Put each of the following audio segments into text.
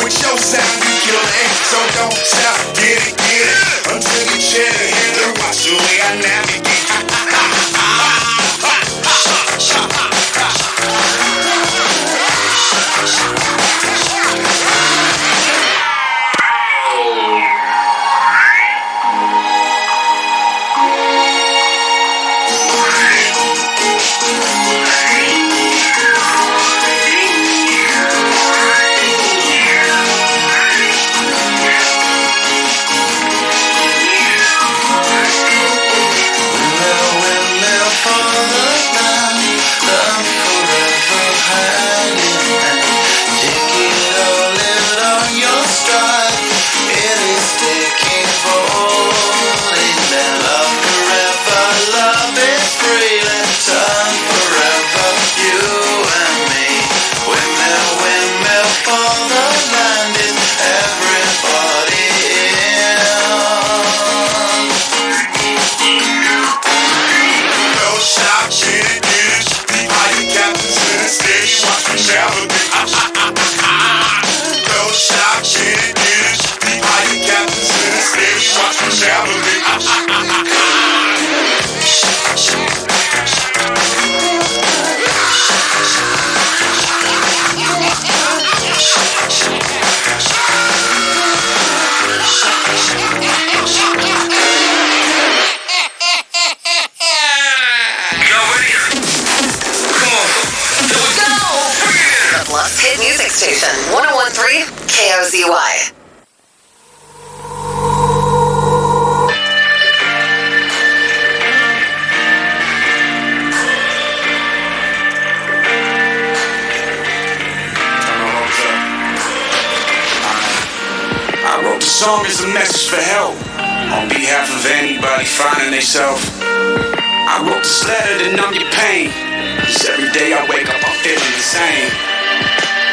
With your sound, you kill it. So don't stop, get it, until you shed a hair. Watch the way I navigate. Hit music station 101.3 KOZY. I wrote the song as a message for help on behalf of anybody finding themselves. I wrote this letter to numb your pain, 'cause every day I wake up I'm feeling the same.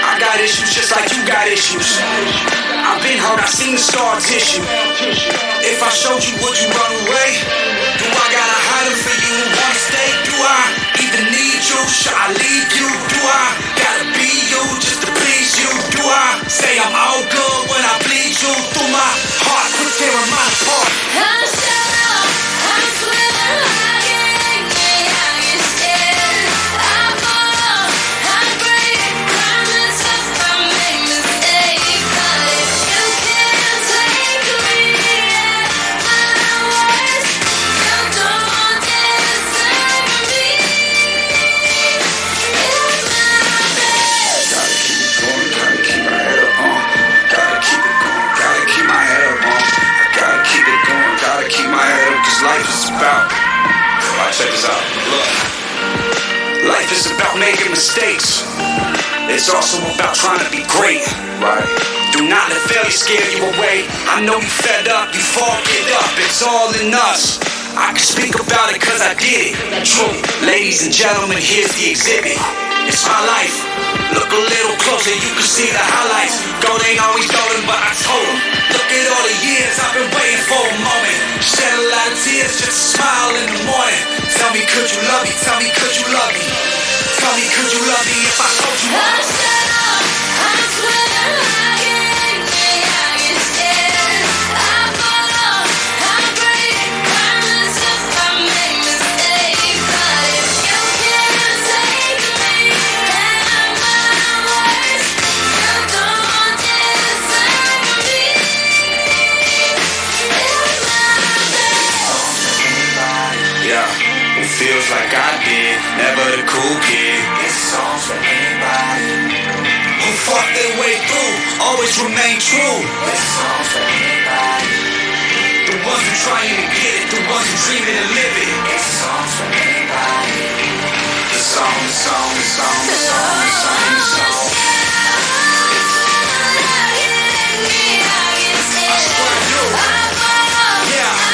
I got issues just like you got issues. I've been hurt, I've seen the scar tissue. If I showed you, would you run away? Do I gotta hide them for you to wanna stay? Do I even need you? Should I leave you? Do I gotta be you just to please you? Do I say I'm all good when I bleed you through my heart? Quit tearing mine apart. Life is about, check this out, look. Life is about making mistakes. It's also about trying to be great, right? Do not let failure scare you away. I know you fed up, you fall, get up, it's all in us. I can speak about it 'cause I did it, true. Ladies and gentlemen, here's the exhibit. It's my life. Look a little closer, you can see the highlights. Gold ain't always golden, but I told them. Look at all the years I've been waiting for a moment. Shed a lot of tears, just a smile in the morning. Tell me, could you love me? Tell me, could you love me? Tell me, could you love me if I told you? Feels like I did, never the cool kid. This song's for anybody who fought their way through, always remain true. This song's for anybody, the ones who trying to get it, the ones who dreaming to live it. This song's for anybody. The song, the song, the song, the song, the song, the song. I swear to you. Yeah.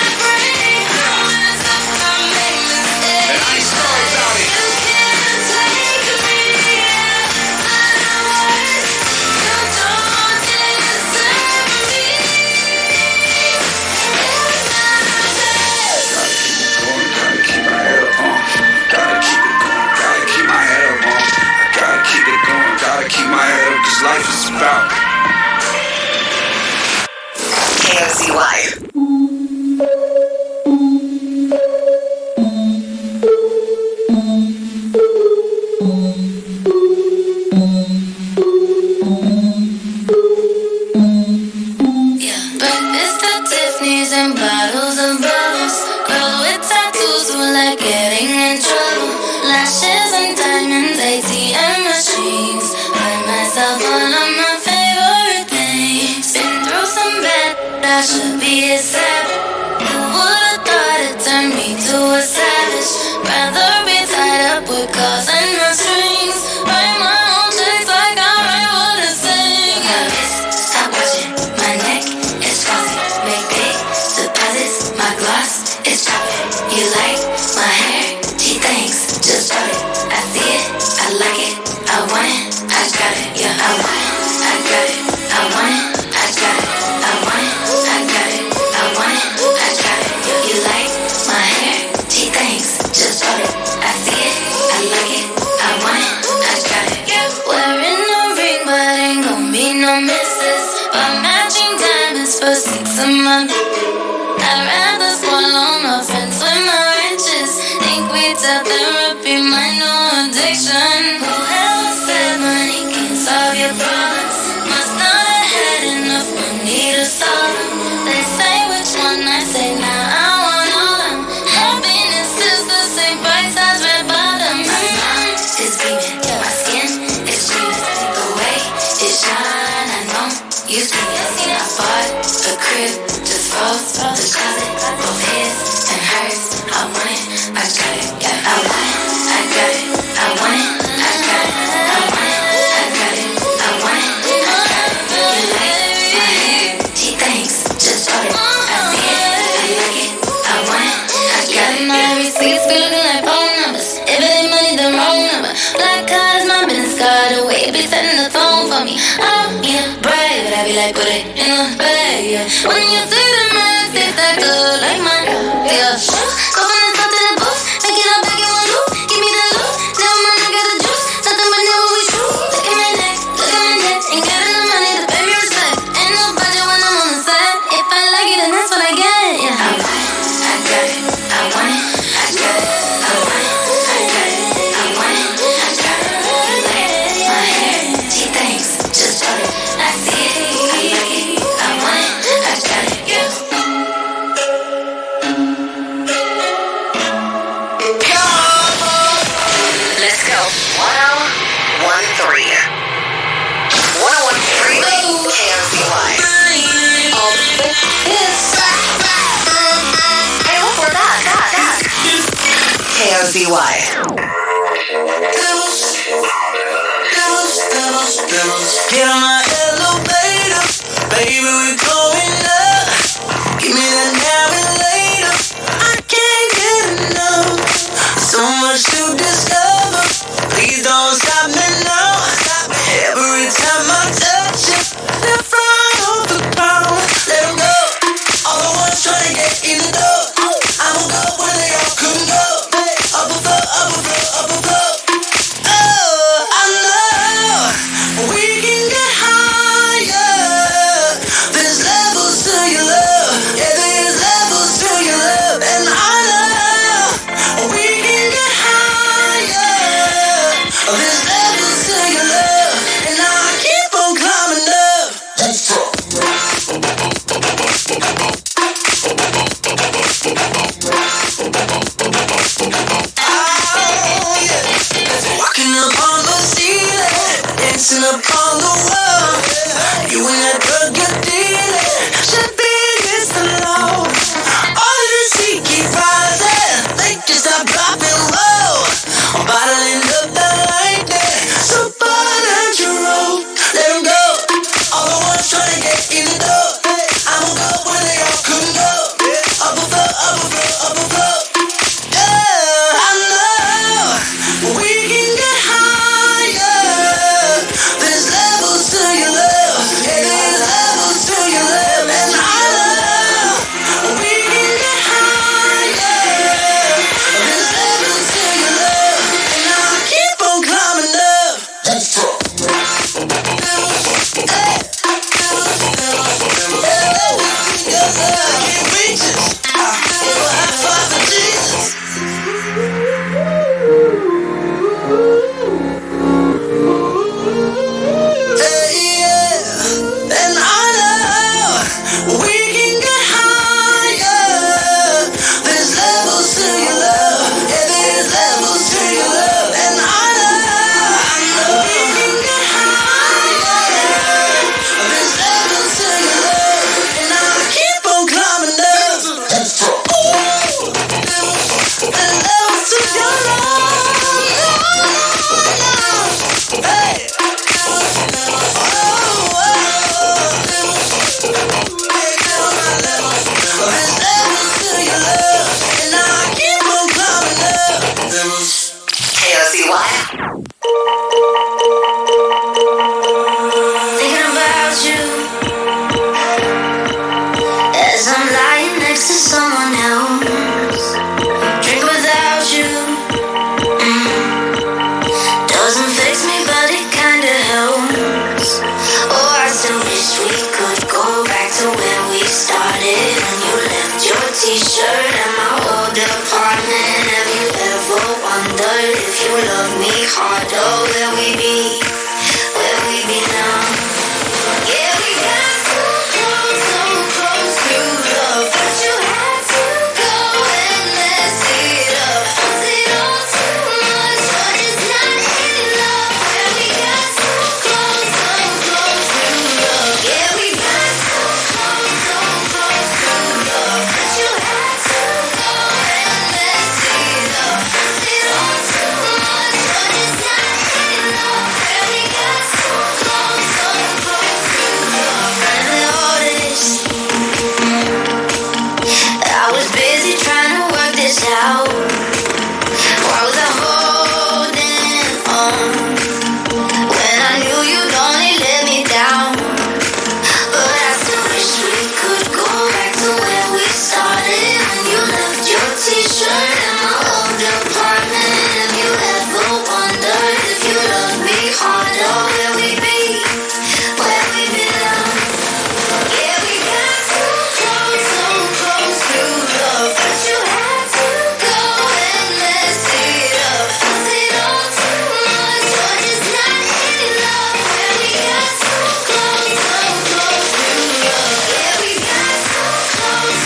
like it, I want it, I got it, yeah, I want it, I got it, I want it, I got it, I want it, I got it, I want it, I got it, yeah. You like my hair? Gee, thanks, just bought it, I see it, I like it, I want it, I got it, yeah. Wearing a ring, but ain't gon' be no misses. Buy matching diamonds for 6 a month. I'd rather swallow my friends with my riches. Think we tell therapy, my no addiction. Whoever said money can solve your problems must not have had enough money to solve them. They say which one, I say now I want all them. Happiness is the same price as red bottoms. My mind is beaming, my skin is gleaming. The way it shine, I know you see it. I bought a crib just froze the closet, both his and hers. I want it, I got it, yeah. I want it, I got it, I want it, I got it, I want it, I got it, I want it, I got it. You like my hair? Gee, thanks, just bought it. I see it, I like it, I want it, I got it. My receipts be looking like phone numbers. If it ain't money, the wrong number. Black card is my business card away. It be setting the tone for me. I'm brave, but I be like, put it in the bag, yeah. When you see the mask, they stack up like mine, yeah. Go from the top to the booth, make it all back in one loop. Give me the loot, now my nigga got the juice. Nothing but never we true. Look at my neck, ain't got enough money to pay me respect. Ain't no budget when I'm on the set. If I like it, then that's what I get, yeah. I want it, I got it, I want it, I got it, I want it, I got it, I want it, I got it. You like my hair? Gee, thanks, just bought it. I see it, I like it, I want it, I got it, yeah. Let's go. 1013. 1013 KOZY. Hey, look, we're back. KOZY. Get on my elevator, baby, we're going up. Give me that now and later. I can't get enough. So much to discover. Please don't stop me now. Every time I touch it, they're flying off the ground. Let 'em go. All the ones trying to get in the door. I'ma go where they all couldn't go. Up above, up above, up above. Oh, I know we can get higher. There's levels to your love. Yeah, there's levels to your love. And I know we can get higher. There's levels to your love. And I keep on climbing up. Oh, yeah. Walking up on the ceiling, dancing up on the wall. You and that drug you're dealing should be against the law. All of the sea keep rising, they just stop dropping low. I'm bottling up the lightning, supernatural. Let 'em go, all the ones trying to get in the door. I'ma go where they all couldn't go. Up above, up above, up above. Yeah, I know we can get higher. There's levels to your love. Yeah, there's levels. t-shirt and my old apartment. Have you ever wondered if you love me harder? Where we be now? Yeah, we got so close to love, but you had to go and mess it up. Was it all too much, or just not enough? Where we got so close to love. Yeah, we got so close to love, but you had to go and mess it up. Was it all too much, or just not enough? Where we got so close to love. And all this, I was busy trying to work this out. Why was I holding on when I knew you'd only let me down? But I still wish we could go back to where we started, when you left your t-shirt in my old apartment. Have you ever wondered if you love me harder? Where we be now? Yeah, we got so close to love, but you had to go and mess it up. Was it all too much, or just not enough? Where we got so close to love. Yeah, we got so close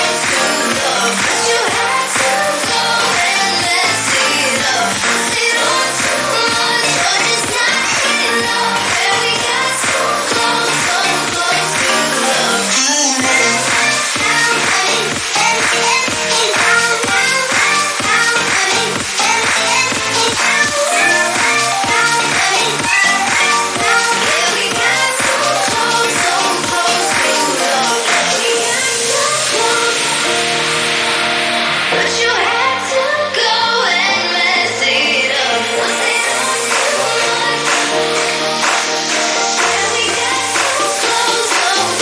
to love, but you had to go and mess it up. Was it all too much, or just not enough? Where we got so close to love. But you had to go and mess it up. Was it all too much? Yeah, we got so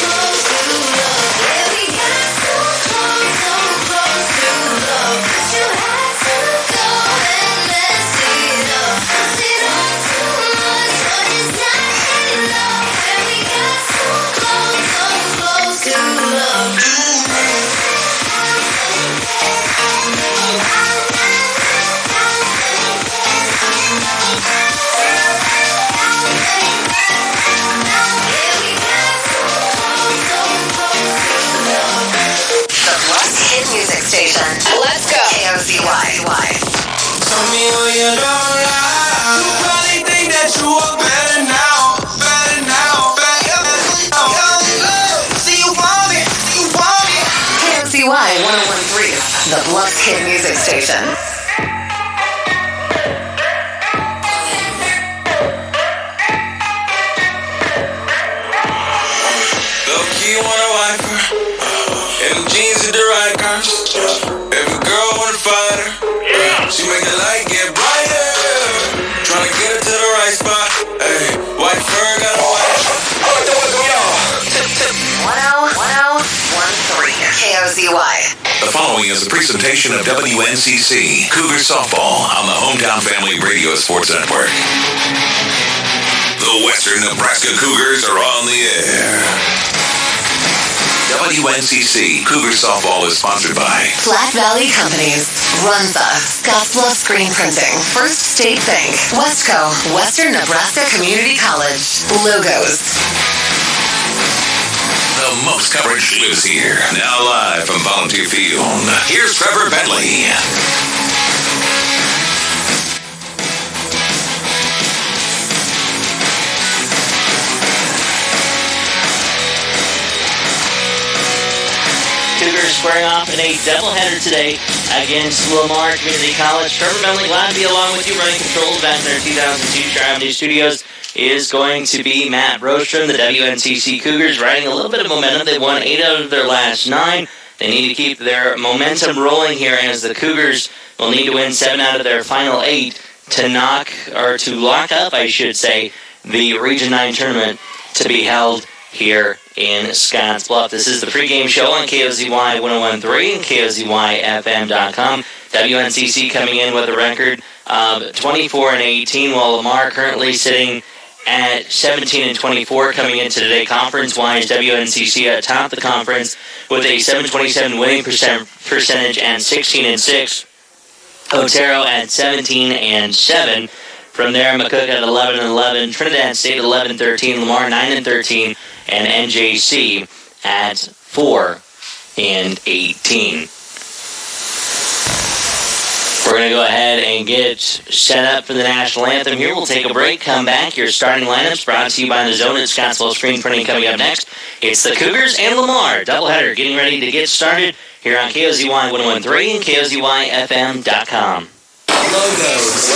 close to love. Yeah, we got so close to love. But you had to go and mess it up. Was it all too much, or just not enough? Where we got so close to love. The Plus Hit Music Station. Let's go. KOZY. Tell me what you don't like. You probably think that you are better now. See you want me. KOZY 1013. The Plus Hit Music Station. Low key wanna wipe her. And them jeans are the right curves. If a girl wanna fight her, she make the light get brighter. Tryna get her to the right spot. Hey, white fur got a white. 1013. KOZY. The following is a presentation of WNCC Cougar Softball on the Hometown Family Radio Sports Network. The Western Nebraska Cougars are on the air. WNCC Cougar Softball is sponsored by Flat Valley Companies, Runza, Scottsbluff Screen Printing, First State Bank, Westco, Western Nebraska Community College, Logos. The most coverage lives here. Now live from Volunteer Field, here's Trevor Bentley. Cougars squaring off in a doubleheader today against Lamar Community College. Trevor Bentley, glad to be along with you, running controls back in our 2002 Tri-Avenue Studios is going to be Matt Brostrom. The WNCC Cougars riding a little bit of momentum. They won 8 out of their last 9. They need to keep their momentum rolling here, as the Cougars will need to win 7 out of their final 8 to lock up, I should say, the Region 9 tournament to be held here in Scottsbluff. This is the pregame show on KOZY 1013 and KOZYFM.com. WNCC coming in with a record of 24-18, while Lamar currently sitting at 17-24 coming into today. Conference-wise, WNCC atop the conference with a 727 winning percentage and 16-6. Otero at 17-7. From there, McCook at 11-11. Trinidad State 11-13. Lamar 9-13. And NJC at 4-18. We're going to go ahead and get set up for the national anthem here. We'll take a break, come back. Your starting lineups brought to you by the Zone at Scottsville Screen Printing. Coming up next, it's the Cougars and Lamar doubleheader getting ready to get started here on KOZY 101.3 and KOZYFM.com. Logos.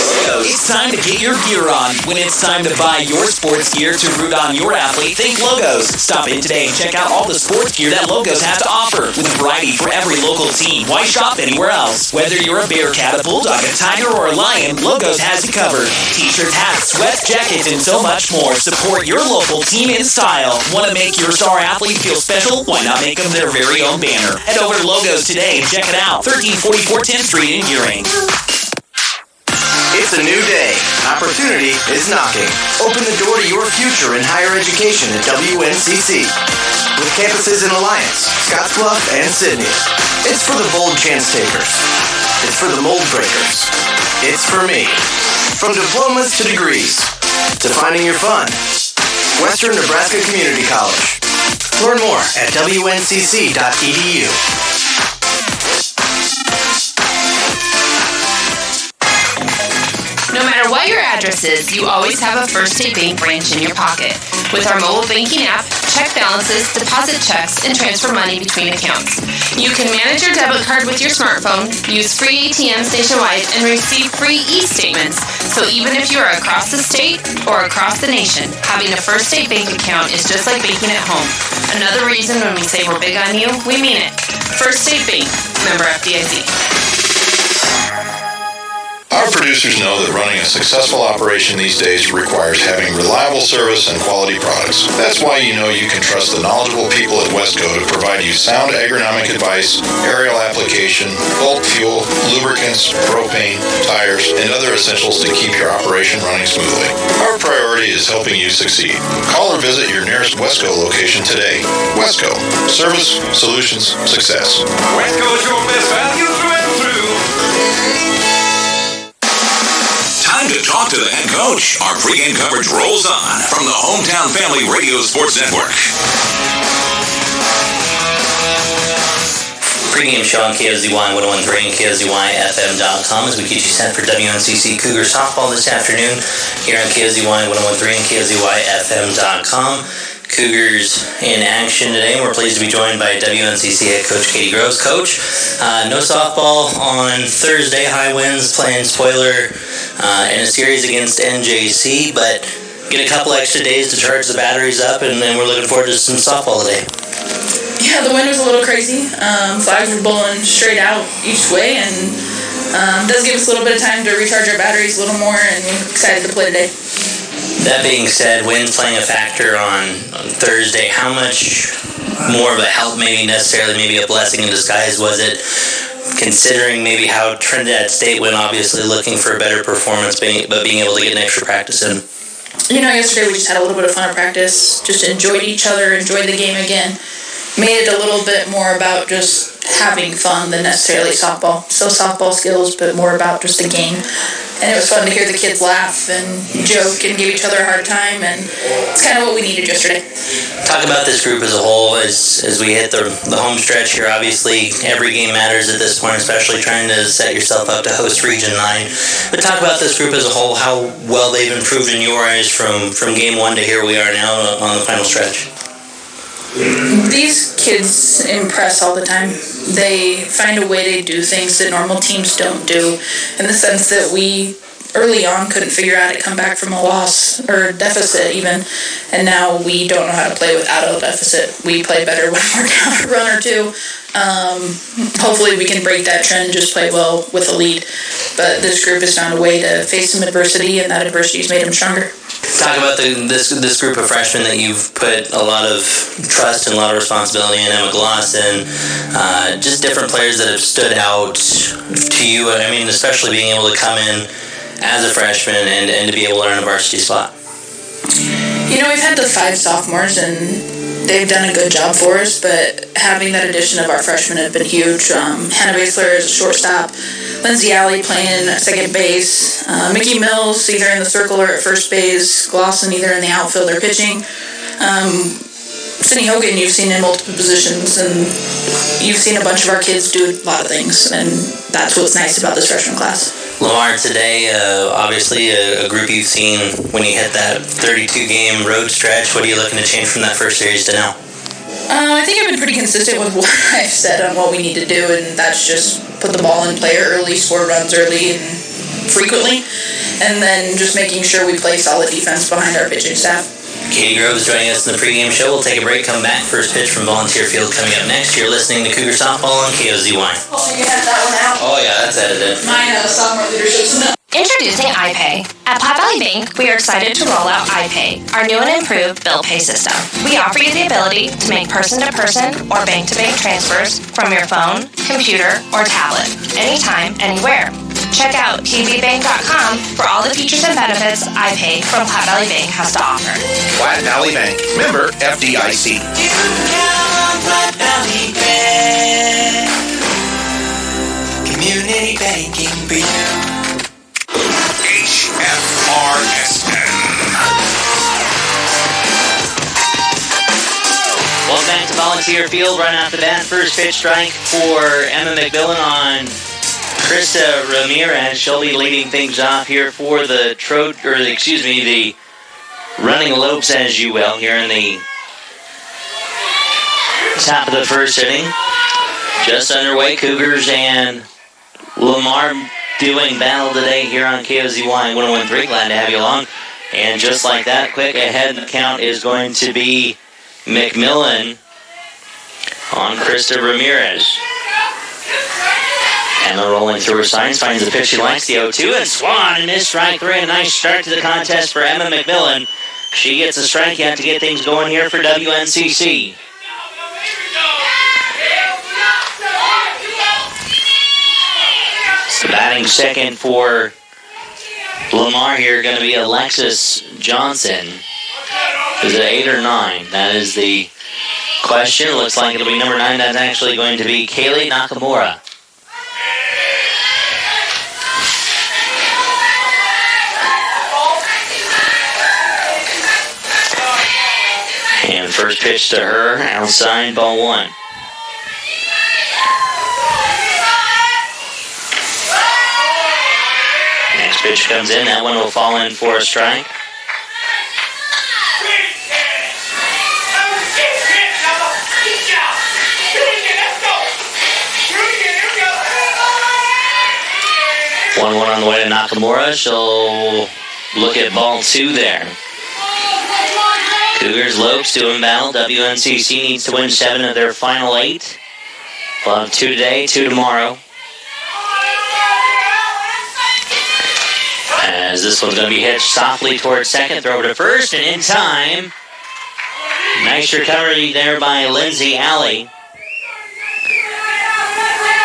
It's time to get your gear on. When it's time to buy your sports gear to root on your athlete, think Logos. Stop in today and check out all the sports gear that Logos has to offer. With a variety for every local team. Why shop anywhere else? Whether you're a Bearcat, a Bulldog, a Tiger, or a Lion, Logos has you covered. T-shirts, hats, sweats, jackets, and so much more. Support your local team in style. Want to make your star athlete feel special? Why not make them their very own banner? Head over to Logos today and check it out. 1344 10th Street in Gearing. It's a new day. Opportunity is knocking. Open the door to your future in higher education at WNCC. With campuses in Alliance, Scottsbluff, and Sydney. It's for the bold chance takers. It's for the mold breakers. It's for me. From diplomas to degrees, to finding your fun. Western Nebraska Community College. Learn more at WNCC.edu. No matter what your address is, you always have a First State Bank branch in your pocket. With our mobile banking app, check balances, deposit checks, and transfer money between accounts. You can manage your debit card with your smartphone, use free ATMs nationwide, and receive free e-statements. So even if you are across the state or across the nation, having a First State Bank account is just like banking at home. Another reason when we say we're big on you, we mean it. First State Bank, member FDIC. Our producers know that running a successful operation these days requires having reliable service and quality products. That's why you know you can trust the knowledgeable people at Wesco to provide you sound agronomic advice, aerial application, bulk fuel, lubricants, propane, tires, and other essentials to keep your operation running smoothly. Our priority is helping you succeed. Call or visit your nearest Wesco location today. Wesco. Service, solutions, success. Wesco's your best value through and through. Time to talk to the head coach. Our pregame coverage rolls on from the Hometown Family Radio Sports Network. Pregame show on KOZY 101.3 and KOZYFM.com as we get you set for WNCC Cougar softball this afternoon here on KOZY 101.3 and KOZYFM.com. Cougars in action today. We're pleased to be joined by WNCC head coach Katie Groves. Coach, no softball on Thursday. High winds playing spoiler in a series against NJC, but get a couple extra days to charge the batteries up, and then we're looking forward to some softball today. Yeah, the wind was a little crazy. Flags were blowing straight out each way, and does give us a little bit of time to recharge our batteries a little more, and we're excited to play today. That being said, wind's playing a factor on Thursday. How much more of a help, maybe necessarily, maybe a blessing in disguise was it, considering maybe how Trinidad State went, obviously looking for a better performance, but being able to get an extra practice in? You know, yesterday we just had a little bit of fun at practice, just enjoyed each other, enjoyed the game again. Made it a little bit more about just having fun than necessarily softball. Still softball skills, but more about just the game. And it was fun to hear the kids laugh and joke and give each other a hard time, and it's kind of what we needed yesterday. Talk about this group as a whole as we hit the home stretch here. Obviously, every game matters at this point, especially trying to set yourself up to host Region 9. But talk about this group as a whole, how well they've improved in your eyes from game one to here we are now on the final stretch. These kids impress all the time. They find a way to do things that normal teams don't do, in the sense that we early on couldn't figure out how to come back from a loss or a deficit even, and now we don't know how to play without a deficit. We play better when we're down a run or two. Hopefully we can break that trend and just play well with a lead. But this group has found a way to face some adversity, and that adversity has made them stronger. Talk about this group of freshmen that you've put a lot of trust and a lot of responsibility in. Emma Gloss and just different players that have stood out to you. I mean, especially being able to come in as a freshman and to be able to earn a varsity spot. We've had the 5 sophomores, and they've done a good job for us, but having that addition of our freshmen have been huge. Hannah Basler is a shortstop, Lindsay Alley playing second base, Mickey Mills either in the circle or at first base, Glosson either in the outfield or pitching. Sydney Hogan you've seen in multiple positions, and you've seen a bunch of our kids do a lot of things, and that's what's nice about this freshman class. Lamar, today, obviously a group you've seen when you hit that 32-game road stretch. What are you looking to change from that first series to now? I think I've been pretty consistent with what I've said on what we need to do, and that's just put the ball in play early, score runs early and frequently, and then just making sure we play solid defense behind our pitching staff. Katie Grove is joining us in the pregame show. We'll take a break, come back. First pitch from Volunteer Field coming up next. You're listening to Cougar Softball on KOZY. Oh, you had that one out. Oh, yeah, that's edited. Mine, sophomore leadership's no. Introducing iPay. At Platte Valley Bank, we are excited to roll out iPay, our new and improved bill pay system. We offer you the ability to make person-to-person or bank-to-bank transfers from your phone, computer, or tablet, anytime, anywhere. Check out pvbank.com for all the features and benefits iPay from Platte Valley Bank has to offer. Platte Valley Bank, member FDIC. You can count on Platte Valley Bank. Community banking for you. HFRSN. Welcome back to Volunteer Field. Run out the bat. First pitch strike for Emma McMillan on Krista Ramirez. She'll be leading things off here for the Running Lopes, as you will, here in the top of the first inning. Just underway. Cougars and Lamar doing battle today here on KOZY 101.3. Glad to have you along. And just like that, quick ahead count is going to be McMillan on Krista Ramirez. Emma rolling through her signs, finds the pitch she likes, the 0-2, and swung and missed strike 3. A nice start to the contest for Emma McMillan. She gets a strikeout to get things going here for WNCC. So batting second for Lamar here going to be Alexis Johnson. Is it 8 or 9? That is the question. Looks like it'll be number 9. That's actually going to be Kaylee Nakamura. And first pitch to her, outside, ball 1. Next pitch comes in, that one will fall in for a strike. One on the way to Nakamura. She'll look at ball 2 there. Cougars Lopes doing battle. WNCC needs to win 7 of their final 8. We'll have 2 today, 2 tomorrow. As this one's going to be hit softly towards second, throw to first, and in time. Nice recovery there by Lindsay Alley.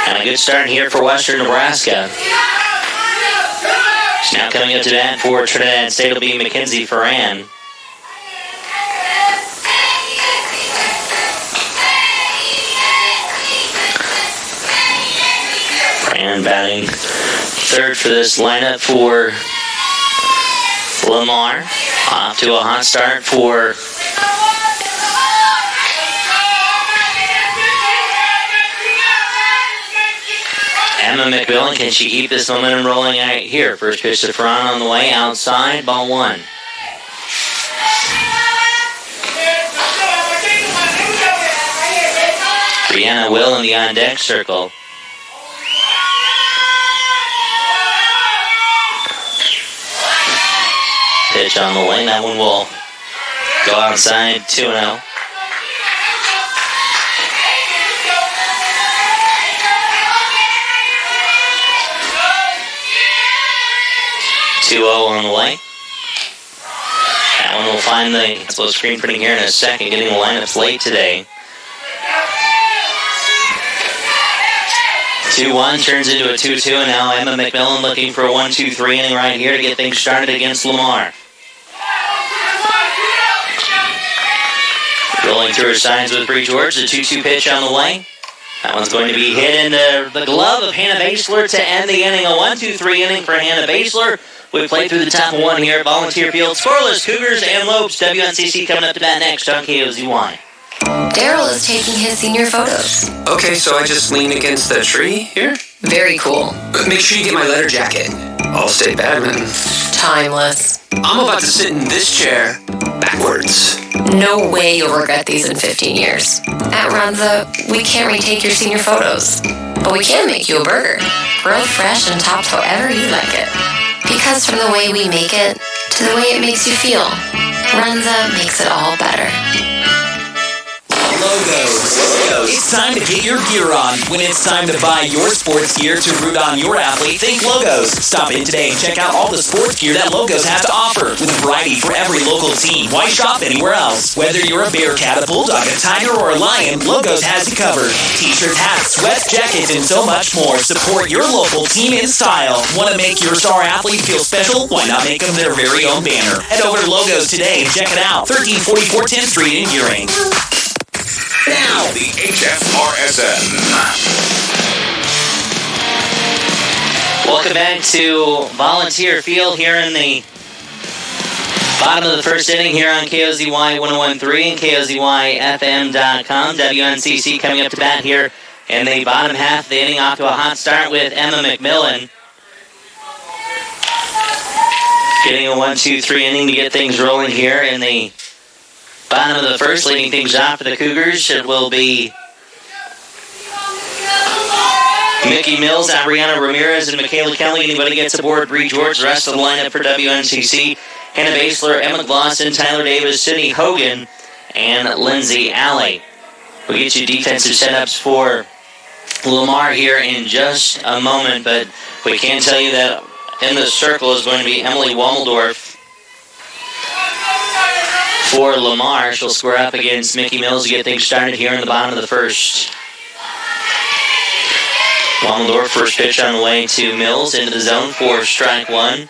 And a good start here for Western Nebraska. Now coming up to bat for Trinidad State will be Mackenzie Ferran. Ferran batting third for this lineup for Lamar. Off to a hot start for Emma McMillan. Can she keep this momentum rolling out here? First pitch to Ferran on the way, outside, ball 1. Brianna Will in the on-deck circle. Pitch on the way, that one will go outside, 2-0. On the way. That one will find the slow screen printing here in a second, getting the lineups late today. 2-1 turns into a 2-2, and now Emma McMillan looking for a 1-2-3 inning right here to get things started against Lamar. Rolling through his signs with Bree George, the 2-2 pitch on the way. That one's going to be hit into the glove of Hannah Basler to end the inning. A 1-2-3 inning for Hannah Basler. We played through the top of one here at Volunteer Field. Scoreless, Cougars and Lopes. WNCC coming up to bat next on KOZY. Daryl is taking his senior photos. Okay, so I just lean against the tree here? Very cool. But make sure you get my leather jacket. All-state badminton. Timeless. I'm about to sit in this chair backwards. No way you'll regret these in 15 years. At Runza, we can't retake your senior photos, but we can make you a burger. Grilled fresh and topped however you like it. Because from the way we make it to the way it makes you feel, Runza makes it all better. Logos. It's time to get your gear on. When it's time to buy your sports gear to root on your athlete, think Logos. Stop in today and check out all the sports gear that Logos has to offer. With a variety for every local team. Why shop anywhere else? Whether you're a Bearcat, a Bulldog, a Tiger, or a Lion, Logos has you covered. T-shirts, hats, sweats, jackets, and so much more. Support your local team in style. Want to make your star athlete feel special? Why not make them their very own banner? Head over to Logos today and check it out. 1344 10th Street in Gearing. Now, the HFRSN. Welcome back to Volunteer Field here in the bottom of the first inning here on KOZY 101.3 and KOZYFM.com. WNCC coming up to bat here in the bottom half of the inning, off to a hot start with Emma McMillan. Getting a 1-2-3 inning to get things rolling here in the bottom of the first. Leading things off for the Cougars, it will be Mickey Mills, Abriana Ramirez, and Michaela Kelly. Anybody gets aboard, Bree George. The rest of the lineup for WNCC: Hannah Basler, Emma Glosson, Tyler Davis, Sydney Hogan, and Lindsay Alley. We'll get you defensive setups for Lamar here in just a moment, but we can tell you that in the circle is going to be Emily Wommeldorf. For Lamar, she'll square up against Mickey Mills to get things started here in the bottom of the first. Wommeldorf, first pitch on the way to Mills, into the zone for strike one.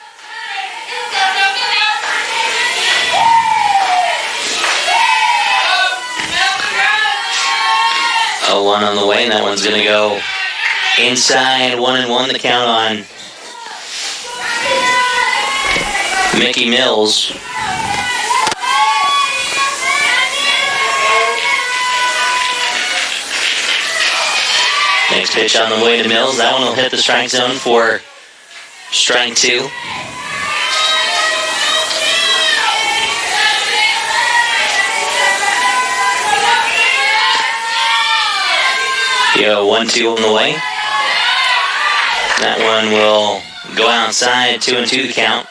A 1 on the way, and that one's going to go inside. 1-1 the count on Mickey Mills. Next pitch on the way to Mills. That one will hit the strike zone for strike two. Yo, 1-2 on the way. That one will go outside, 2-2 the count.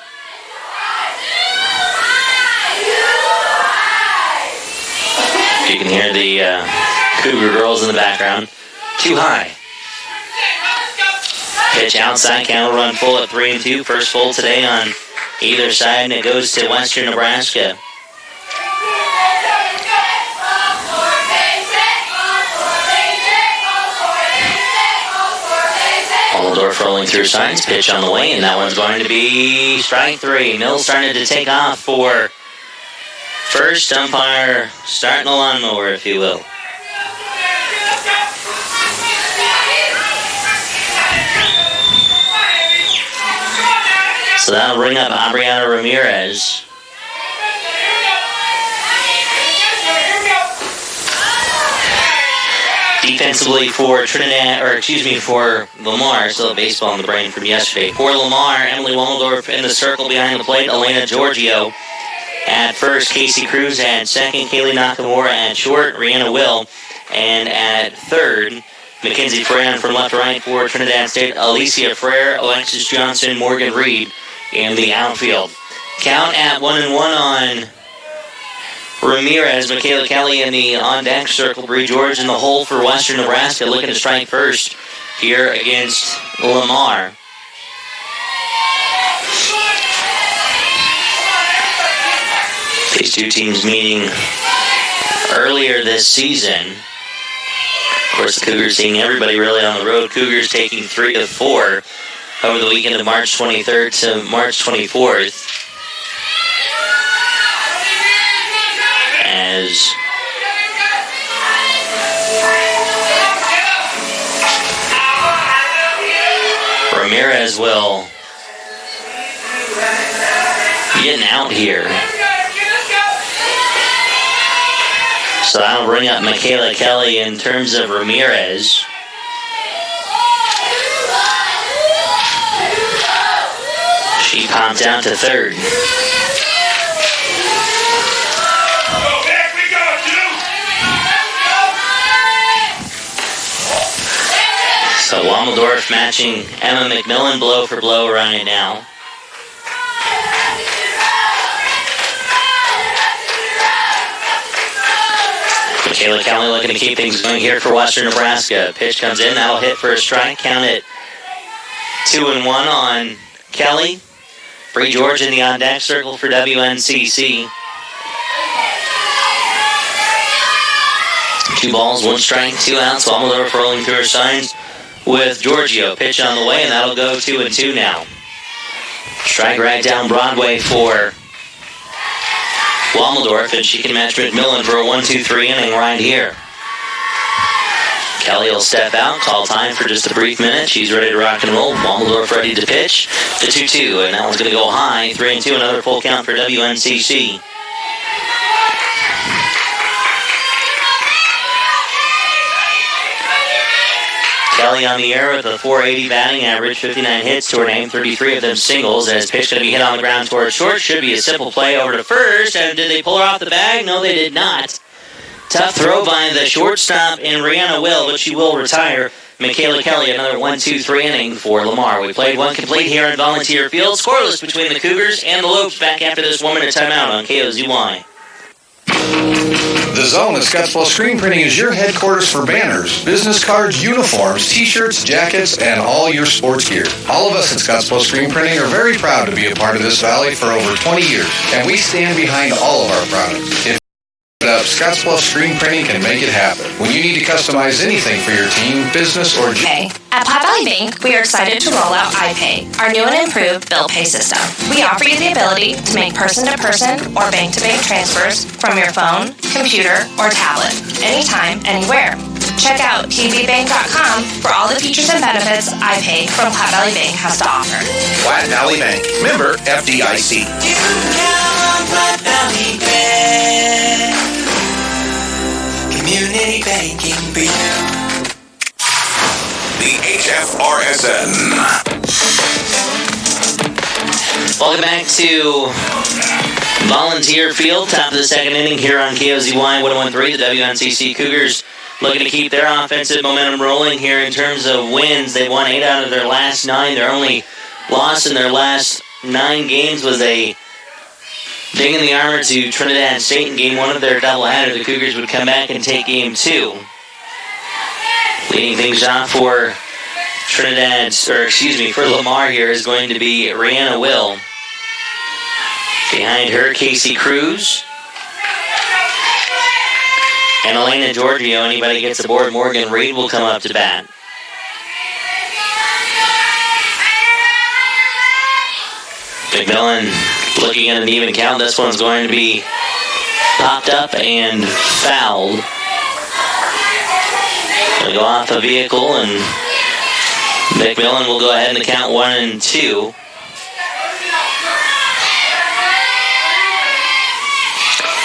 You can hear the Cougar girls in the background. Too high. Pitch outside, count will run full at 3-2. First full today on either side, and it goes to Western Nebraska. Wommeldorf rolling through signs, pitch on the way, and that one's going to be strike three. Mills starting to take off for first. Umpire starting the lawnmower, if you will. So that'll bring up Abriana Ramirez. Defensively for for Lamar, still a baseball in the brain from yesterday. For Lamar, Emily Wommeldorf in the circle behind the plate, Elena Giorgio at first, Casey Cruz at second, Kaylee Nakamura at short, Rihanna Will, and at third, Mackenzie Ferran from left to right for Trinidad State, Alicia Frere, Alexis Johnson, Morgan Reed in the outfield. Count at 1-1 on Ramirez, Michaela Kelly in the on-deck circle, Bree George in the hole for Western Nebraska, looking to strike first here against Lamar. These two teams meeting earlier this season. Of course, the Cougars seeing everybody really on the road. Cougars taking 3 of 4 over the weekend of March 23rd to March 24th. As Ramirez will get an out here. So that'll bring up Michaela Kelly in terms of Ramirez. She popped out to third. So Wammeldorf matching Emma McMillan blow for blow right now. Michaela Kelly looking to keep things going here for Western Nebraska. Pitch comes in, that'll hit for a strike. Count it 2-1 on Kelly. Bree George in the on-deck circle for WNCC. 2 balls, 1 strike, 2 outs. Wammeldorf rolling through her signs with Giorgio. Pitch on the way, and that'll go 2-2 now. Strike right down Broadway for Wammeldorf, and she can match McMillan for a 1-2-3 inning right here. Kelly will step out, call time for just a brief minute. She's ready to rock and roll. Wammeldorf ready to pitch. The 2-2, and that one's going to go high. 3-2, another full count for WNCC. Kelly on the air with a .480 batting average, 59 hits to her name, 33 of them singles. As pitch going to be hit on the ground towards short. Should be a simple play over to first. And did they pull her off the bag? No, they did not. Tough throw by the shortstop in Rihanna Will, but she will retire. Michaela Kelly, another 1-2-3 inning for Lamar. We played one complete here in Volunteer Field. Scoreless between the Cougars and the Lopes. Back after this 1-minute timeout on KOZY. The Zone at Scottsbluff Screen Printing is your headquarters for banners, business cards, uniforms, t-shirts, jackets, and all your sports gear. All of us at Scottsbluff Screen Printing are very proud to be a part of this valley for over 20 years, and we stand behind all of our products. If Scottsbluff Screen Printing can make it happen. When you need to customize anything for your team, business, or... Hey, at Platte Valley Bank, we are excited to roll out iPay, our new and improved bill pay system. We offer you the ability to make person-to-person or bank-to-bank transfers from your phone, computer, or tablet, anytime, anywhere. Check out pvbank.com for all the features and benefits iPay from Platte Valley Bank has to offer. Platte Valley Bank, member FDIC. You can count on Platte Valley Bank. Community banking for you. The HFRSN. Welcome back to Volunteer Field, top of the second inning here on KOZY 101.3. The WNCC Cougars looking to keep their offensive momentum rolling here in terms of wins. They've won 8 out of their last 9. Their only loss in their last 9 games was a ding in the armor to Trinidad State in game 1 of their doubleheader. The Cougars would come back and take game 2. Leading things off for for Lamar here is going to be Rihanna Will. Behind her, Casey Cruz. And Elena Giorgio. Anybody gets aboard, Morgan Reed will come up to bat. McMillan looking at an even count. This one's going to be popped up and fouled. Going to go off the vehicle, and McMillan will go ahead and count 1 and 2.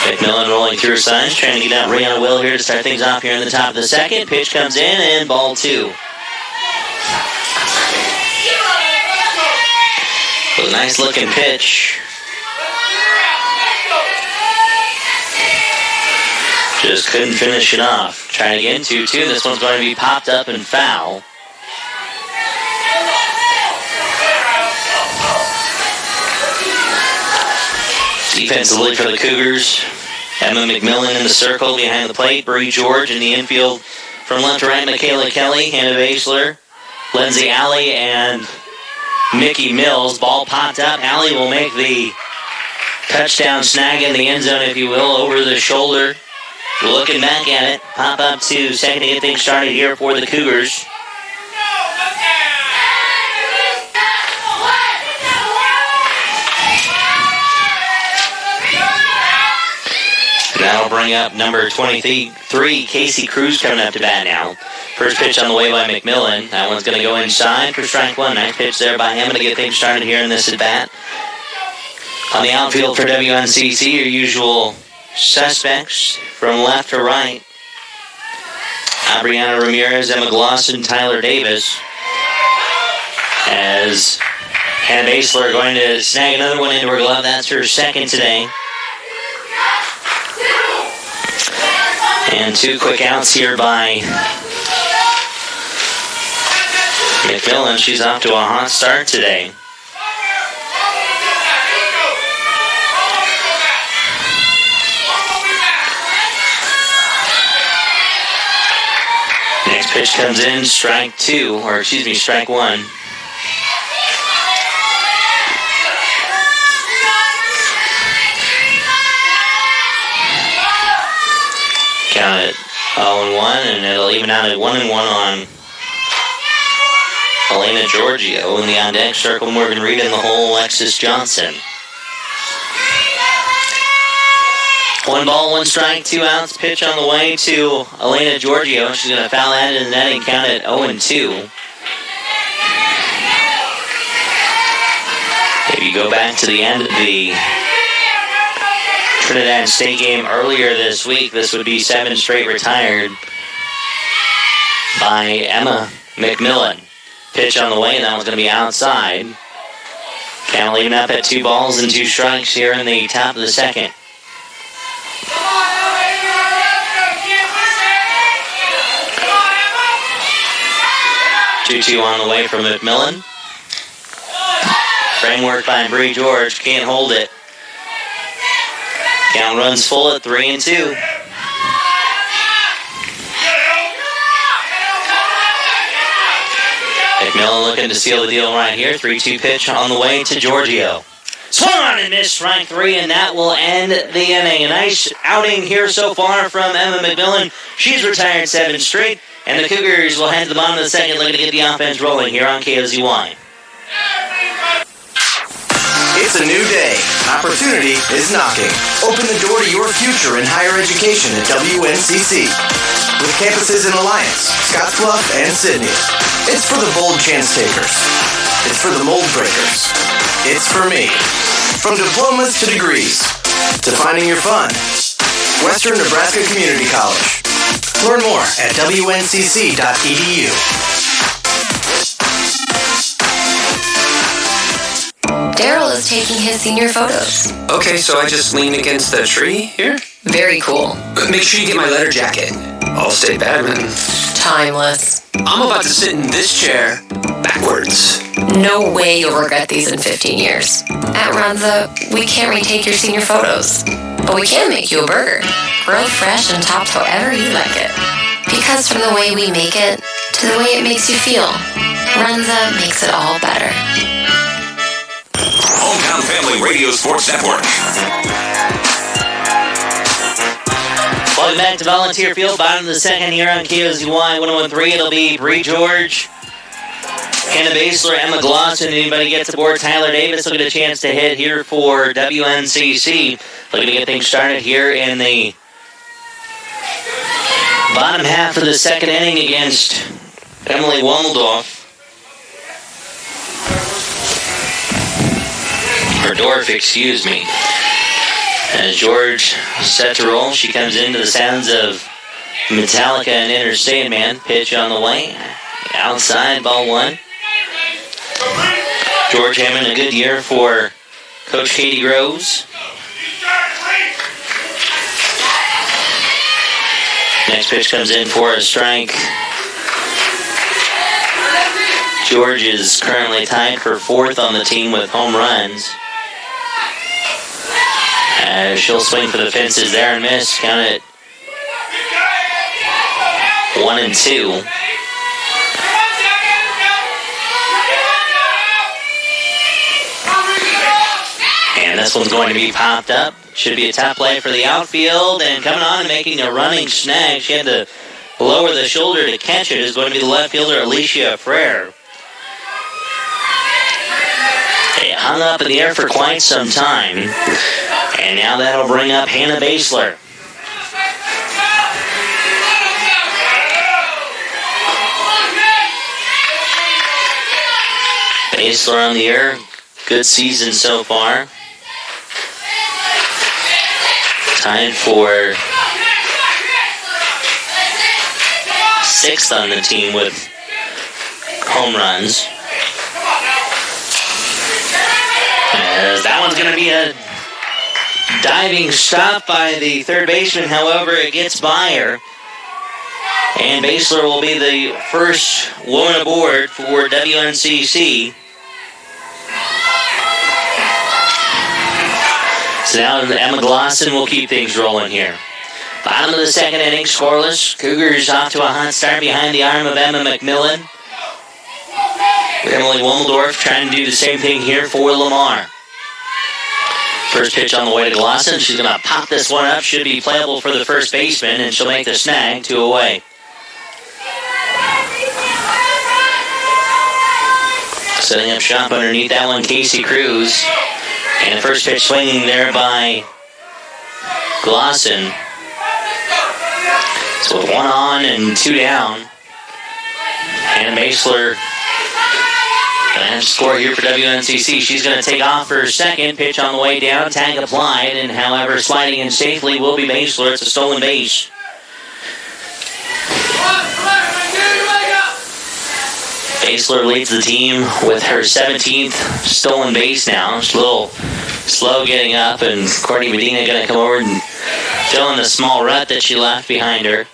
McMillan rolling through her signs, trying to get out Rihanna Will here to start things off here in the top of the second. Pitch comes in, and ball 2. With a nice looking pitch. Just couldn't finish it off. Trying again, 2-2. This one's going to be popped up and foul. Defensively for the Cougars, Emma McMillan in the circle behind the plate. Bree George in the infield. From left to right, Michaela Kelly, Hannah Basler, Lindsay Alley, and Mickey Mills. Ball popped up. Alley will make the touchdown snag in the end zone, if you will, over the shoulder. Looking back at it, pop up to second to get things started here for the Cougars. that'll bring up number 23, Casey Cruz, coming up to bat now. First pitch on the way by McMillan. That one's going to go inside for strike one. Nice pitch there by him to get things started here in this at-bat. On the outfield for WNCC, your usual suspects from left to right. Abriana Ramirez, Emma Glosson, Tyler Davis. As Hannah Basler going to snag another one into her glove. That's her second today. And two quick outs here by McMillan. She's off to a hot start today. Next pitch comes in, strike one. Count it 0-1, and it'll even out at 1-1 on Elena Giorgio. In the on-deck circle, Morgan Reed in the hole, Alexis Johnson. 1 ball, 1 strike, 2 outs. Pitch on the way to Elena Giorgio. She's going to foul that in the net and count it 0-2. If you go back to the end of the Trinidad State game earlier this week, this would be 7 straight retired by Emma McMillan. Pitch on the way, and that one's going to be outside. Count leaving up at 2 balls and 2 strikes here in the top of the second. Two on the way from McMillan. Framework by Bree George, can't hold it. Count runs full at 3-2. McMillan looking to seal the deal right here. 3-2 pitch on the way to Giorgio. Swung on and missed, strike 3, and that will end the inning. A nice outing here so far from Emma McMillan. She's retired 7 straight, and the Cougars will head to the bottom of the second looking to get the offense rolling here on KOZY. It's a new day. Opportunity is knocking. Open the door to your future in higher education at WNCC. With campuses in Alliance, Scottsbluff, and Sydney. It's for the bold chance takers. It's for the mold breakers. It's for me. From diplomas to degrees, to finding your fun. Western Nebraska Community College. Learn more at wncc.edu. Daryl is taking his senior photos. Okay, so I just lean against the tree here? Very cool. But make sure you get my leather jacket. All-state badminton. Timeless. I'm about to sit in this chair backwards. No way you'll regret these in 15 years. At Runza, we can't retake your senior photos, but we can make you a burger. Grilled fresh and topped however you like it. Because from the way we make it to the way it makes you feel, Runza makes it all better. Hometown Family Radio Sports Network. Welcome back to Volunteer Field, bottom of the second here on KOZY 101.3. It'll be Bree George, Hannah Basler, Emma Glosson. Anybody gets aboard, Tyler Davis will get a chance to hit here for WNCC. Looking to get things started here in the bottom half of the second inning against Emily Wommeldorf. Or Dorf, excuse me. As George set to roll, she comes into the sounds of Metallica and Enter Sandman. Pitch on the way. Outside, ball 1. George having a good year for Coach Katie Groves. Next pitch comes in for a strike. George is currently tied for 4th on the team with home runs. She'll swing for the fences there and miss. Count it 1-2. And this one's going to be popped up. Should be a top play for the outfield. And coming on and making a running snag. She had to lower the shoulder to catch it. Is going to be the left fielder, Alicia Frere. They hung up in the air for quite some time. And now that'll bring up Hannah Basler. Basler on the air. Good season so far. Tied for 6th on the team with home runs. As that one's going to be a diving stop by the third baseman. However, it gets by her. And Basler will be the first woman aboard for WNCC. So now Emma Glosson will keep things rolling here. Bottom of the second inning, scoreless. Cougars off to a hot start behind the arm of Emma McMillan. Emily Wommeldorf trying to do the same thing here for Lamar. First pitch on the way to Glosson. She's going to pop this one up. Should be playable for the first baseman, and she'll make the snag 2 away. Setting up shop underneath that one, Casey Cruz. And the first pitch swinging there by Glosson. So with 1 on and 2 down. Hannah Basler going to have to score here for WNCC. She's going to take off her second pitch on the way down. Tag applied, and however, sliding in safely will be Basler. It's a stolen base. Basler leads the team with her 17th stolen base now. She's a little slow getting up, and Courtney Medina going to come over and fill in the small rut that she left behind her.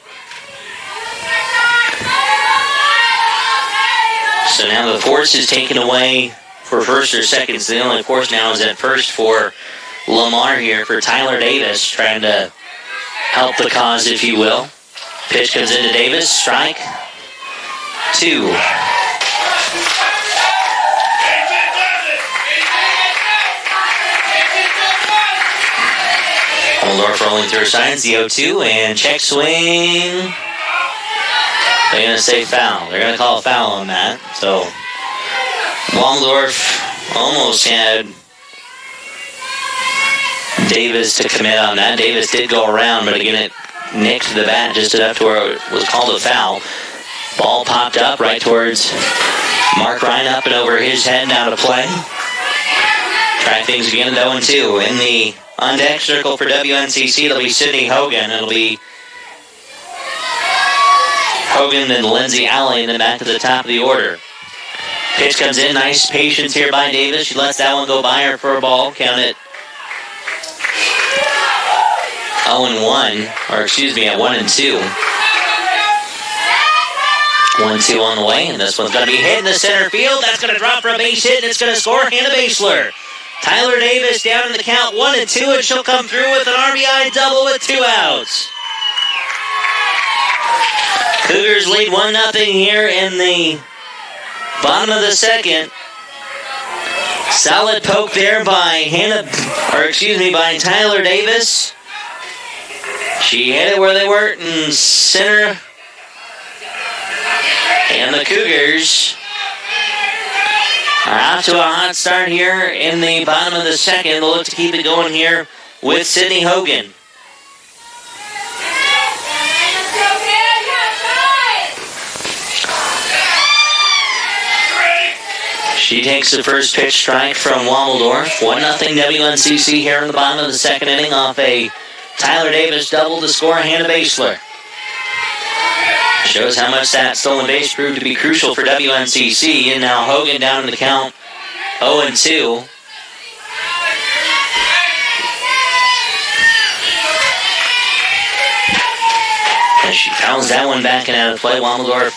So now the force is taken away for first or second. So the only force now is at first for Lamar here, for Tyler Davis, trying to help the cause, if you will. Pitch comes into Davis, strike 2. Waldorf rolling through her signs, the 0-2, and check swing. They're going to say foul. They're going to call a foul on that. So Waldorf almost had Davis to commit on that. Davis did go around, but again, it nicked the bat just enough to where it was called a foul. Ball popped up right towards Mark Ryan, up and over his head, now to play. Try things again at 0-2. In the on-deck circle for WNCC, it'll be Sydney Hogan. It'll be Hogan and Lindsay Alley in the back to the top of the order. Pitch comes in. Nice patience here by Davis. She lets that one go by her for a ball. Count it 0-1. Or excuse me, at 1-2. 1-2 on the way. And this one's going to be hit in the center field. That's going to drop for a base hit, and it's going to score Hannah Basler. Tyler Davis down in the count 1-2, and she'll come through with an RBI double with 2 outs. Cougars lead 1-0 here in the bottom of the second. Solid poke there by by Tyler Davis. She hit it where they were in center. And the Cougars are off to a hot start here in the bottom of the second. They'll look to keep it going here with Sydney Hogan. She takes the first pitch strike from Wommeldorf. 1-0 WNCC here in the bottom of the second inning off a Tyler Davis double to score Hannah Basler. Shows how much that stolen base proved to be crucial for WNCC. And now Hogan down in the count 0-2. And she fouls that one back and out of play. Wommeldorf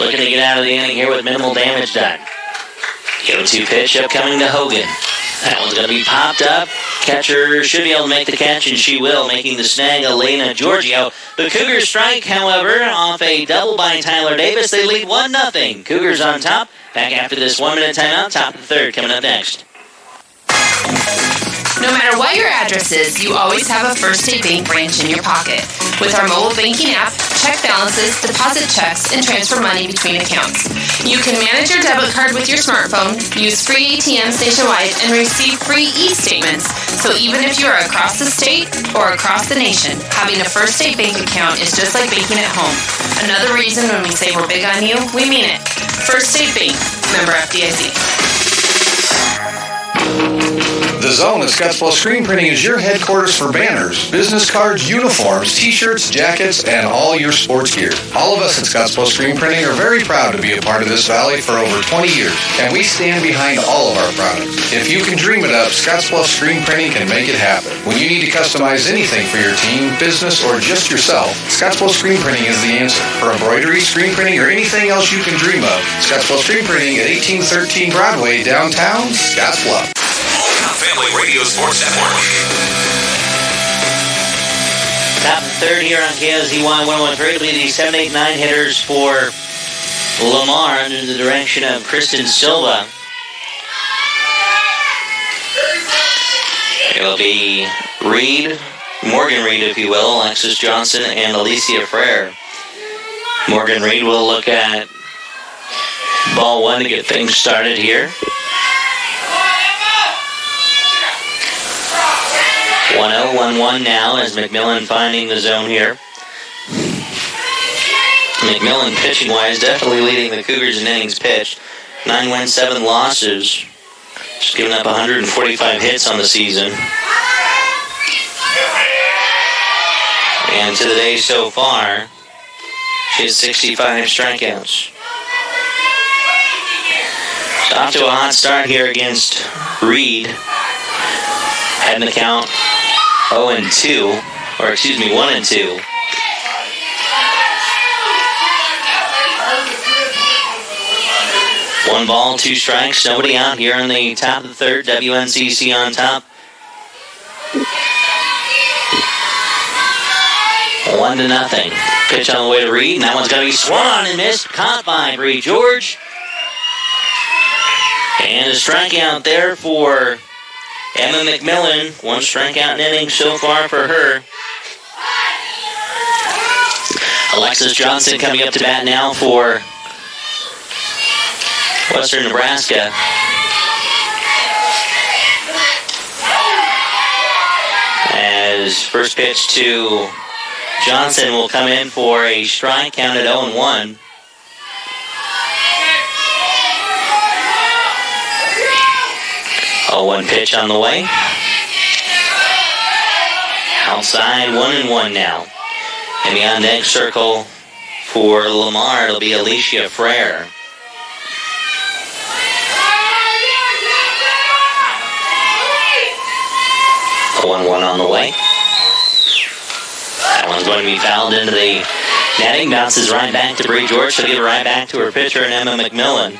looking to get out of the inning here with minimal damage done. 0-2 pitch upcoming to Hogan. That one's going to be popped up. Catcher should be able to make the catch, and she will, making the snag Elena Giorgio. The Cougars strike, however, off a double by Tyler Davis. They lead 1-0. Cougars on top. Back after this 1-minute timeout. Top of the third coming up next. No matter what your address is, you always have a First State Bank branch in your pocket. With our mobile banking app, check balances, deposit checks, and transfer money between accounts. You can manage your debit card with your smartphone, use free ATMs nationwide, and receive free e-statements. So even if you are across the state or across the nation, having a First State Bank account is just like banking at home. Another reason when we say we're big on you, we mean it. First State Bank, member FDIC. The Zone at Scottsbluff Screen Printing is your headquarters for banners, business cards, uniforms, t-shirts, jackets, and all your sports gear. All of us at Scottsbluff Screen Printing are very proud to be a part of this valley for over 20 years, and we stand behind all of our products. If you can dream it up, Scottsbluff Screen Printing can make it happen. When you need to customize anything for your team, business, or just yourself, Scottsbluff Screen Printing is the answer. For embroidery, screen printing, or anything else you can dream of, Scottsbluff Screen Printing at 1813 Broadway, downtown Scottsbluff. Family Radio Sports Network. Top third here on KOZY 101.3 will be the 7-8-9 hitters for Lamar under the direction of Kristen Silva. It will be Morgan Reed, if you will, Alexis Johnson, and Alicia Frere. Morgan Reed will look at ball one to get things started here. 1-0-1-1 now as McMillan finding the zone here. McMillan pitching-wise definitely leading the Cougars in innings pitched. 9 wins, 7 losses. Just giving up 145 hits on the season. And to the day so far, she has 65 strikeouts. Off to a hot start here against Reed. Heading the count 1-2. One ball, 2 strikes, nobody out here in the top of the third. WNCC on top. 1-0. Pitch on the way to Reed, and that one's going to be swung on and missed. Caught by Bree George. And a strikeout there for Emma McMillan. 1 strikeout in inning so far for her. Alexis Johnson coming up to bat now for Western Nebraska. As first pitch to Johnson will come in for a strike, count at 0-1. One pitch on the way. Outside, 1-1 now. And beyond next circle for Lamar, it'll be Alicia Frere. A 1-1 on the way. That one's going to be fouled into the netting. Bounces right back to Bree George. She'll give it right back to her pitcher, and Emma McMillan.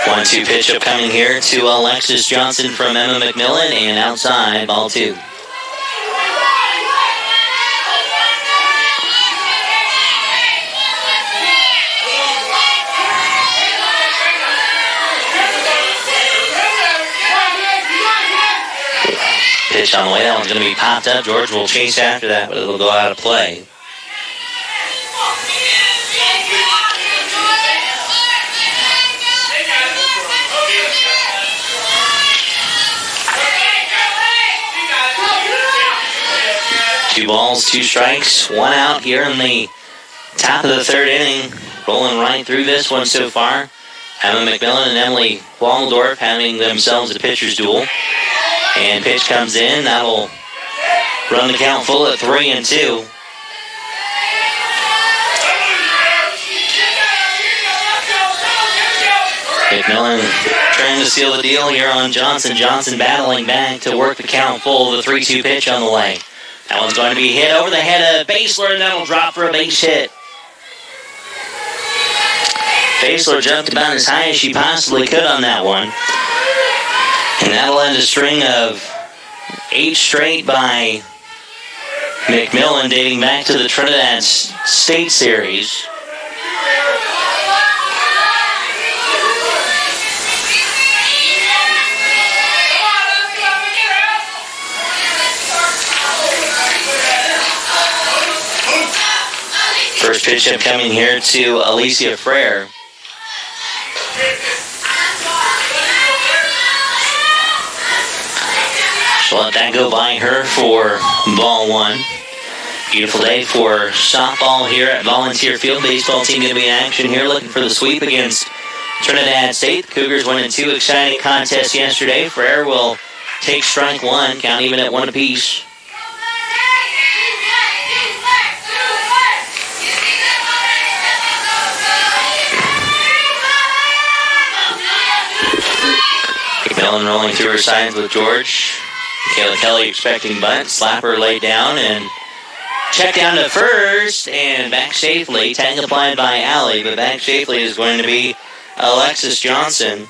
1-2 pitch up coming here to Alexis Johnson from Emma McMillan, and outside, ball 2. Pitch on the way, that one's going to be popped up. George will chase after that, but it'll go out of play. Two balls, 2 strikes, 1 out here in the top of the third inning. Rolling right through this one so far. Emma McMillan and Emily Waldorf having themselves a pitcher's duel. And pitch comes in. That'll run the count full at 3-2. McMillan trying to seal the deal here on Johnson. Johnson battling back to work the count full. The 3-2 pitch on the way. That one's going to be hit over the head of Basler, and that'll drop for a base hit. Basler jumped about as high as she possibly could on that one. And that'll end a string of 8 straight by McMillan dating back to the Trinidad State Series. First pitch up coming here to Alicia Frere. She'll let that go by her for ball 1. Beautiful day for softball here at Volunteer Field. Baseball team going to be in action here, looking for the sweep against Trinidad State. The Cougars won in 2 exciting contests yesterday. Frere will take strike 1, count even at 1 apiece. McMillan rolling through her signs with George. Kayla Kelly expecting bunt. Slapper laid down and check down to first and back safely. Tag applied by Allie, but back safely is going to be Alexis Johnson.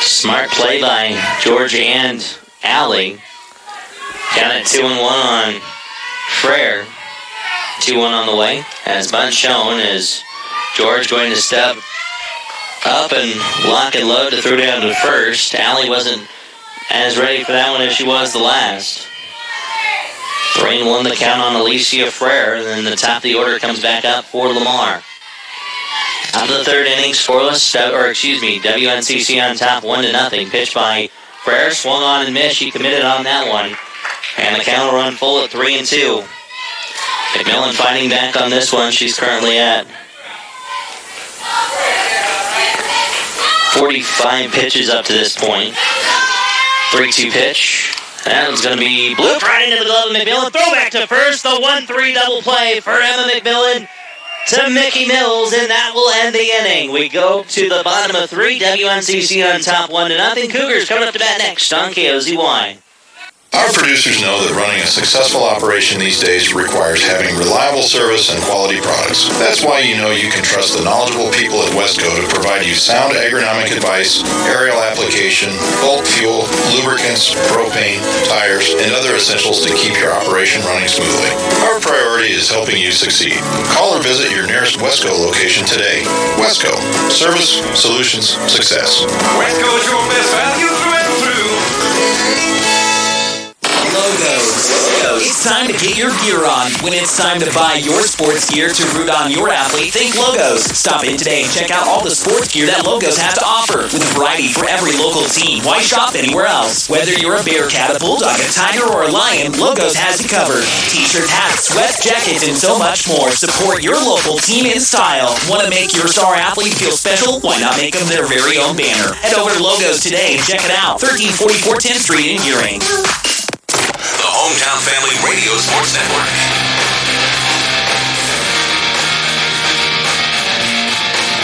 Smart play by George and Allie. Count at 2-1 on Frere. 2-1 on the way. As bunt shown, is George going to step up and lock and load to throw down to first. Allie wasn't as ready for that one as she was the last. 3-1 the count on Alicia Frere, and then the top of the order comes back up for Lamar. Out of the third inning, scoreless, WNCC on top 1-0. Pitched by Frere, swung on and missed. She committed on that one. And the count will run full at 3-2. McMillan fighting back on this one. She's currently at 45 pitches up to this point. 3-2 pitch. That one's going to be blooped right into the glove of McMillan. Throwback to first. The 1-3 double play for Emma McMillan to Mickey Mills, and that will end the inning. We go to the bottom of 3. WNCC on top 1-0. Cougars coming up to bat next on KOZY. Our producers know that running a successful operation these days requires having reliable service and quality products. That's why you know you can trust the knowledgeable people at Westco to provide you sound agronomic advice, aerial application, bulk fuel, lubricants, propane, tires, and other essentials to keep your operation running smoothly. Our priority is helping you succeed. Call or visit your nearest Westco location today. Westco. Service, solutions, success. Westco is your best value through and through. Logos. It's time to get your gear on. When it's time to buy your sports gear to root on your athlete, think Logos. Stop in today and check out all the sports gear that Logos has to offer. With a variety for every local team. Why shop anywhere else? Whether you're a Bearcat, a Bulldog, a Tiger, or a Lion, Logos has you covered. T-shirts, hats, sweats, jackets, and so much more. Support your local team in style. Want to make your star athlete feel special? Why not make them their very own banner? Head over to Logos today and check it out. 1344 10th Street in Gearing. The Hometown Family Radio Sports Network.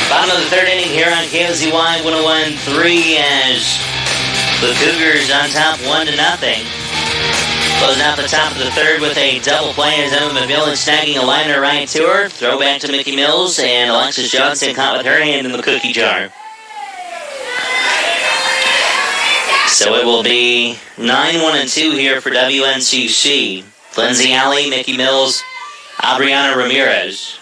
Bottom of the third inning here on KOZY 101.3 as the Cougars on top 1-0. Closing out the top of the third with a double play as Emma McMillan snagging a liner right to her. Throwback to Mickey Mills, and Alexis Johnson caught with her hand in the cookie jar. So it will be 9-1-2 here for WNCC. Lindsay Alley, Mickey Mills, Adriana Ramirez.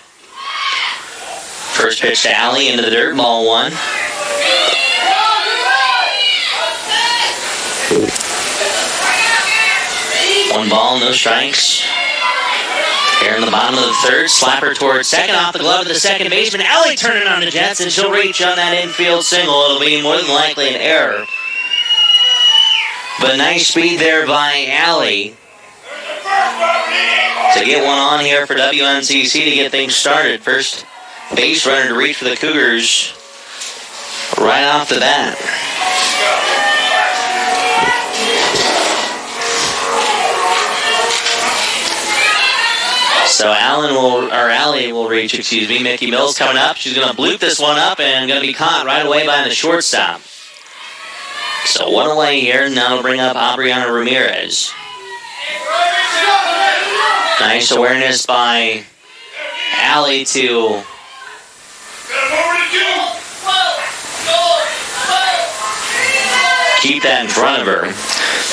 First pitch to Alley into the dirt, ball 1. One ball, no strikes. Here in the bottom of the third, slapper towards second, off the glove of the second baseman. Alley turning on the Jets, and she'll reach on that infield single. It'll be more than likely an error. But nice speed there by Alley to get one on here for WNCC to get things started. First base runner to reach for the Cougars right off the bat. So Alley will reach, Mickey Mills coming up. She's going to bloop this one up and going to be caught right away by the shortstop. So one away here, and that'll bring up Adriana Ramirez. Nice awareness by Alley to keep that in front of her.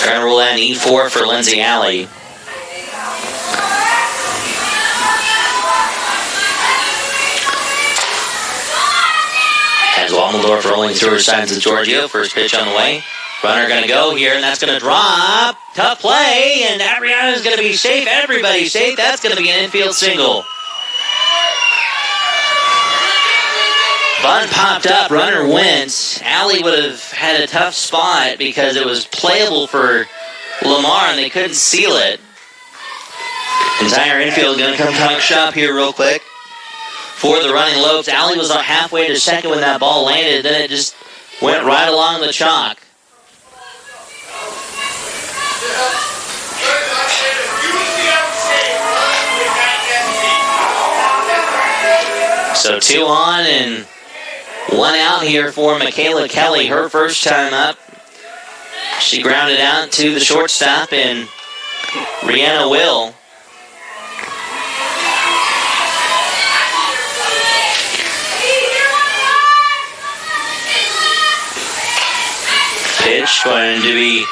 Trying to roll that in E4 for Lindsay Alley. As Waldorf rolling through her signs with Giorgio. First pitch on the way. Runner going to go here, and that's going to drop. Tough play, and Adriana's going to be safe. Everybody's safe. That's going to be an infield single. Bunt popped up, runner went. Allie would have had a tough spot because it was playable for Lamar and they couldn't seal it. Entire infield going to come talk shop here real quick for the running Lopes. Allie was halfway to second when that ball landed, then it just went right along the chalk. So 2 on and 1 out here for Michaela Kelly, her first time up. She grounded out to the shortstop and Rihanna Will. Pitch going to be,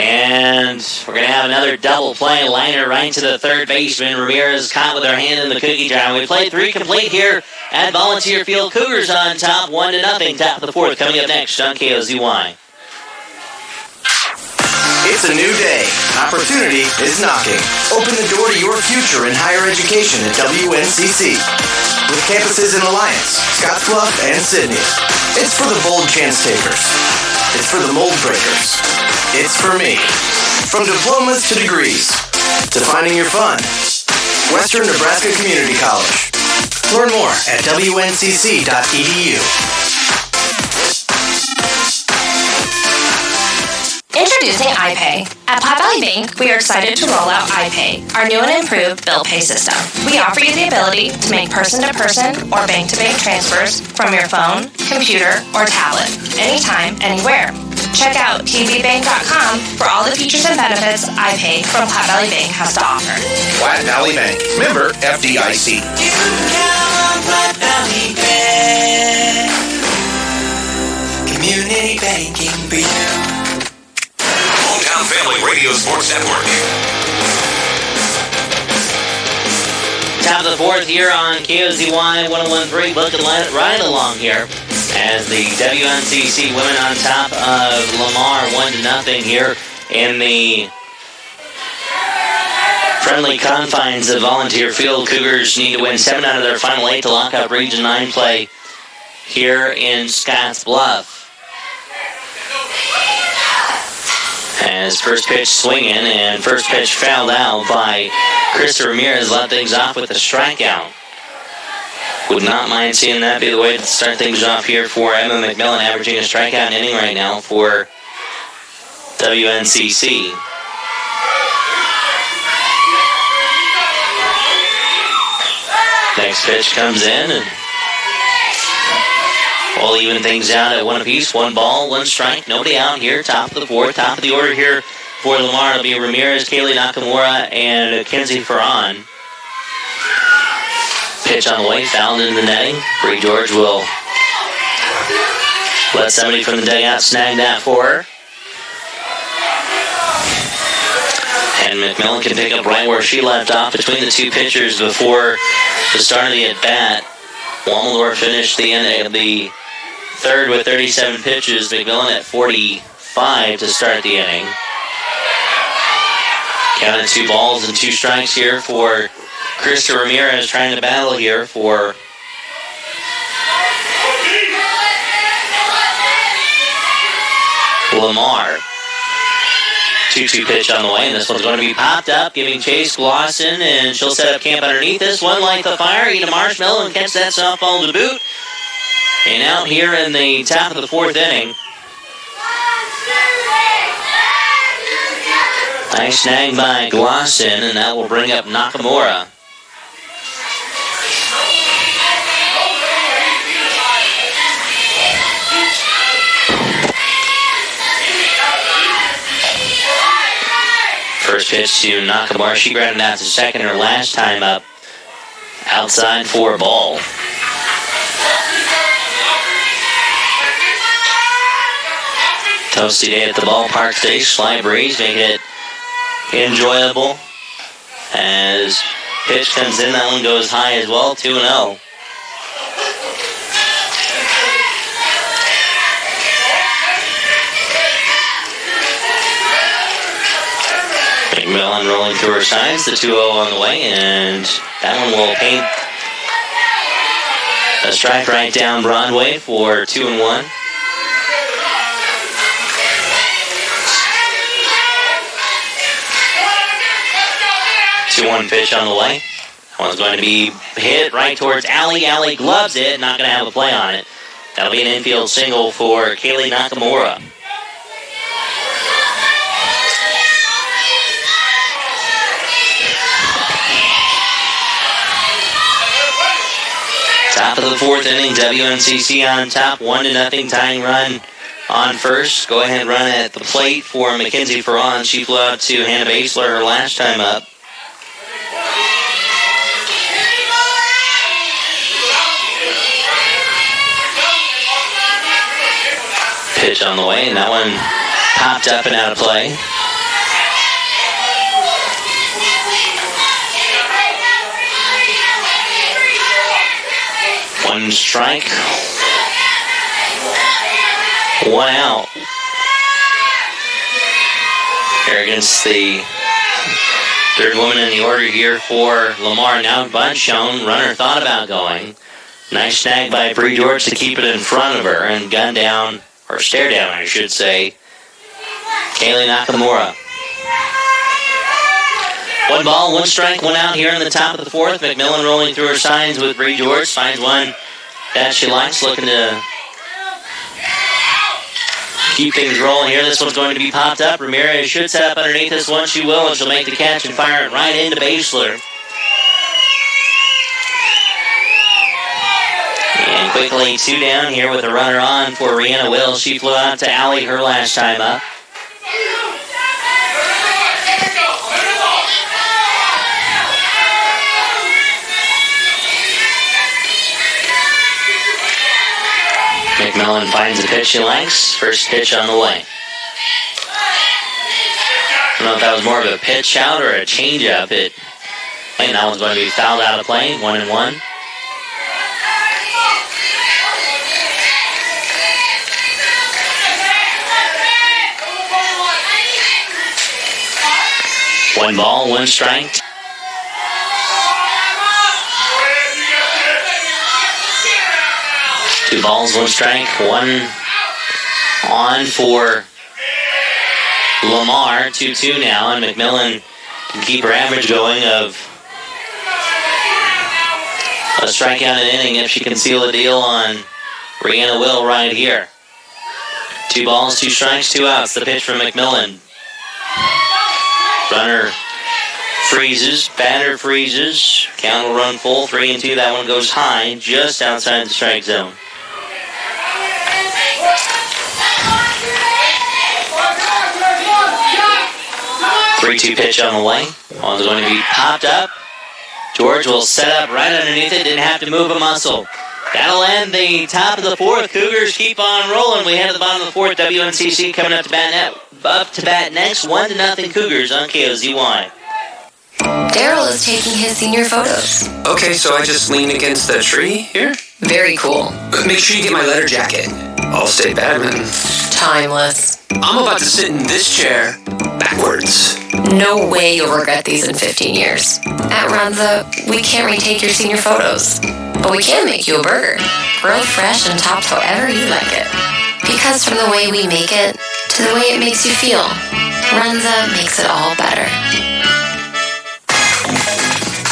and we're going to have another double play. Liner right to the third baseman. Ramirez caught with her hand in the cookie jar. We played 3 complete here at Volunteer Field. Cougars on top, 1-0. Top of the 4th coming up next on KOZY. It's a new day. Opportunity is knocking. Open the door to your future in higher education at WNCC. With campuses in Alliance, Scottsbluff, and Sydney. It's for the bold chance takers. It's for the mold breakers. It's for me. From diplomas to degrees, to finding your fun. Western Nebraska Community College. Learn more at wncc.edu. Introducing iPay. At Platte Valley Bank, we are excited to roll out iPay, our new and improved bill pay system. We offer you the ability to make person-to-person or bank-to-bank transfers from your phone, computer, or tablet, anytime, anywhere. Check out tvbank.com for all the features and benefits iPay from Platte Valley Bank has to offer. Platte Valley Bank, member FDIC. You can count on Platte Valley Bank. Community banking for you. Hometown Family Radio Sports Network. Top of the 4th here on KOZY 101.3. Looking right along here as the WNCC women on top of Lamar 1-0 here in the friendly confines of Volunteer Field. Cougars need to win 7 out of their final 8 to lock up Region 9 play here in Scottsbluff. As first pitch swinging and first pitch fouled out by Krista Ramirez, let things off with a strikeout. Would not mind seeing that be the way to start things off here for Emma McMillan, averaging a strikeout an inning right now for WNCC. Next pitch comes in and we'll even things out at 1 apiece. 1 ball, 1 strike. Nobody out here. Top of the 4th. Top of the order here for Lamar. It'll be Ramirez, Kaylee Nakamura, and Kenzie Ferran. Pitch on the way. Fouled into the netting. Bree George will let somebody from the dugout snag that for her. And McMillan can pick up right where she left off between the 2 pitchers before the start of the at-bat. Waldorf finished the end of the 3rd with 37 pitches. McMillan at 45 to start the inning. Counted 2 balls and 2 strikes here for Krista Ramirez, trying to battle here for Lamar. 2-2 pitch on the way, and this one's going to be popped up, giving chase Glosson, and she'll set up camp underneath this one, light the fire, eat a marshmallow, and catch that softball to boot. And out here in the top of the 4th inning. Nice snag by Glosson, and that will bring up Nakamura. First pitch to Nakamura. She grounded out to second her last time up. Outside for a ball. Toasty day at the ballpark today. Slight breeze, making it enjoyable. As pitch comes in, that one goes high as well, 2-0. McMillan rolling through her sides, the 2-0 on the way, and that one will paint A strike right down Broadway for 2-1. 2-1 pitch on the way. That one's going to be hit right towards Allie. Allie gloves it, not going to have a play on it. That'll be an infield single for Kaylee Nakamura. Top of the fourth inning, WNCC on top, 1-0 tying run on first. Go ahead run at the plate for Mackenzie Ferron. She flew out to Hannah Basler her last time up. Pitch on the way, and that one popped up and out of play. One strike, one out. Here against the third woman in the order here for Lamar. Now bunt shown, runner thought about going. Nice snag by Bree George to keep it in front of her and gun down, or stare down I should say, Kaylee Nakamura. 1 ball, 1 strike, 1 out here in the top of the fourth. McMillan rolling through her signs with Bree George. Finds one that she likes, looking to keep things rolling here. This one's going to be popped up. Ramirez should set up underneath this one. She will, and she'll make the catch and fire it right into Basler. And quickly 2 down here with a runner on for Rihanna Wills. She flew out to Allie her last time up. McMillan finds a pitch she likes. First pitch on the way. I don't know if that was more of a pitch out or a change up. And that one's going to be fouled out of play. 1-1. One ball, 1 strike. Two balls, 1 strike, 1 on for Lamar. 2-2 now, and McMillan can keep her average going of a strikeout an inning if she can seal the deal on Rihanna Will right here. 2 balls, 2 strikes, 2 outs. The pitch from McMillan. Runner freezes, batter freezes. Count will run full, 3-2. That one goes high, just outside the strike zone. 3-2 pitch on the way. One's going to be popped up. George will set up right underneath it. Didn't have to move a muscle. That'll end the top of the fourth. Cougars keep on rolling. We head to the bottom of the fourth. WNCC coming up to bat next. 1-0 Cougars on KOZY. Daryl is taking his senior photos. Okay, so I just lean against the tree here? Very cool. Make sure you get my letter jacket. All-state badminton. Timeless. I'm about to sit in this chair backwards. No way you'll regret these in 15 years. At Runza, we can't retake your senior photos, but we can make you a burger. Grilled fresh and topped however you like it. Because from the way we make it to the way it makes you feel, Runza makes it all better.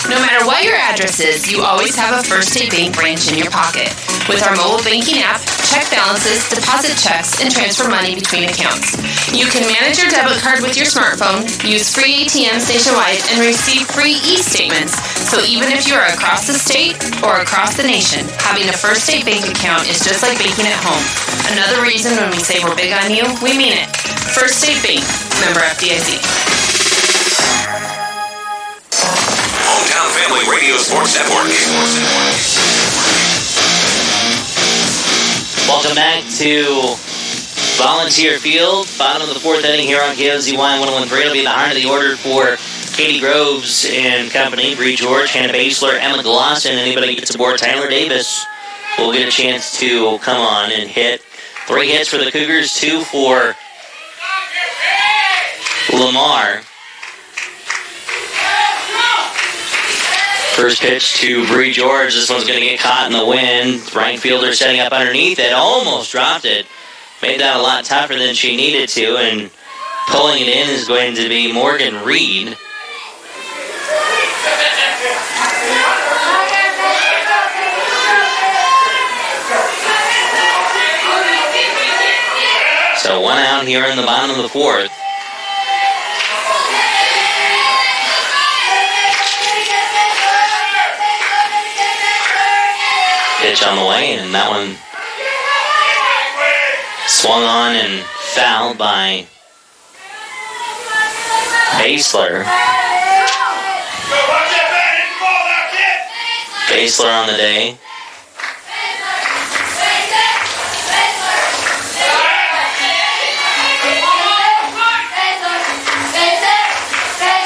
No matter what your address is, you always have a First State Bank branch in your pocket. With our mobile banking app, check balances, deposit checks, and transfer money between accounts. You can manage your debit card with your smartphone, use free ATMs nationwide, and receive free e-statements. So even if you're across the state or across the nation, having a First State Bank account is just like banking at home. Another reason when we say we're big on you, we mean it. First State Bank, member FDIC. Hometown Family Radio Sports Network. Welcome back to Volunteer Field. Bottom of the fourth inning here on KOZY 101.3. It'll be behind the order for Katie Groves and company. Bree George, Hannah Basler, Emma Gloss, and anybody who gets aboard, Tyler Davis will get a chance to come on and hit. 3 hits for the Cougars, 2 for Lamar. First pitch to Bree George. This one's going to get caught in the wind. Right fielder setting up underneath it. Almost dropped it. Made that a lot tougher than she needed to. And pulling it in is going to be Morgan Reed. So one out here in the bottom of the fourth. Pitch on the way, and that one swung on and fouled by Basler. Basler on the day.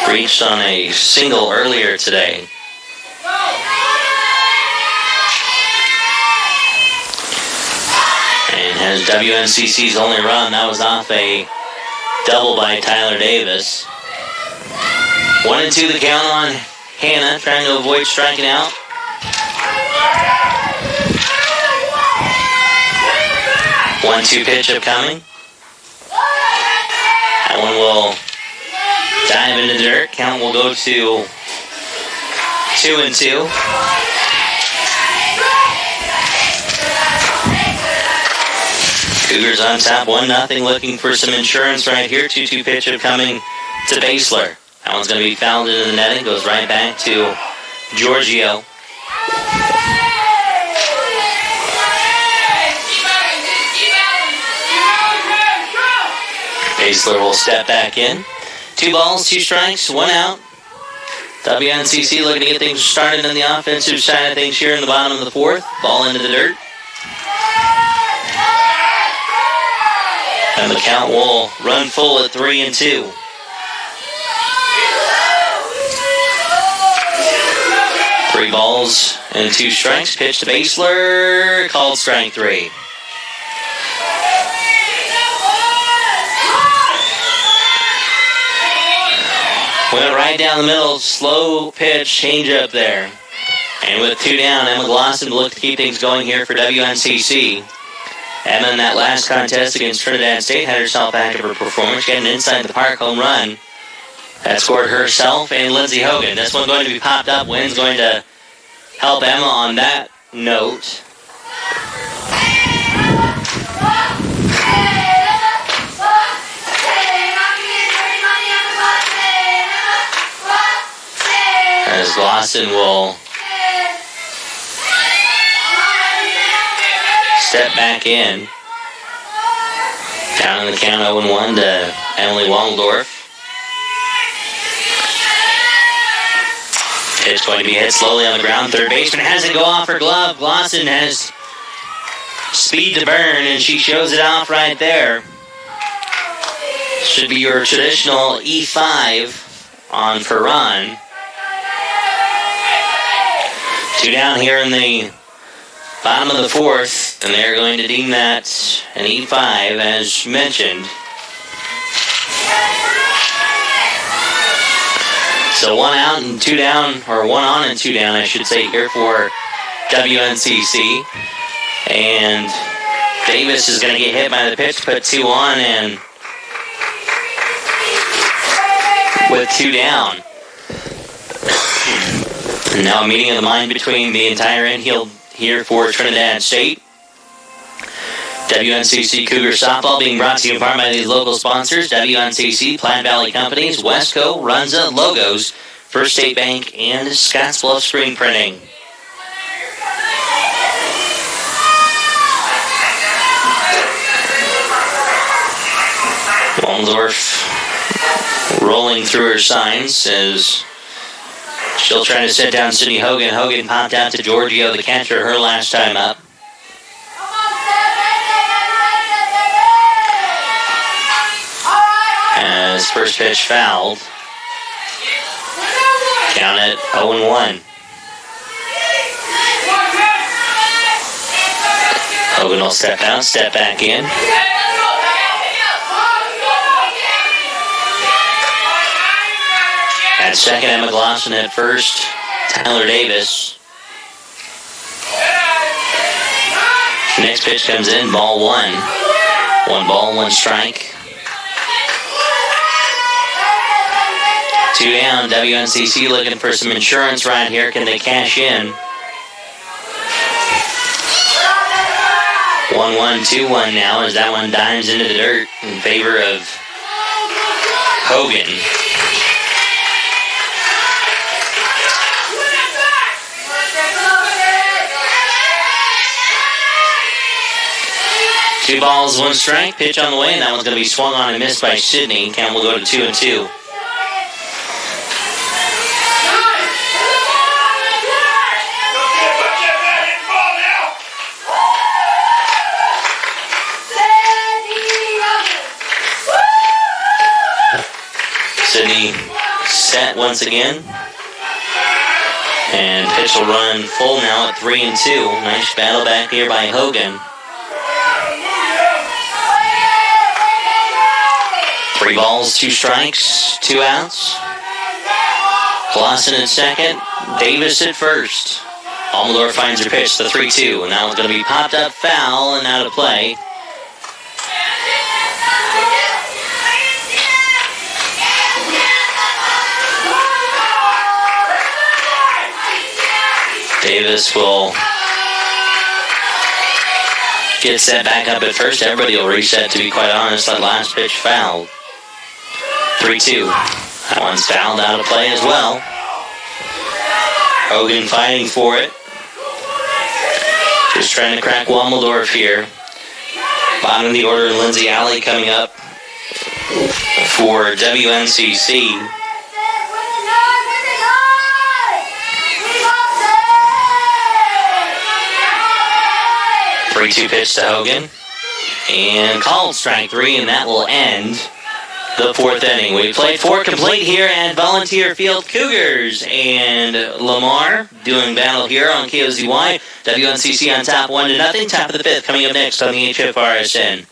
Reached on a single earlier today. And has WNCC's only run. That was off a double by Tyler Davis. 1-2 the count on Hannah, trying to avoid striking out. One-two pitch upcoming. That one will dive into the dirt. Count will go to 2-2. Cougars on top 1-0, looking for some insurance right here. 2-2 pitch upcoming to Basler. That one's going to be fouled into the netting. Goes right back to Giorgio. Basler will step back in. 2 balls, 2 strikes, 1 out. WNCC looking to get things started on the offensive side of things here in the bottom of the fourth. Ball into the dirt. And the count will run full at 3-2. Three balls and 2 strikes. Pitch to Basler. Called strike 3. Went right down the middle. Slow pitch change up there. And with 2 down, Emma Glosson will look to keep things going here for WNCC. Emma in that last contest against Trinidad State had herself back of her performance, getting inside the park home run. That scored herself and Lindsay Hogan. This one going to be popped up. Wynn's going to help Emma on that note. As Glosson will step back in. Down in the count 0-1 to Emily Waldorf. Pitch going to be hit slowly on the ground. Third baseman has it go off her glove. Glosson has speed to burn, and she shows it off right there. Should be your traditional E5 on Ferran. 2 down here in the bottom of the fourth, and they're going to deem that an E5 as mentioned. So 1 out and 2 down, or 1 on and 2 down, I should say, here for WNCC. And Davis is going to get hit by the pitch, put 2 on, and with 2 down. Now a meeting of the mind between the entire infield here for Trinidad State. WNCC Cougar Softball being brought to you in part by these local sponsors: WNCC, Platte Valley Companies, Westco, Runza, Logos, First State Bank, and Scottsbluff Screen Printing. Waldorf rolling through her signs as she'll try to set down Sydney Hogan. Hogan popped out to Giorgio, the catcher, her last time up. As first pitch fouled. Count at 0-1. Hogan will step out, step back in. At second, Emma Glosson at first. Tyler Davis. Next pitch comes in, ball one. 1 ball, 1 strike. 2 down, WNCC looking for some insurance right here. Can they cash in? 1-1, 2-1 now as that one dimes into the dirt in favor of Hogan. Two balls, 1 strike. Pitch on the way, and that one's going to be swung on and missed by Sidney. Count will go to 2-2. Sidney set once again. And pitch will run full now at 3-2. Nice battle back here by Hogan. 3 balls, 2 strikes, 2 outs. Clausen at second, Davis at first. Almador finds her pitch, the 3-2, and that one's going to be popped up foul and out of play. Davis will get set back up at first. Everybody will reset, to be quite honest. That last pitch fouled. 3-2. That one's fouled, out of play as well. Hogan fighting for it. Just trying to crack Wammeldorf here. Bottom of the order, Lindsay Alley coming up for WNCC. Three-two pitch to Hogan. And called strike 3, and that will end the 4th inning. We played 4 complete here at Volunteer Field. Cougars and Lamar doing battle here on KOZY. WNCC on top 1-0. Top of the 5th coming up next on the HFRSN.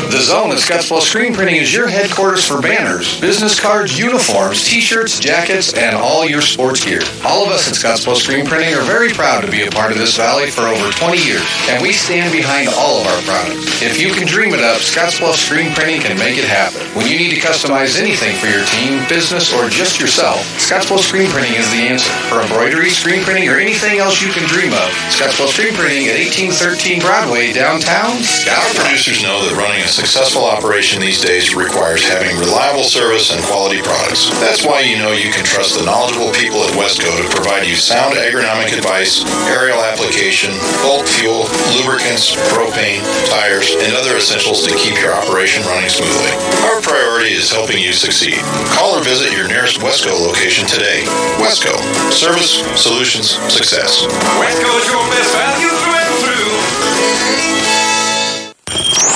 The Zone at Scottsbluff Screen Printing is your headquarters for banners, business cards, uniforms, t-shirts, jackets, and all your sports gear. All of us at Scottsbluff Screen Printing are very proud to be a part of this valley for over 20 years, and we stand behind all of our products. If you can dream it up, Scottsbluff Screen Printing can make it happen. When you need to customize anything for your team, business, or just yourself, Scottsbluff Screen Printing is the answer. For embroidery, screen printing, or anything else you can dream of, Scottsbluff Screen Printing at 1813 Broadway, downtown Scottsbluff. Producers know that running a successful operation these days requires having reliable service and quality products. That's why you know you can trust the knowledgeable people at Wesco to provide you sound agronomic advice, aerial application, bulk fuel, lubricants, propane, tires, and other essentials to keep your operation running smoothly. Our priority is helping you succeed. Call or visit your nearest Wesco location today. Wesco. Service, solutions, success. Wesco is your best value through and through.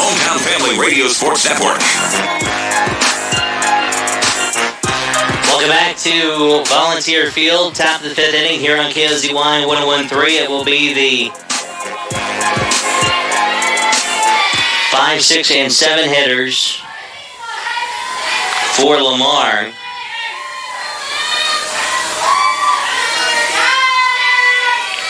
Hometown Family Radio Sports Network. Welcome back to Volunteer Field, top of the 5th inning here on KOZY 101.3. It will be the 5, 6, and 7 hitters for Lamar.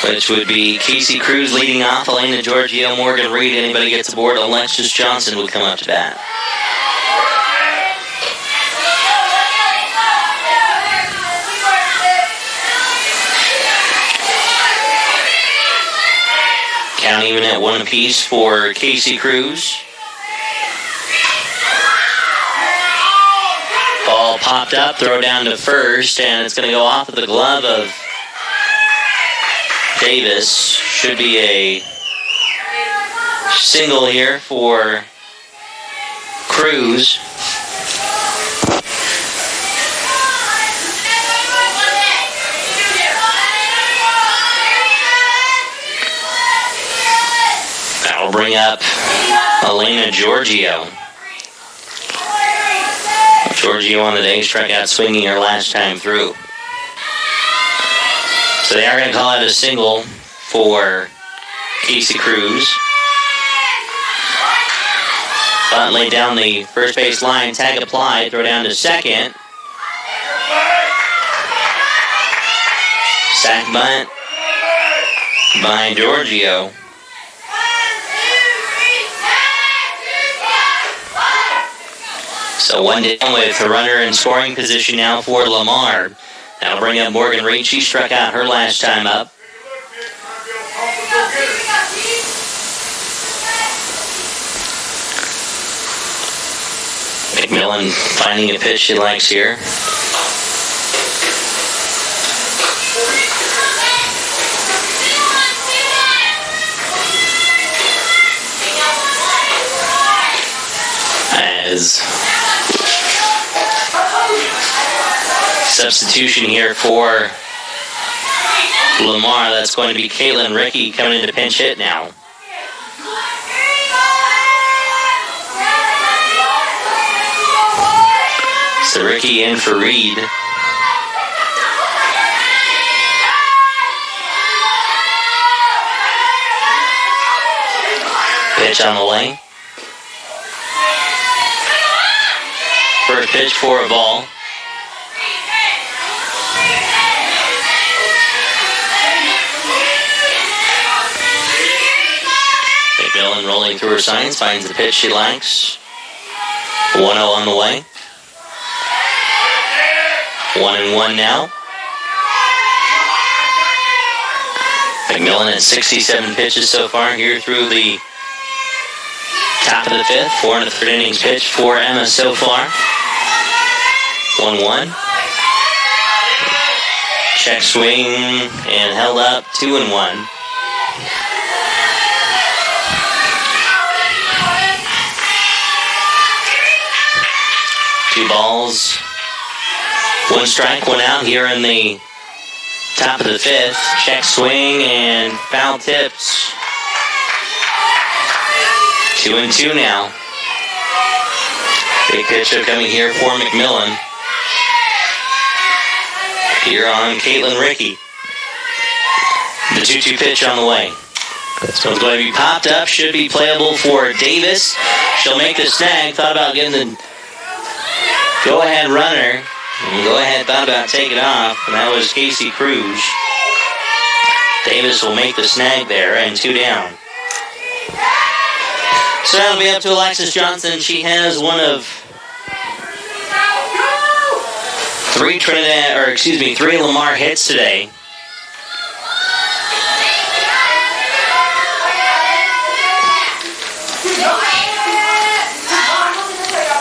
Which would be Casey Cruz leading off, Elena Giorgio, Morgan Reed. Anybody gets aboard, Alexis Johnson would come up to bat. Count even at 1 apiece for Casey Cruz. Ball popped up, throw down to first, and it's going to go off of the glove of Davis. Should be a single here for Cruz. That'll bring up Elena Giorgio. Giorgio on the day struck out swinging her last time through. So they are going to call it a single for Casey Cruz. Bunt laid down the first base line, tag applied, throw down to second. Sack bunt by Giorgio. So one down with a runner in scoring position now for Lamar. That'll bring up Morgan Reed. She struck out her last time up. McMillan finding a pitch she likes here. As substitution here for Lamar, that's going to be Caitlin Rickey coming into pinch hit now. So Rickey in for Reed. Pitch on the way. First pitch for a ball. McMillan rolling through her signs, finds the pitch she likes. 1-0 on the way. 1-1 now. McMillan at 67 pitches so far here through the top of the fifth. 4 1/3 innings pitch for Emma so far. 1-1. Check swing and held up. 2-1. Two balls. 1 strike, 1 out here in the top of the fifth. Check swing and foul tips. 2-2 now. Big pitcher coming here for McMillan. Here on Caitlin Rickey. The 2-2 pitch on the way. So it's going to be popped up. Should be playable for Davis. She'll make the snag. Thought about getting the go-ahead runner. And go ahead, thought about taking off, and that was Casey Cruz. Davis will make the snag there, and 2 down. So that'll be up to Alexis Johnson. She has one of 3 Lamar hits today.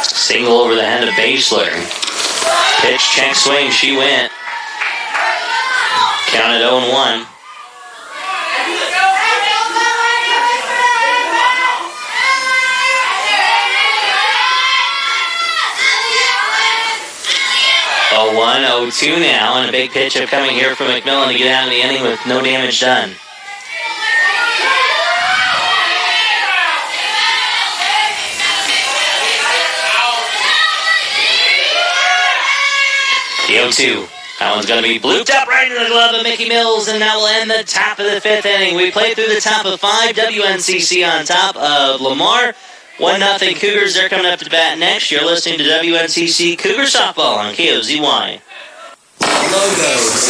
Single over the head of Basler. Pitch, check, swing, she went. Counted 0-1. Oh, 1-0-2 now, and a big pitch upcoming here from McMillan to get out of the inning with no damage done. The 0-2. That one's going to be blooped up right into the glove of Mickey Mills, and that will end the top of the 5th inning. We played through the top of 5. WNCC on top of Lamar. 1-0 Cougars. They're coming up to bat next. You're listening to WNCC Cougar Softball on KOZY. Logos.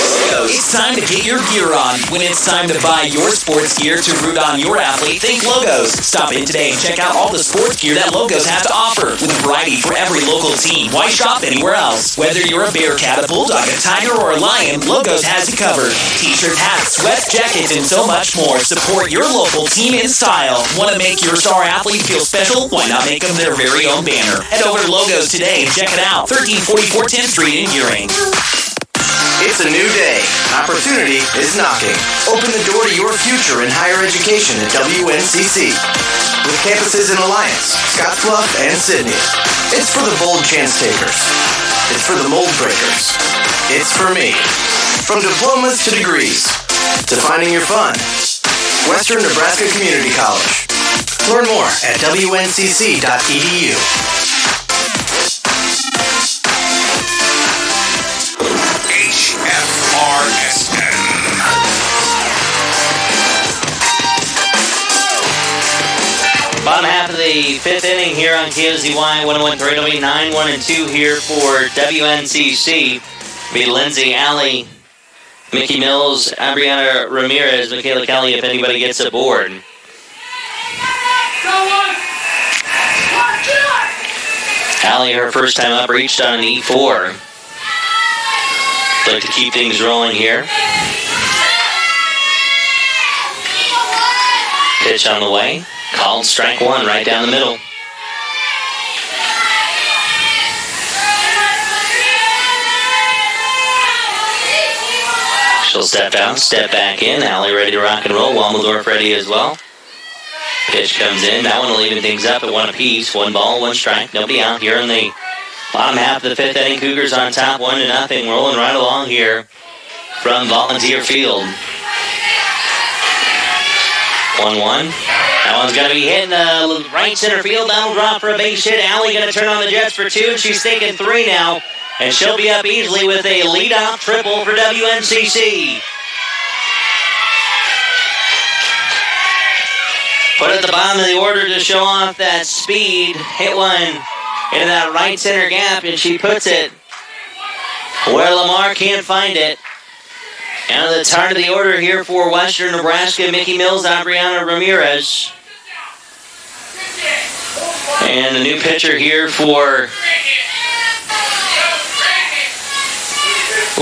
It's time to get your gear on. When it's time to buy your sports gear to root on your athlete, think Logos. Stop in today and check out all the sports gear that Logos has to offer. With a variety for every local team. Why shop anywhere else? Whether you're a Bearcat, a Bulldog, a Tiger, or a Lion, Logos has you covered. T-shirts, hats, sweats, jackets, and so much more. Support your local team in style. Want to make your star athlete feel special? Why not make them their very own banner? Head over to Logos today and check it out. 1344 10th Street in Gearing. It's a new day. Opportunity is knocking. Open the door to your future in higher education at WNCC. With campuses in Alliance, Scottsbluff, and Sydney. It's for the bold chance takers. It's for the mold breakers. It's for me. From diplomas to degrees, to finding your fun. Western Nebraska Community College. Learn more at WNCC.edu. HFRSN. Bottom half of the 5th inning here on KOZY 101.3. It'll be 9-1-2 here for WNCC. Be Lindsay Alley Mickey Mills, Adriana Ramirez, Michaela Kelly, if anybody gets aboard. Allie, her first time up, reached on an E4. Like to keep things rolling here. Pitch on the way. Called strike one right down the middle. She'll step down, step back in. Allie ready to rock and roll. Wommeldorf ready as well. Pitch comes in. That one will even things up at one apiece. 1 ball, 1 strike. Nobody out here in the bottom half of the 5th inning. Cougars on top, 1-0. Rolling right along here from Volunteer Field. 1-1. That one's going to be hitting the right center field. That'll drop for a base hit. Allie going to turn on the Jets for 2, and she's thinking 3 now. And she'll be up easily with a leadoff triple for WNCC. Put at the bottom of the order to show off that speed. Hit one into that right center gap, and she puts it where Lamar can't find it. And at the start of the order here for Western Nebraska, Mickey Mills, Adriana Ramirez. And the new pitcher here for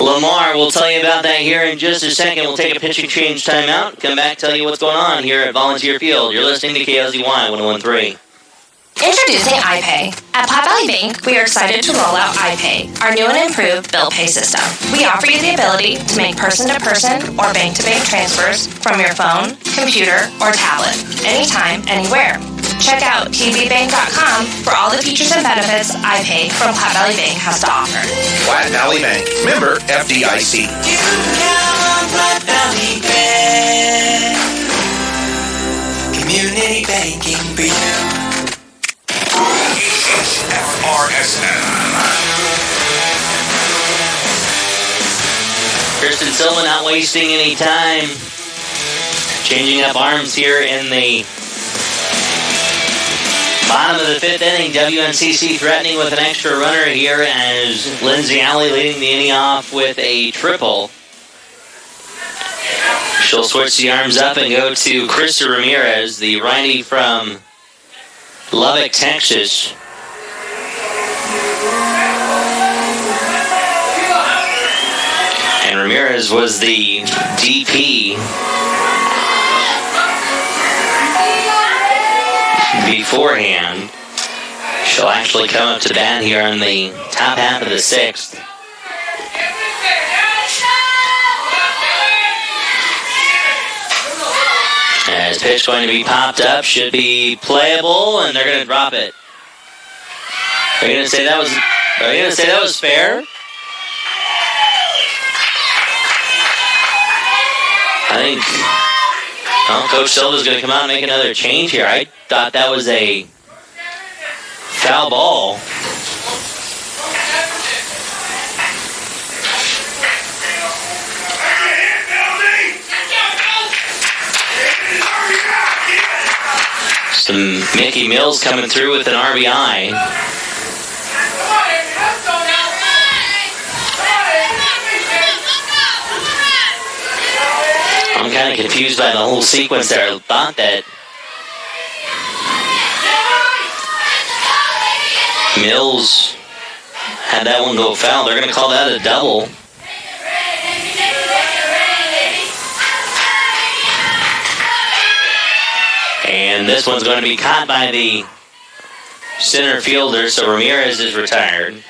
Lamar. We'll tell you about that here in just a second. We'll take a pitching change timeout. Come back, tell you what's going on here at Volunteer Field. You're listening to KLZY 101.3. Introducing iPay. At Platte Valley Bank, we are excited to roll out iPay, our new and improved bill pay system. We offer you the ability to make person-to-person or bank-to-bank transfers from your phone, computer, or tablet, anytime, anywhere. Check out tbbank.com for all the features and benefits iPay from Platte Valley Bank has to offer. Platte Valley Bank, member FDIC. You can count on Platte Valley Bank. Community banking for you. FRSN. Kristen Silva not wasting any time. Changing up arms here in the bottom of the 5th inning. WNCC threatening with an extra runner here as Lindsay Alley leading the inning off with a triple. She'll switch the arms up and go to Krista Ramirez, the righty from Lubbock, Texas. And Ramirez was the DP beforehand. She'll actually come up to bat here in the top half of the 6th. As pitch going to be popped up, should be playable, and they're going to drop it. Are you going to say that was fair? I think Coach Silva's going to come out and make another change here. I thought that was a foul ball. Some Mickey Mills coming through with an RBI. I'm kind of confused by the whole sequence there. I thought that Mills had that one go foul. They're going to call that a double. And this one's going to be caught by the center fielder, so Ramirez is retired.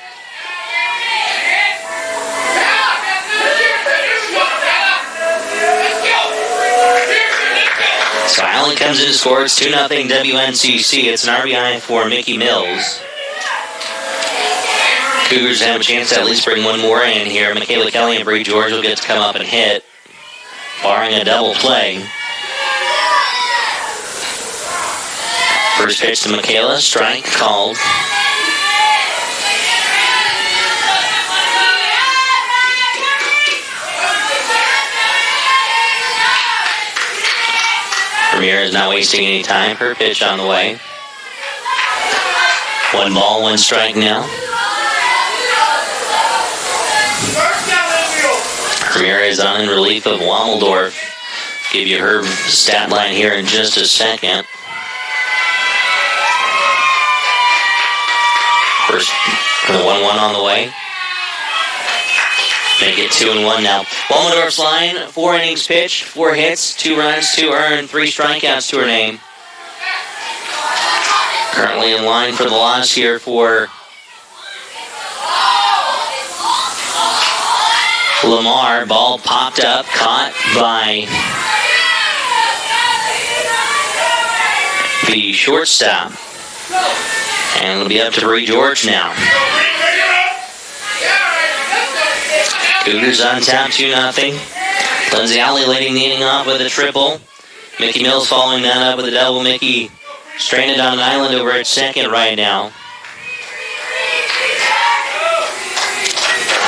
So Allen comes in to score. It's 2-0 WNCC. It's an RBI for Mickey Mills. Cougars have a chance to at least bring one more in here. Michaela Kelly and Bree George will get to come up and hit, barring a double play. First pitch to Michaela, strike called. Ramirez not wasting any time. Her pitch on the way. 1 ball, 1 strike now. Ramirez on in relief of Wommeldorf. Give you her stat line here in just a second. First, the 1-1 on the way. Make it 2-1 now. Wommeldorf's line, 4 innings pitched, 4 hits, 2 runs, 2 earned, 3 strikeouts to her name. Currently in line for the loss here for Lamar. Ball popped up, caught by the shortstop. And it'll be up to Bree George now. Cougars on top 2-0. Lindsay Alley leading the inning off with a triple. Mickey Mills following that up with a double. Mickey stranded on an island over at second right now.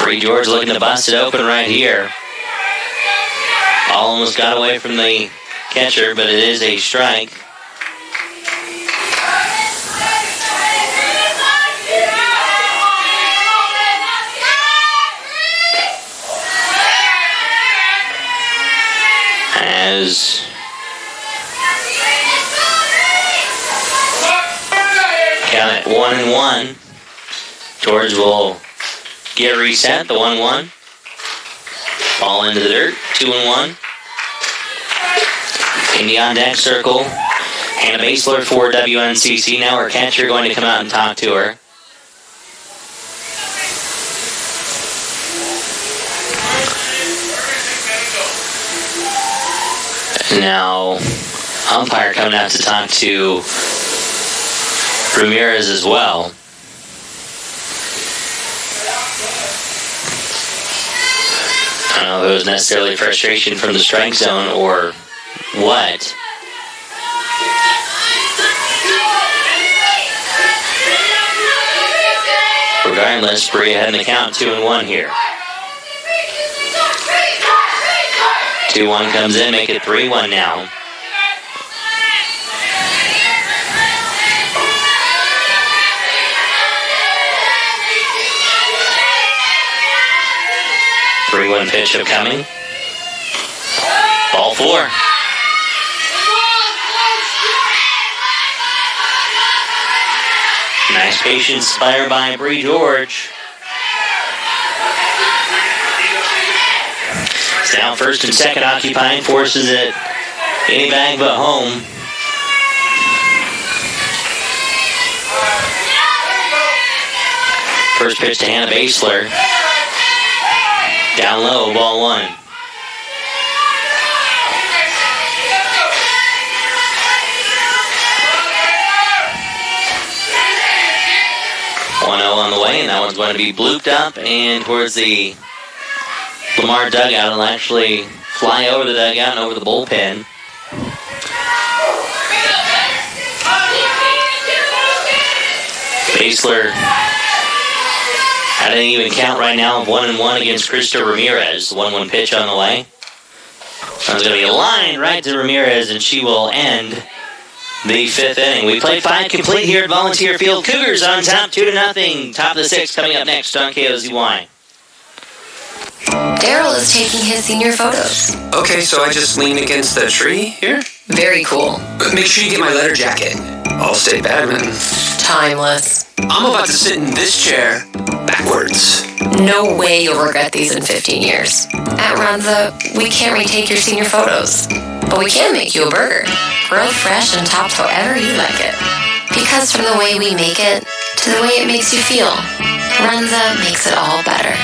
Bree George looking to bust it open right here. Ball almost got away from the catcher, but it is a strike. As count it 1-1. George will get reset, the 1-1. Ball into the dirt, 2-1. In the on-deck circle, Hannah Basler for WNCC. Now her catcher going to come out and talk to her. Now, umpire coming out to talk to Ramirez as well. I don't know if it was necessarily frustration from the strike zone or what. Regardless, Bree ahead in the count, 2-1 here. 2-1 comes in, make it 3-1 now. Three-one pitch upcoming. Ball 4. Nice patience there by Bree George. Now first and second occupying, forces it any bag but home. First pitch to Hannah Basler. Down low, ball 1. On the way, and that one's going to be blooped up and towards the Lamar dugout. Will actually fly over the dugout and over the bullpen. Basler at an even count right now of 1-1 against Krista Ramirez. 1-1 pitch on the way. That's going to be a line right to Ramirez, and she will end the 5th inning. We played 5 complete here at Volunteer Field. Cougars on top 2-0. Top of the 6th coming up next on KOZY. Daryl is taking his senior photos. Okay, so I just lean against the tree here? Very cool. But make sure you get my leather jacket. All-State Badminton. Timeless. I'm about to sit in this chair backwards. No way you'll regret these in 15 years. At Runza, we can't retake your senior photos, but we can make you a burger. Grilled fresh and topped however you like it. Because from the way we make it to the way it makes you feel, Runza makes it all better.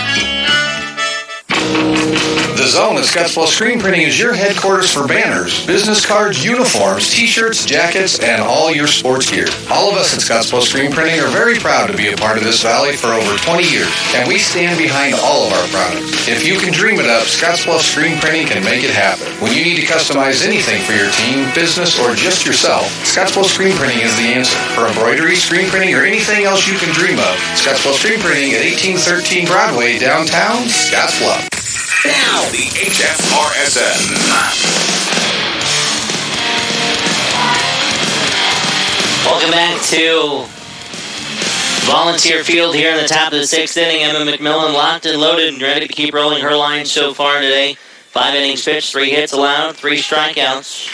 The Zone at Scottsbluff Screen Printing is your headquarters for banners, business cards, uniforms, t-shirts, jackets, and all your sports gear. All of us at Scottsbluff Screen Printing are very proud to be a part of this valley for over 20 years, and we stand behind all of our products. If you can dream it up, Scottsbluff Screen Printing can make it happen. When you need to customize anything for your team, business, or just yourself, Scottsbluff Screen Printing is the answer. For embroidery, screen printing, or anything else you can dream of, Scottsbluff Screen Printing at 1813 Broadway, downtown Scottsbluff. Now, the HFRSN. Welcome back to Volunteer field here in the top of the 6th inning. Emma McMillan locked and loaded and ready to keep rolling her line so far today. 5 innings pitched, 3 hits allowed, 3 strikeouts.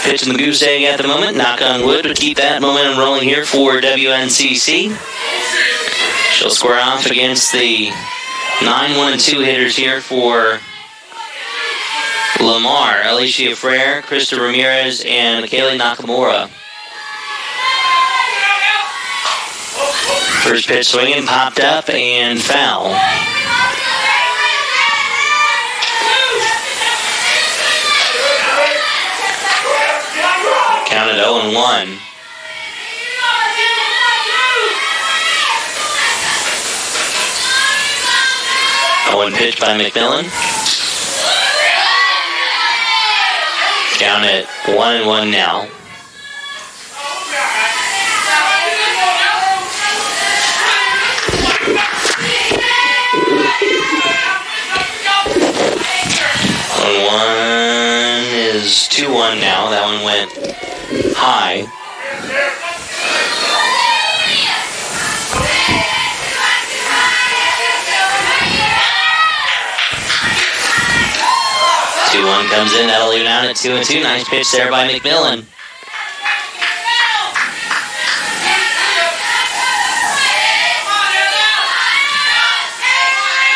Pitching the goose egg at the moment. Knock on wood to keep that momentum rolling here for WNCC. She'll square off against the 9-1-2 hitters here for Lamar. Alicia Frere, Krista Ramirez, and Kaylee Nakamura. First pitch swinging, popped up, and foul. Counted 0-1. One pitch by McMillan. Count at 1-1 now. One is 2-1 now. That one went high. One comes in, that'll leave it out at 2-2. Nice pitch there by McMillan.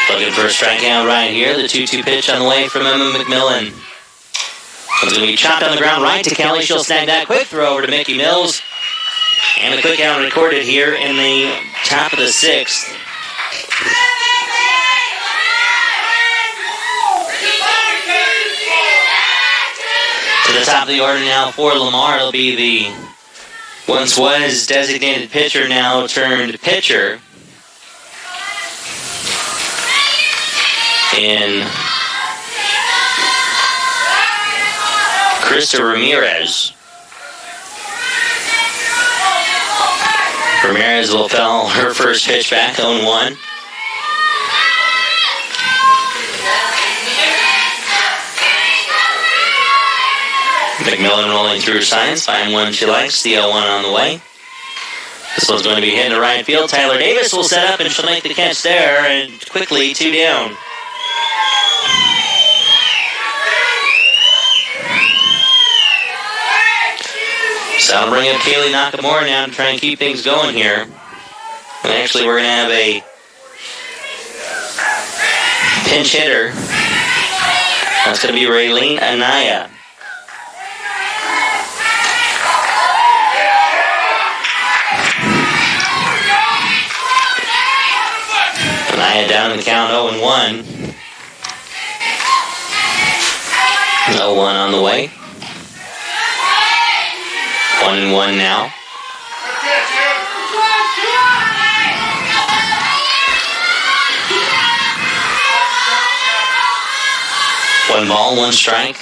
Looking for a strikeout right here. The 2-2 pitch on the way from Emma McMillan. It's going to be chopped on the ground right to Kelly. She'll snag that. Quick throw over to Mickey Mills. And a quick out recorded here in the top of the 6th. To the top of the order now for Lamar. It'll be the once was designated pitcher, now turned pitcher. In Krista Ramirez. Ramirez will foul her first pitch back, 0-1. McMillan rolling through her signs. Find one she likes. The 0-1 on the way. This one's going to be hit to right field. Tyler Davis will set up and she'll make the catch there. And quickly, 2 down. So I'll bring up Kaylee Nakamura now to try and keep things going here. And actually, we're going to have a pinch hitter. That's going to be Raylene Anaya. Anaya down in the count, 0-1. 0-1 on the way. 1-1 now. One ball, 1 strike,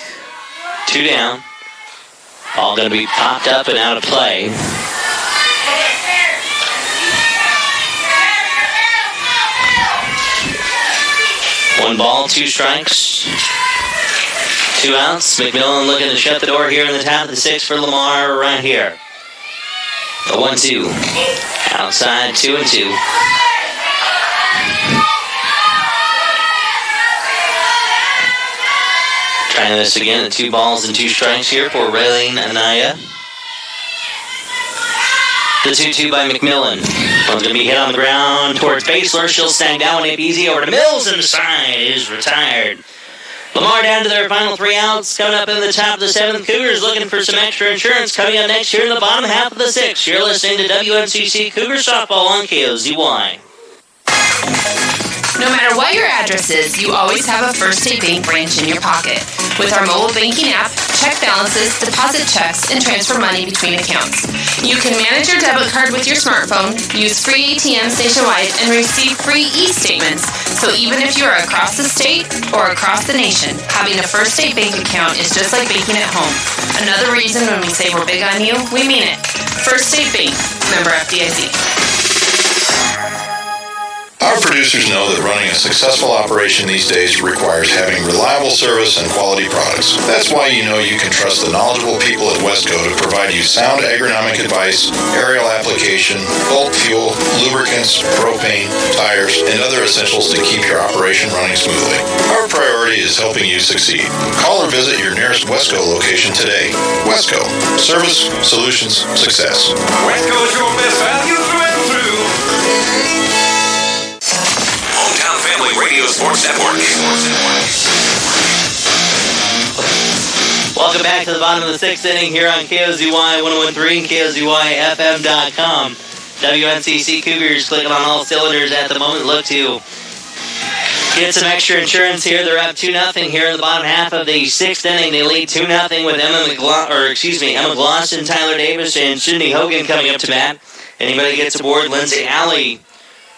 2 down. All going to be popped up and out of play. One ball, 2 strikes. 2 outs. McMillan looking to shut the door here in the top of the 6th for Lamar right here. The 1-2. Outside, 2-2. Trying this again, the 2 balls and 2 strikes here for Raylene Anaya. The 2-2 by McMillan. One's going to be hit on the ground towards Basler. She'll snag down one easy over to Mills, and the side is retired. Lamar down to their final 3 outs. Coming up in the top of the 7th, Cougars looking for some extra insurance. Coming up next here in the bottom half of the 6th. You're listening to WNCC Cougar Softball on KOZY. No matter what your address is, you always have a First State Bank branch in your pocket. With our mobile banking app, check balances, deposit checks, and transfer money between accounts. You can manage your debit card with your smartphone, use free ATMs nationwide, and receive free e-statements. So even if you are across the state or across the nation, having a First State Bank account is just like banking at home. Another reason when we say we're big on you, we mean it. First State Bank, member FDIC. Our producers know that running a successful operation these days requires having reliable service and quality products. That's why you know you can trust the knowledgeable people at Wesco to provide you sound agronomic advice, aerial application, bulk fuel, lubricants, propane, tires, and other essentials to keep your operation running smoothly. Our priority is helping you succeed. Call or visit your nearest Wesco location today. Wesco. Service, solutions, success. Wesco is your best value through and through. Hometown Family Radio Sports Network. Welcome back to the bottom of the sixth inning here on KOZY 101.3 and KOZYFM.com. WNCC Cougars clicking on all cylinders at the moment. Look to get some extra insurance here. They're up 2-0 here in the bottom half of the sixth inning. They lead 2-0 with Emma Glosson, Tyler Davis, and Sydney Hogan coming up to bat. Anybody gets aboard, Lindsay Alley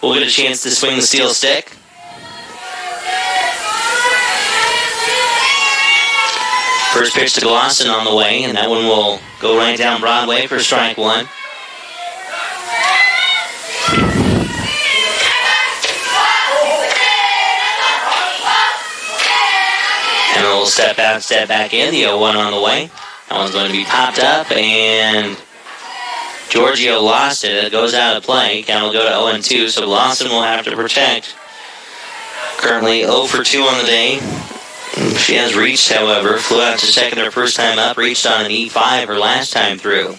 will get a chance to swing the steel stick. First pitch to Glosson on the way, and that one will go right down Broadway for strike one. And a little step out, step back in. The 0-1 on the way. That one's going to be popped up, and Giorgio lost it. It goes out of play. Count will go to 0-2, so Glosson will have to protect. Currently 0 for 2 on the day. She has reached, however. Flew out to second her first time up. Reached on an E5 her last time through.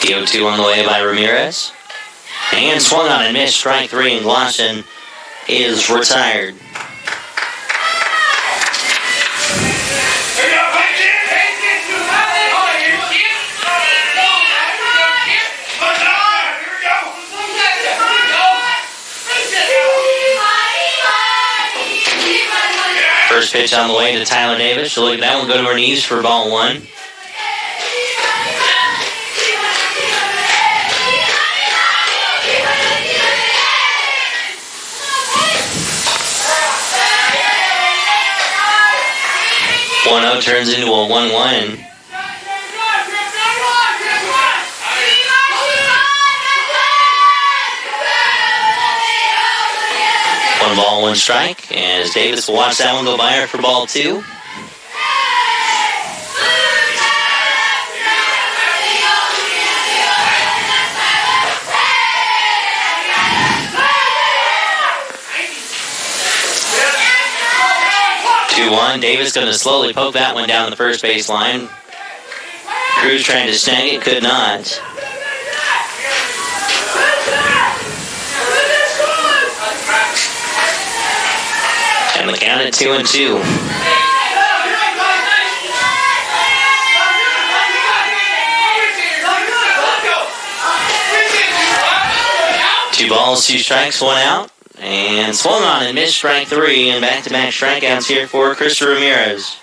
The 0-2 on the way by Ramirez. And swung on and missed. Strike 3, and Glosson is retired. First pitch on the way to Tyler Davis. She'll look at that one, go to her knees for ball one. One 0 turns into a 1-1. One ball, one strike, as Davis will watch that one go by her for ball two. Davis going to slowly poke that one down the first base line. Cruz trying to snag it, could not. And the count at 2-2. Two balls, two strikes, one out. And swung on and missed strike 3, and back-to-back strikeouts here for Krista Ramirez.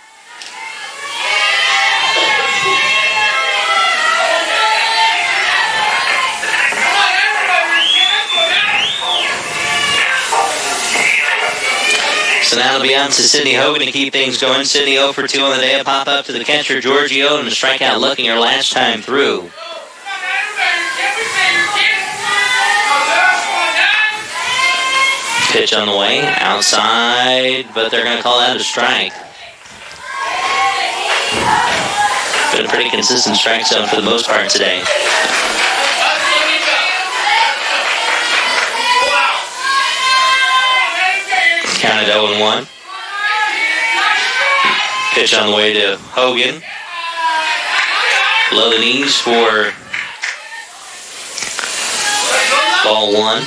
So now it'll be on to Sydney Hogan to keep things going. Sydney 0 for 2 on the day. A pop-up to the catcher, Giorgio, and a strikeout looking her last time through. Pitch on the way, outside, but they're going to call that a strike. Been a pretty consistent strike zone for the most part today. Counted 0-1. Pitch on the way to Hogan. Below the knees for ball one.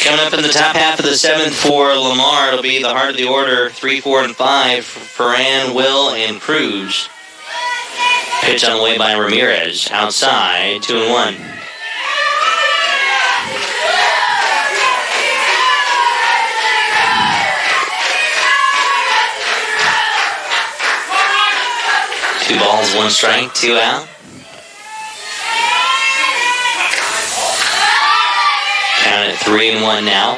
Coming up in the top half of the seventh for Lamar, it'll be the heart of the order, 3, 4, and 5, Ferran, Will, and Cruz. Pitch on the way by Ramirez, outside, 2-1. Two balls, one strike, 2 out. Count at 3-1 now.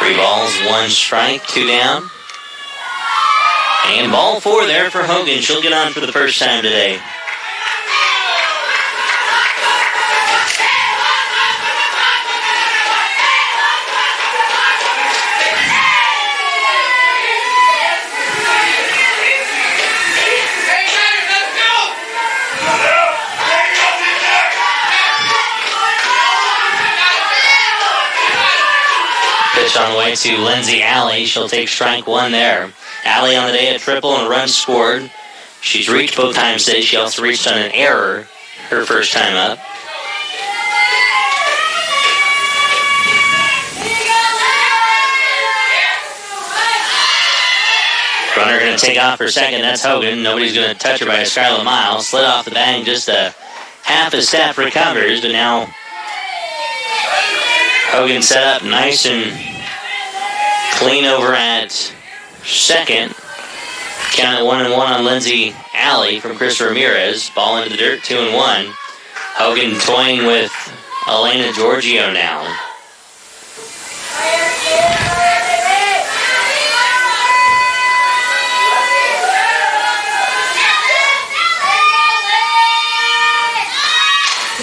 3 balls, 1 strike, 2 down. And ball 4 there for Hogan. She'll get on for the first time today. Pitch on the way to Lindsay Alley. She'll take strike 1 there. Alley on the day, a triple and a run scored. She's reached both times today. She also reached on an error her first time up. Runner going to take off for second. That's Hogan. Nobody's going to touch her by a Scarlet Mile. Slid off the bag, just a half a step, recovers, but now Hogan set up nice and clean over at second. Count at 1-1 on Lindsay Alley from Chris Ramirez. Ball into the dirt, 2-1. Hogan toying with Elena Giorgio now.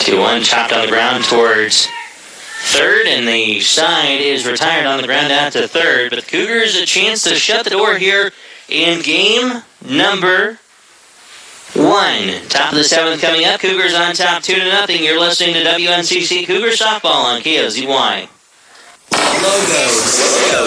Two-1, chopped on the ground towards third, and the side is retired on the ground out to third. But the Cougars a chance to shut the door here in game number 1. Top of the 7th coming up. Cougars on top 2-0. You're listening to WNCC Cougar Softball on KOZY. Logos.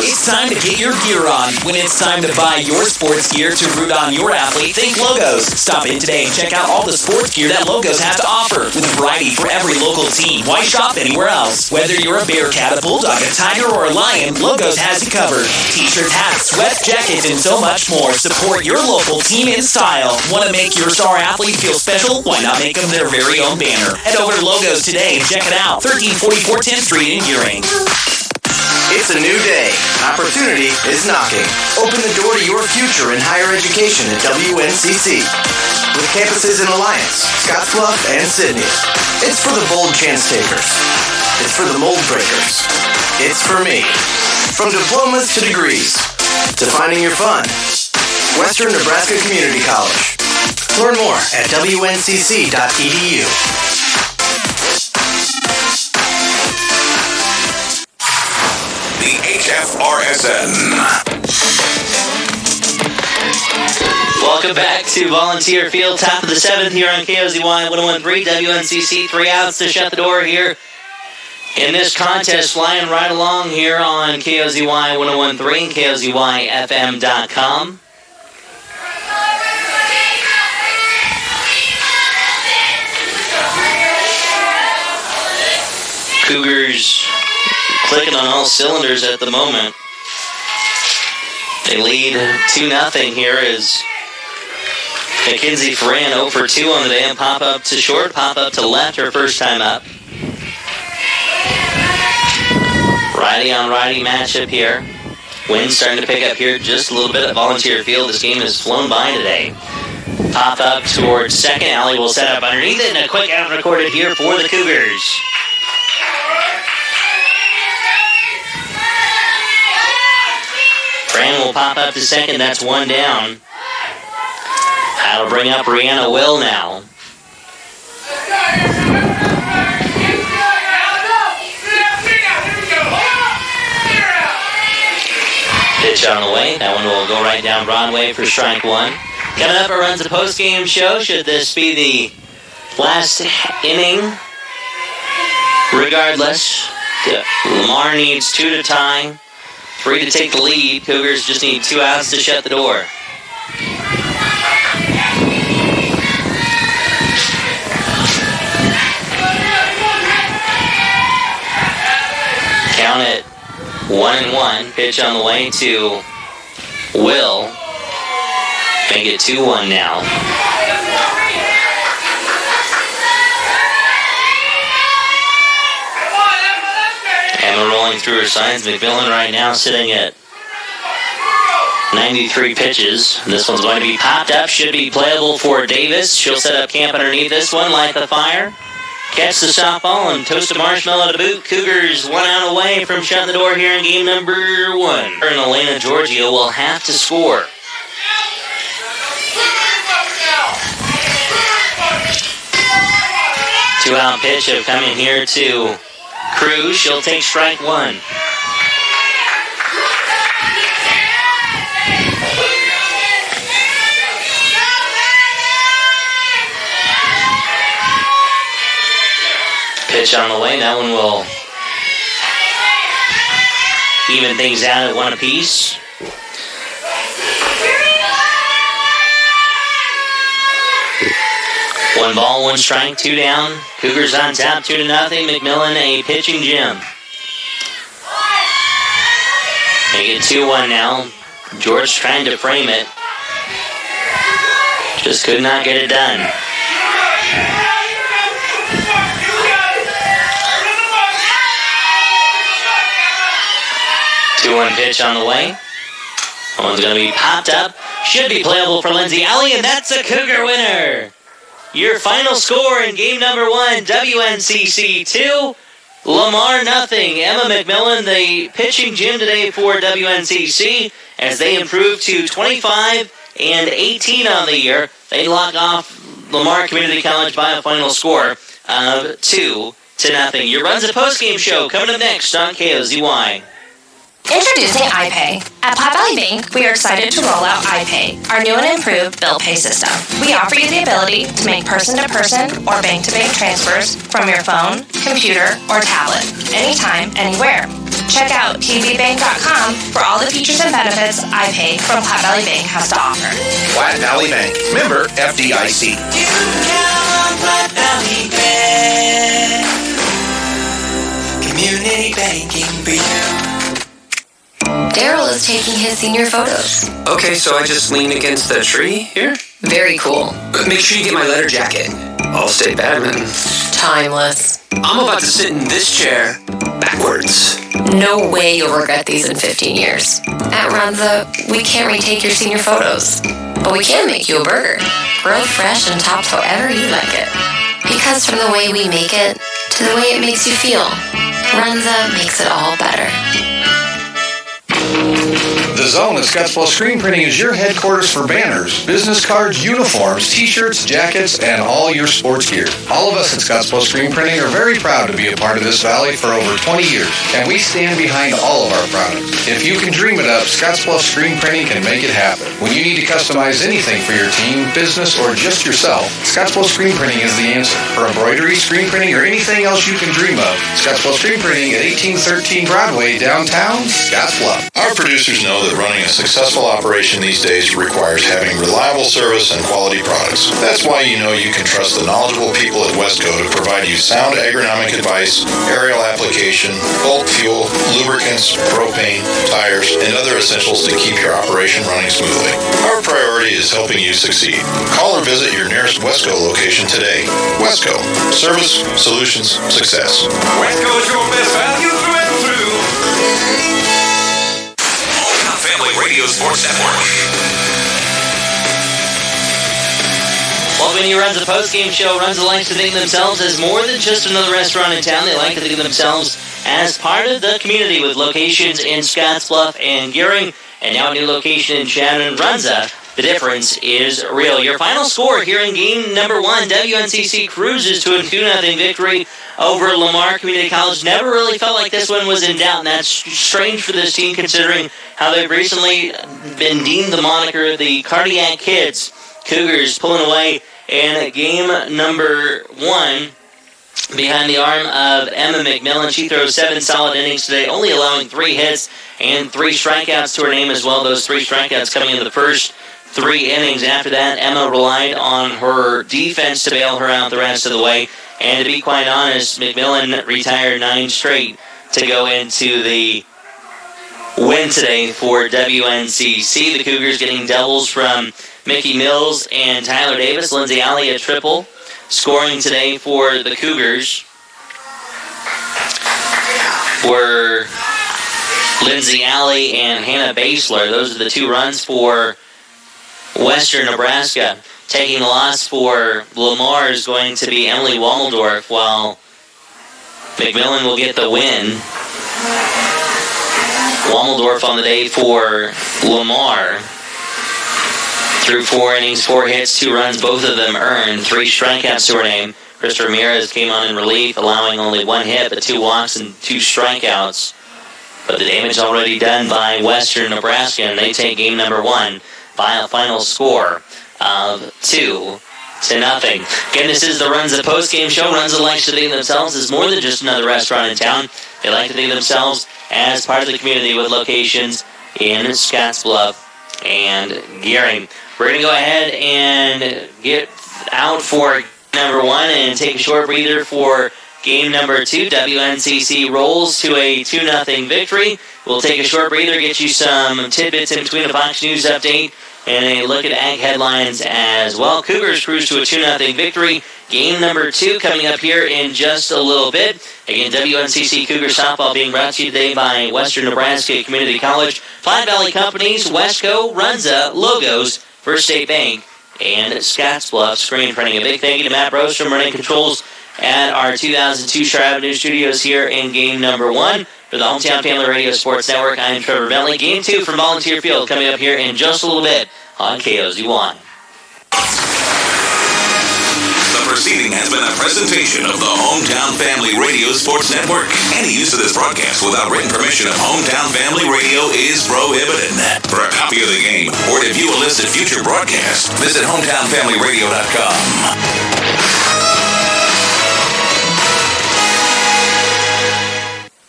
It's time to get your gear on. When it's time to buy your sports gear to root on your athlete, think Logos. Stop in today and check out all the sports gear that Logos has to offer. With a variety for every local team. Why shop anywhere else? Whether you're a Bearcat, a Bulldog, a Tiger, or a Lion, Logos has you covered. T-shirts, hats, sweats, jackets, and so much more. Support your local team in style. Want to make your star athlete feel special? Why not make them their very own banner? Head over to Logos today and check it out. 1344 10th Street in Gearing. It's a new day. Opportunity is knocking. Open the door to your future in higher education at WNCC. With campuses in Alliance, Scottsbluff, and Sydney. It's for the bold chance takers. It's for the mold breakers. It's for me. From diplomas to degrees, to finding your fun. Western Nebraska Community College. Learn more at wncc.edu. The HFRSN. Welcome back to Volunteer Field, top of the 7th here on KOZY 101.3 WNCC. 3 outs to shut the door here in this contest, flying right along here on KOZY 101.3 and KOZYFM.com. Cougars clicking on all cylinders at the moment. They lead 2-0 here as Mackenzie Ferran 0 for 2 on the day, and pop up to short, pop up to left her first time up. Righty on righty matchup here. Wind's starting to pick up here just a little bit at Volunteer Field. This game has flown by today. Pop up towards second. Alley will set up underneath it, and a quick out recorded here for the Cougars. Fran will pop up to second. That's 1 down. That'll bring up Brianna Will now. Pitch on the way. That one will go right down Broadway for strike 1. Coming up, it runs a post-game show. Should this be the last inning? Regardless, Lamar needs 2 to tie. 3 to take the lead. Cougars just need 2 outs to shut the door. Count it 1-1. Pitch on the way to Will. Make it 2-1 now. Emma rolling through her signs. McMillan right now sitting at 93 pitches. This one's going to be popped up. Should be playable for Davis. She'll set up camp underneath this one, light the fire. catch the softball and toast a marshmallow to boot. Cougars 1 out away from shutting the door here in game number 1. And Elena Giorgio will have to score. Two-out pitch of coming here to Cruz. She'll take strike 1. Pitch on the way. That one will even things out at 1 apiece. One ball, 1 strike, 2 down. Cougars on top, 2-0. McMillan a pitching gem. Make it 2-1 now. George trying to frame it. Just could not get it done. Two-one pitch on the way. That one's going to be popped up. Should be playable for Lindsay Alley, and that's a Cougar winner. Your final score in game number 1, WNCC 2, Lamar nothing. Emma McMillan, the pitching gem today for WNCC, as they improve to 25-18 on the year. They lock off Lamar Community College by a final score of 2-0. Your Runs a Postgame show coming up next on KOZY. Introducing iPay. At Platte Valley Bank, we are excited to roll out iPay, our new and improved bill pay system. We offer you the ability to make person-to-person or bank-to-bank transfers from your phone, computer, or tablet, anytime, anywhere. Check out tvbank.com for all the features and benefits iPay from Platte Valley Bank has to offer. Platte Valley Bank, member FDIC. You can count on Platte Valley Bank. Community banking for you. Daryl is taking his senior photos. Okay, so I just lean against the tree here? Very cool. But make sure you get my leather jacket. All-state badminton. Timeless. I'm about to sit in this chair backwards. No way you'll regret these in 15 years. At Runza, we can't retake your senior photos, but we can make you a burger. Grilled fresh and topped however you like it. Because from the way we make it to the way it makes you feel, Runza makes it all better. The Zone at Scottsbluff Screen Printing is your headquarters for banners, business cards, uniforms, t-shirts, jackets, and all your sports gear. All of us at Scottsbluff Screen Printing are very proud to be a part of this valley for over 20 years, and we stand behind all of our products. If you can dream it up, Scottsbluff Screen Printing can make it happen. When you need to customize anything for your team, business, or just yourself, Scottsbluff Screen Printing is the answer. For embroidery, screen printing, or anything else you can dream of, Scottsbluff Screen Printing at 1813 Broadway, downtown Scottsbluff. Our producers know that running a successful operation these days requires having reliable service and quality products. That's why you know you can trust the knowledgeable people at Westco to provide you sound agronomic advice, aerial application, bulk fuel, lubricants, propane, tires, and other essentials to keep your operation running smoothly. Our priority is helping you succeed. Call or visit your nearest Westco location today. Westco. Service, solutions, success. Westco's your best value through and through. Family Radio Sports Network. Well, when you Runs a Postgame show, Runza likes to think of themselves as more than just another restaurant in town. They like to think of themselves as part of the community with locations in Scottsbluff and Gearing, and now a new location in Shannon. Runza, the difference is real. Your final score here in game number 1, WNCC cruises to a 2-0 victory over Lamar Community College. Never really felt like this one was in doubt, and that's strange for this team considering how they've recently been deemed the moniker the Cardiac Kids. Cougars pulling away in game number 1 behind the arm of Emma McMillan. She throws 7 solid innings today, only allowing 3 hits and 3 strikeouts to her name as well. Those 3 strikeouts coming in the first 3 innings. After that, Emma relied on her defense to bail her out the rest of the way. And to be quite honest, McMillan retired 9 straight to go into the win today for WNCC. The Cougars getting doubles from Mickey Mills and Tyler Davis. Lindsay Alley a triple. Scoring today for the Cougars were Lindsay Alley and Hannah Basler. Those are the 2 runs for Western Nebraska. Taking the loss for Lamar is going to be Emily Wommeldorf, while McMillan will get the win. Wommeldorf on the day for Lamar. Through 4 innings, 4 hits, 2 runs, both of them earned. 3 strikeouts to her name. Chris Ramirez came on in relief, allowing only 1 hit, but 2 walks and 2 strikeouts. But the damage already done by Western Nebraska, and they take game number 1 by a final score of 2-0. Again, this is the Runza post-game show. Runza likes to think of themselves as more than just another restaurant in town. They like to think of themselves as part of the community with locations in Scottsbluff and Gearing. We're going to go ahead and get out for number 1 and take a short breather for game number 2. WNCC rolls to a 2-0 victory. We'll take a short breather, get you some tidbits in between a Fox News update and a look at Ag headlines as well. Cougars cruise to a 2-0 victory. Game number 2 coming up here in just a little bit. Again, WNCC Cougar softball being brought to you today by Western Nebraska Community College, Platte Valley Companies, Wesco, Runza, Logos, First State Bank, and Scottsbluff Screen Printing. A big thank you to Matt Brostrom running controls at our 2002 Shore Avenue studios here in game number 1. For the Hometown Family Radio Sports Network, I'm Trevor Bentley. Game 2 from Volunteer Field coming up here in just a little bit on KOZ1. The proceeding has been a presentation of the Hometown Family Radio Sports Network. Any use of this broadcast without written permission of Hometown Family Radio is prohibited. For a copy of the game or to view a list of future broadcasts, visit hometownfamilyradio.com.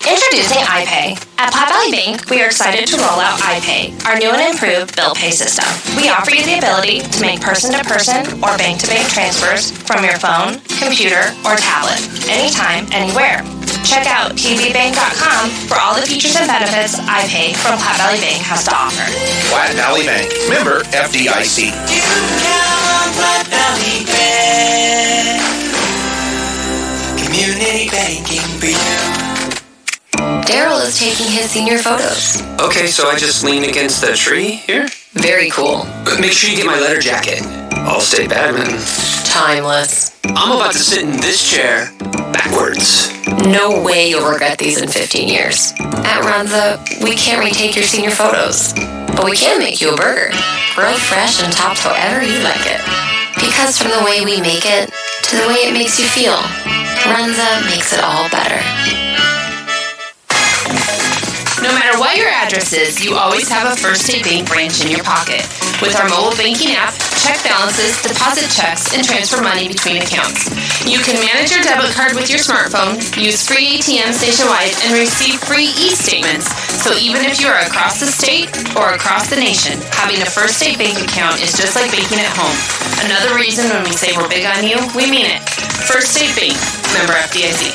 Introducing iPay. At Platte Valley Bank, we are excited to roll out iPay, our new and improved bill pay system. We offer you the ability to make person-to-person or bank-to-bank transfers from your phone, computer, or tablet, anytime, anywhere. Check out tvbank.com for all the features and benefits iPay from Platte Valley Bank has to offer. Platte Valley Bank, member FDIC. You can count on Platte Valley Bank. Community banking for you. Daryl is taking his senior photos. Okay, so I just lean against the tree here? Very cool. But make sure you get my letter jacket. All-State Badminton. Timeless. I'm about to sit in this chair backwards. No way you'll regret these in 15 years. At Runza, we can't retake your senior photos, but we can make you a burger. Grilled fresh and topped however you like it. Because from the way we make it to the way it makes you feel, Runza makes it all better. No matter what your address is, you always have a First State Bank branch in your pocket. With our mobile banking app, check balances, deposit checks, and transfer money between accounts. You can manage your debit card with your smartphone, use free ATMs nationwide, and receive free e-statements. So even if you are across the state or across the nation, having a First State Bank account is just like banking at home. Another reason when we say we're big on you, we mean it. First State Bank, member FDIC.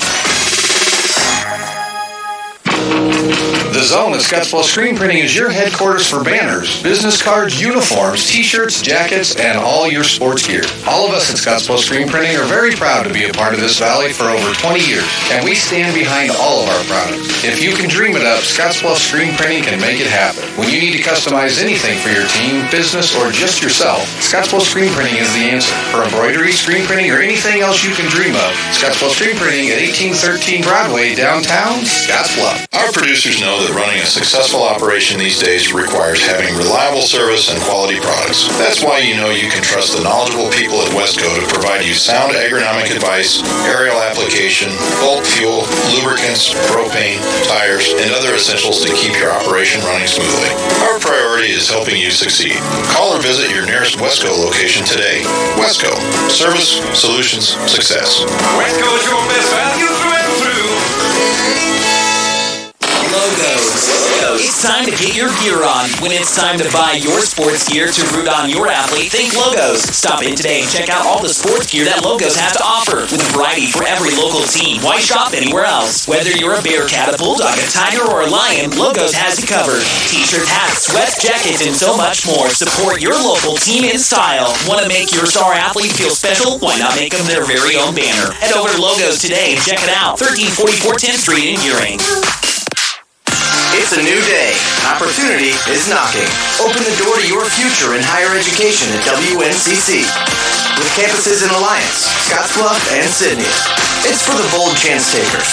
The Zone at Scottsbluff Screen Printing is your headquarters for banners, business cards, uniforms, t-shirts, jackets, and all your sports gear. All of us at Scottsbluff Screen Printing are very proud to be a part of this valley for over 20 years, and we stand behind all of our products. If you can dream it up, Scottsbluff Screen Printing can make it happen. When you need to customize anything for your team, business, or just yourself, Scottsbluff Screen Printing is the answer. For embroidery, screen printing, or anything else you can dream of, Scottsbluff Screen Printing at 1813 Broadway, downtown Scottsbluff. Our producers know that running a successful operation these days requires having reliable service and quality products. That's why you know you can trust the knowledgeable people at Wesco to provide you sound agronomic advice, aerial application, bulk fuel, lubricants, propane, tires, and other essentials to keep your operation running smoothly. Our priority is helping you succeed. Call or visit your nearest Wesco location today. Wesco. Service, solutions, success. Wesco's your best value through and through. Logos. It's time to get your gear on. When it's time to buy your sports gear to root on your athlete, think Logos. Stop in today and check out all the sports gear that Logos has to offer. With a variety for every local team. Why shop anywhere else? Whether you're a Bearcat, a Bulldog, a Tiger, or a Lion, Logos has you covered. T-shirts, hats, sweats, jackets, and so much more. Support your local team in style. Want to make your star athlete feel special? Why not make them their very own banner? Head over to Logos today and check it out. 1344 10th Street in Gearing. It's It's a new day. Opportunity is knocking. Open the door to your future in higher education at WNCC. With campuses in Alliance, Scottsbluff, and Sydney. It's for the bold chance takers.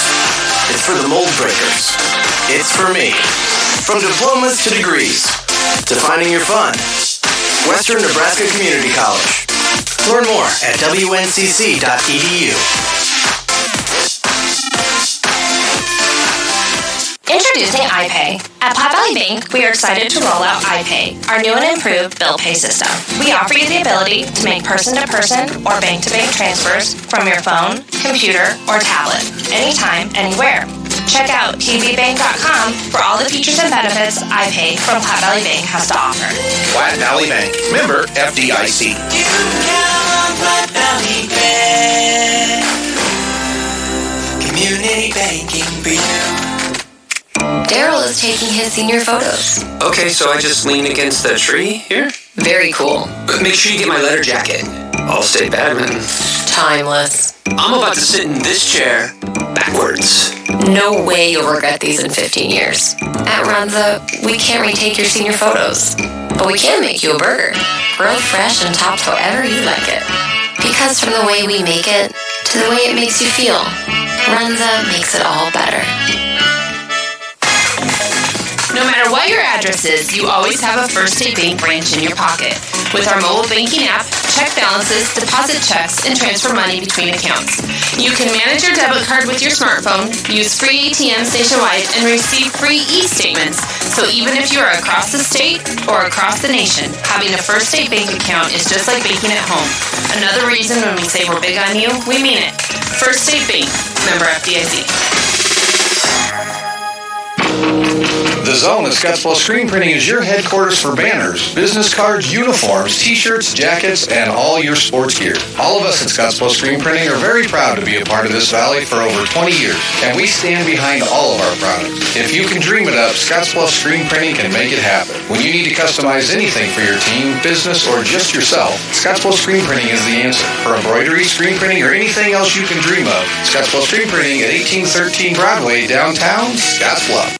It's for the mold breakers. It's for me. From diplomas to degrees, to finding your fun. Western Nebraska Community College. Learn more at WNCC.edu. Introducing iPay. At Platte Valley Bank, we are excited to roll out iPay, our new and improved bill pay system. We offer you the ability to make person-to-person or bank-to-bank transfers from your phone, computer, or tablet, anytime, anywhere. Check out tvbank.com for all the features and benefits iPay from Platte Valley Bank has to offer. Platte Valley Bank. Member FDIC. You count on Platte Valley Bank. Community banking for you. Daryl is taking his senior photos. Okay, so I just lean against the tree here? Very cool. But make sure you get my leather jacket. All-state badminton. Timeless. I'm about to sit in this chair backwards. No way you'll regret these in 15 years. At Runza, we can't retake your senior photos, but we can make you a burger. Grilled fresh and topped however you like it. Because from the way we make it to the way it makes you feel, Runza makes it all better. No matter what your address is, you always have a First State Bank branch in your pocket. With our mobile banking app, check balances, deposit checks, and transfer money between accounts. You can manage your debit card with your smartphone, use free ATMs nationwide, and receive free e-statements. So even if you are across the state or across the nation, having a First State Bank account is just like banking at home. Another reason when we say we're big on you, we mean it. First State Bank, member FDIC. The Zone at Scottsbluff Screen Printing is your headquarters for banners, business cards, uniforms, t-shirts, jackets, and all your sports gear. All of us at Scottsbluff Screen Printing are very proud to be a part of this valley for over 20 years, and we stand behind all of our products. If you can dream it up, Scottsbluff Screen Printing can make it happen. When you need to customize anything for your team, business, or just yourself, Scottsbluff Screen Printing is the answer. For embroidery, screen printing, or anything else you can dream of, Scottsbluff Screen Printing at 1813 Broadway, downtown Scottsbluff.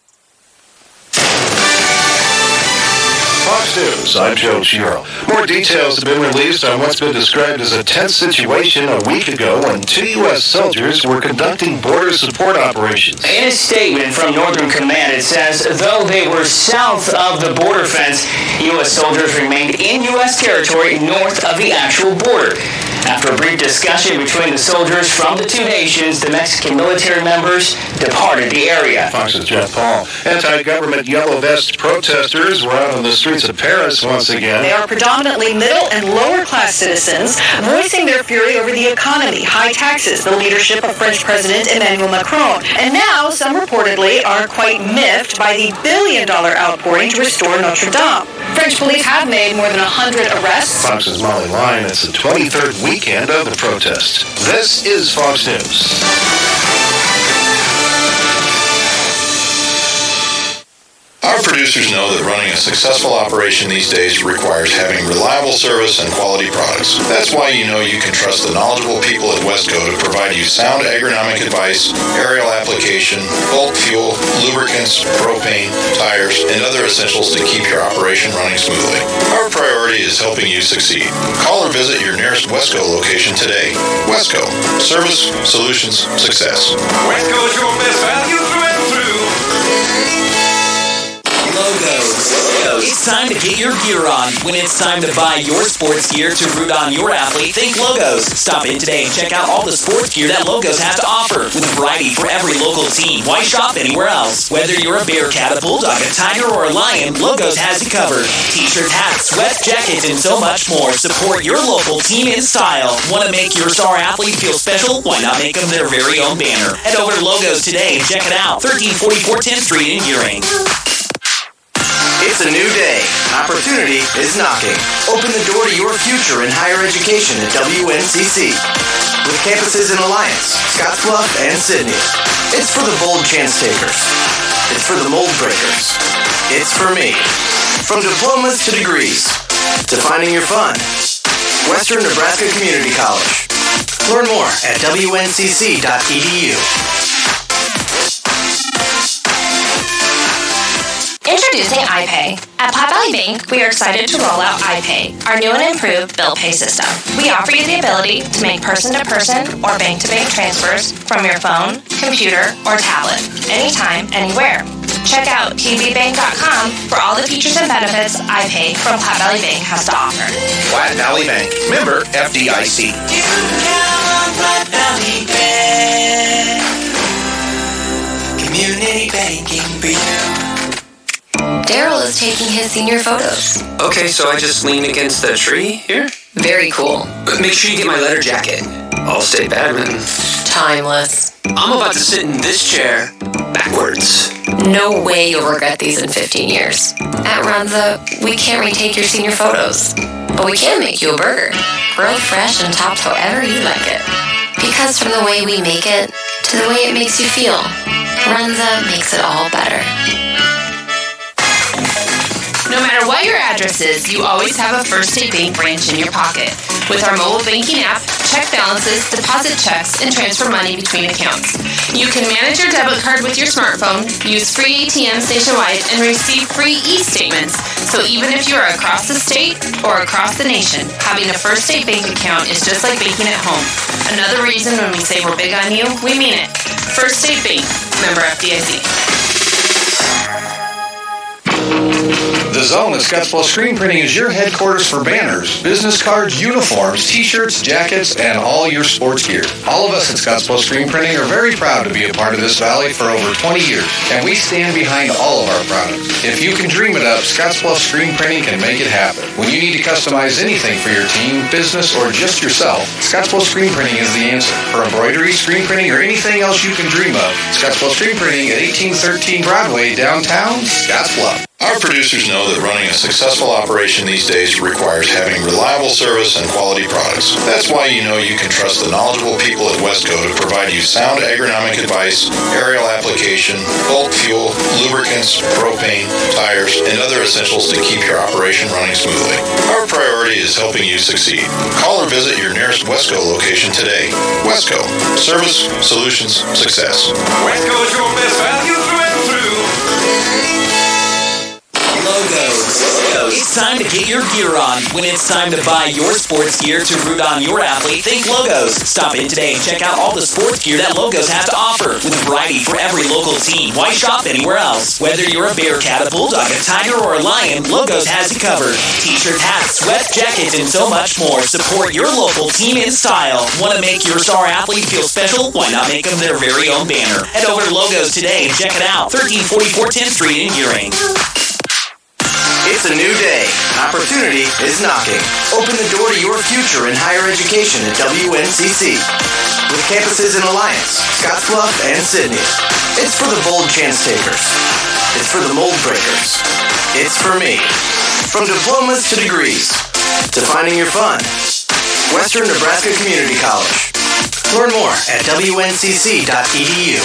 Fox News, I'm Joe Giro. More details have been released on what's been described as a tense situation a week ago when 2 U.S. soldiers were conducting border support operations. In a statement from Northern Command, it says, though they were south of the border fence, U.S. soldiers remained in U.S. territory north of the actual border. After a brief discussion between the soldiers from the two nations, the Mexican military members departed the area. Fox's Jeff Paul. Anti-government yellow vest protesters were out on the streets of Paris once again. They are predominantly middle and lower class citizens voicing their fury over the economy, high taxes, the leadership of French President Emmanuel Macron. And now some reportedly are quite miffed by the billion-dollar outpouring to restore Notre Dame. French police have made more than 100 arrests. Fox's Molly Lyon. It's the 23rd weekend of the protest. This is Fox News. Our producers know that running a successful operation these days requires having reliable service and quality products. That's why you know you can trust the knowledgeable people at Wesco to provide you sound agronomic advice, aerial application, bulk fuel, lubricants, propane, tires, and other essentials to keep your operation running smoothly. Our priority is helping you succeed. Call or visit your nearest Wesco location today. Wesco. Service, solutions, success. Wesco is your best value through and through. Logos. It's time to get your gear on. When it's time to buy your sports gear to root on your athlete, think Logos. Stop in today and check out all the sports gear that Logos has to offer. With a variety for every local team. Why shop anywhere else? Whether you're a Bearcat, a Bulldog, a Tiger, or a Lion, Logos has you covered. T-shirts, hats, sweats, jackets, and so much more. Support your local team in style. Want to make your star athlete feel special? Why not make them their very own banner? Head over to Logos today and check it out. 1344 10th Street in Gearing. It's a new day. Opportunity is knocking. Open the door to your future in higher education at WNCC. With campuses in Alliance, Scottsbluff, and Sydney. It's for the bold chance takers. It's for the mold breakers. It's for me. From diplomas to degrees, to finding your fun. Western Nebraska Community College. Learn more at WNCC.edu. Introducing iPay. At Pot Valley Bank, we are excited to roll out iPay, our new and improved bill pay system. We offer you the ability to make person-to-person or bank-to-bank transfers from your phone, computer, or tablet, anytime, anywhere. Check out tvbank.com for all the features and benefits iPay from Pot Valley Bank has to offer. Platte Valley Bank. Member FDIC. You can count on Platte Valley Bank. Community banking for you. Daryl is taking his senior photos. Okay, so I just lean against the tree here? Very cool. But make sure you get my leather jacket. All-State Badminton. Timeless. I'm about to sit in this chair backwards. No way you'll regret these in 15 years. At Runza, we can't retake your senior photos, but we can make you a burger. Grilled fresh and topped however you like it. Because from the way we make it to the way it makes you feel, Runza makes it all better. No matter what your address is, you always have a First State Bank branch in your pocket. With our mobile banking app, check balances, deposit checks, and transfer money between accounts. You can manage your debit card with your smartphone, use free ATMs nationwide, and receive free e-statements. So even if you are across the state or across the nation, having a First State Bank account is just like banking at home. Another reason when we say we're big on you, we mean it. First State Bank, member FDIC. The Zone at Scottsbluff Screen Printing is your headquarters for banners, business cards, uniforms, t-shirts, jackets, and all your sports gear. All of us at Scottsbluff Screen Printing are very proud to be a part of this valley for over 20 years, and we stand behind all of our products. If you can dream it up, Scottsbluff Screen Printing can make it happen. When you need to customize anything for your team, business, or just yourself, Scottsbluff Screen Printing is the answer. For embroidery, screen printing, or anything else you can dream of, Scottsbluff Screen Printing at 1813 Broadway, downtown Scottsbluff. Our producers know that running a successful operation these days requires having reliable service and quality products. That's why you know you can trust the knowledgeable people at Westco to provide you sound agronomic advice, aerial application, bulk fuel, lubricants, propane, tires, and other essentials to keep your operation running smoothly. Our priority is helping you succeed. Call or visit your nearest Westco location today. Westco. Service, solutions, success. Westco is your best value through and through. Logos. It's time to get your gear on. When it's time to buy your sports gear to root on your athlete, think Logos. Stop in today and check out all the sports gear that Logos has to offer. With a variety for every local team. Why shop anywhere else? Whether you're a Bearcat, a Bulldog, a Tiger, or a Lion, Logos has you covered. T-shirts, hats, sweats, jackets, and so much more. Support your local team in style. Want to make your star athlete feel special? Why not make them their very own banner? Head over to Logos today and check it out. 1344 10th Street in Gearing. It's a new day. Opportunity is knocking. Open the door to your future in higher education at WNCC. With campuses in Alliance, Scottsbluff, and Sydney. It's for the bold chance takers. It's for the mold breakers. It's for me. From diplomas to degrees, to finding your fun. Western Nebraska Community College. Learn more at wncc.edu.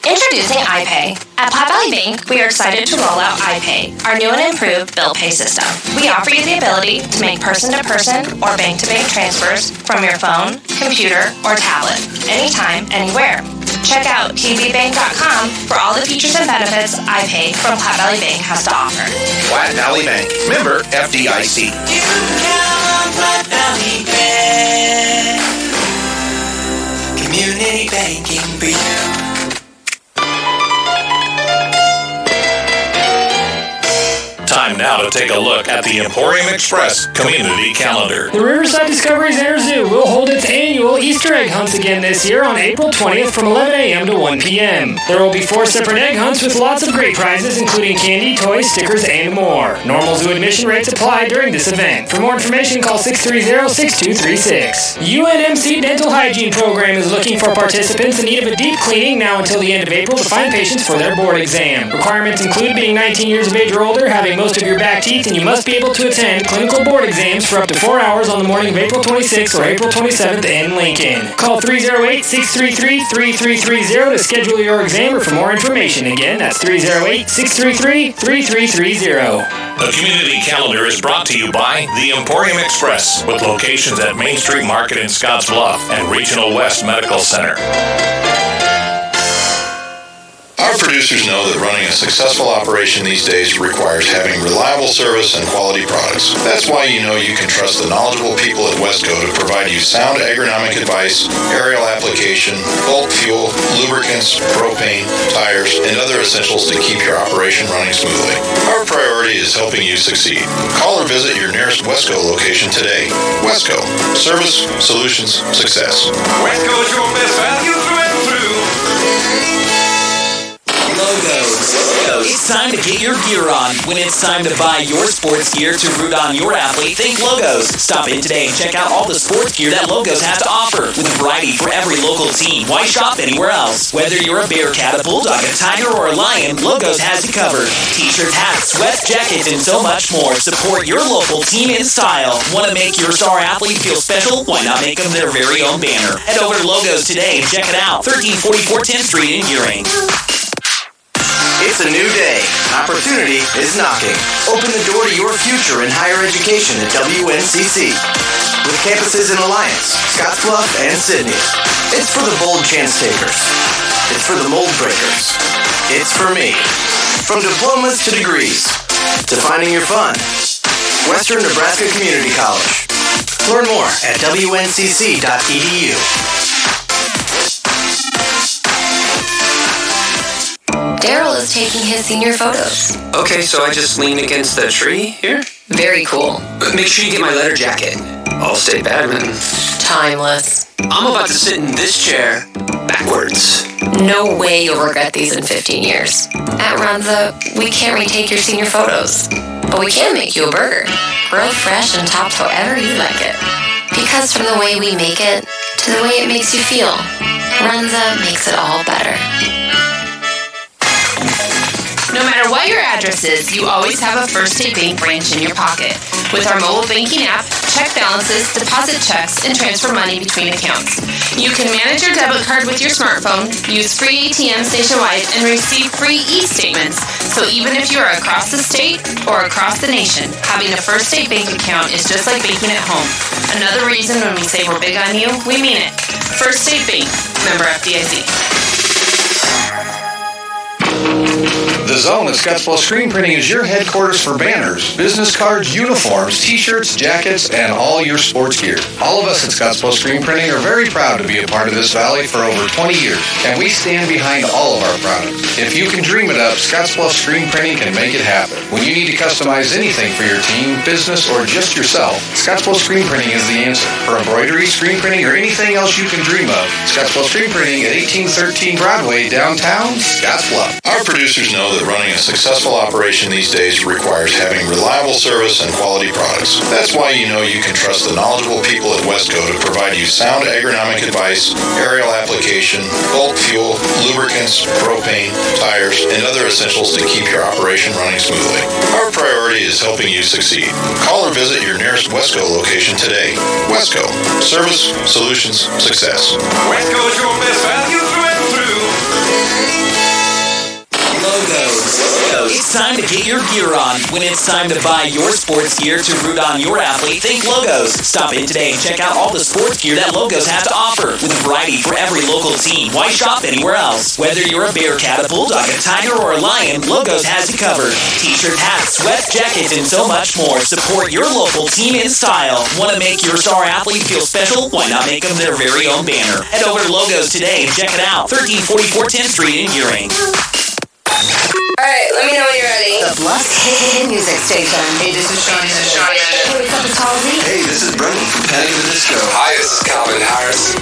Introducing iPay. At Pot Valley Bank, we are excited to roll out iPay, our new and improved bill pay system. We offer you the ability to make person-to-person or bank-to-bank transfers from your phone, computer, or tablet, anytime, anywhere. Check out tvbank.com for all the features and benefits iPay from Pot Valley Bank has to offer. Platte Valley Bank. Member FDIC. You can count on Platte Valley Bank. Community banking for you. Time now to take a look at the Emporium Express Community Calendar. The Riverside Discovery Center Zoo will hold its annual Easter egg hunts again this year on April 20th from 11 a.m. to 1 p.m. There will be 4 separate egg hunts with lots of great prizes, including candy, toys, stickers, and more. Normal zoo admission rates apply during this event. For more information, call 630-6236. UNMC Dental Hygiene Program is looking for participants in need of a deep cleaning now until the end of April to find patients for their board exam. Requirements include being 19 years of age or older, having most of your back teeth, and you must be able to attend clinical board exams for up to 4 hours on the morning of April 26th or April 27th in Lincoln. Call 308-633-3330 to schedule your exam or for more information. Again, that's 308-633-3330. The Community Calendar is brought to you by the Emporium Express, with locations at Main Street Market in Scottsbluff and Regional West Medical Center. Our producers know that running a successful operation these days requires having reliable service and quality products. That's why you know you can trust the knowledgeable people at Wesco to provide you sound agronomic advice, aerial application, bulk fuel, lubricants, propane, tires, and other essentials to keep your operation running smoothly. Our priority is helping you succeed. Call or visit your nearest Wesco location today. Wesco. Service, solutions, success. Wesco is your best value through and through. Logos. It's time to get your gear on. When it's time to buy your sports gear to root on your athlete, think Logos. Stop in today and check out all the sports gear that Logos has to offer. With a variety for every local team. Why shop anywhere else? Whether you're a Bearcat, a Bulldog, a Tiger, or a Lion, Logos has you covered. T-shirts, hats, sweats, jackets, and so much more. Support your local team in style. Want to make your star athlete feel special? Why not make them their very own banner? Head over to Logos today and check it out. 1344 10th Street in Gearing. It's a new day. Opportunity is knocking. Open the door to your future in higher education at WNCC. With campuses in Alliance, Scottsbluff, and Sydney. It's for the bold chance takers. It's for the mold breakers. It's for me. From diplomas to degrees, to finding your fun. Western Nebraska Community College. Learn more at wncc.edu. Daryl is taking his senior photos. Okay, so I just lean against the tree here? Very cool. But make sure you get my leather jacket. All-state badminton. Timeless. I'm about to sit in this chair backwards. No way you'll regret these in 15 years. At Runza, we can't retake your senior photos, but we can make you a burger. Grilled fresh and topped however you like it. Because from the way we make it to the way it makes you feel, Runza makes it all better. No matter what your address is, you always have a First State Bank branch in your pocket. With our mobile banking app, check balances, deposit checks, and transfer money between accounts. You can manage your debit card with your smartphone, use free ATMs nationwide, and receive free e-statements. So even if you are across the state or across the nation, having a First State Bank account is just like banking at home. Another reason when we say we're big on you, we mean it. First State Bank, member FDIC. The Zone at Scottsbluff Screen Printing is your headquarters for banners, business cards, uniforms, t-shirts, jackets, and all your sports gear. All of us at Scottsbluff Screen Printing are very proud to be a part of this valley for over 20 years, and we stand behind all of our products. If you can dream it up, Scottsbluff Screen Printing can make it happen. When you need to customize anything for your team, business, or just yourself, Scottsbluff Screen Printing is the answer. For embroidery, screen printing, or anything else you can dream of, Scottsbluff Screen Printing at 1813 Broadway, downtown Scottsbluff. Our producers know that running a successful operation these days requires having reliable service and quality products. That's why you know you can trust the knowledgeable people at Wesco to provide you sound agronomic advice, aerial application, bulk fuel, lubricants, propane, tires, and other essentials to keep your operation running smoothly. Our priority is helping you succeed. Call or visit your nearest Wesco location today. Wesco. Service, solutions, success. Wesco is your best value through and through. Logos. It's time to get your gear on. When it's time to buy your sports gear to root on your athlete, think Logos. Stop in today and check out all the sports gear that Logos has to offer. With a variety for every local team. Why shop anywhere else? Whether you're a Bearcat, a Bulldog, a Tiger, or a Lion, Logos has you covered. T-shirts, hats, sweats, jackets, and so much more. Support your local team in style. Want to make your star athlete feel special? Why not make them their very own banner? Head over to Logos today and check it out. 1344 10th Street in Gearing. Alright, let me know when you're ready. The Bluff Hit Music Station. Hey, this is Sean. Hey, what's up, it's Halsey? Hey, this is Brendan from Panic at the Disco. Hi, this is Calvin Harris.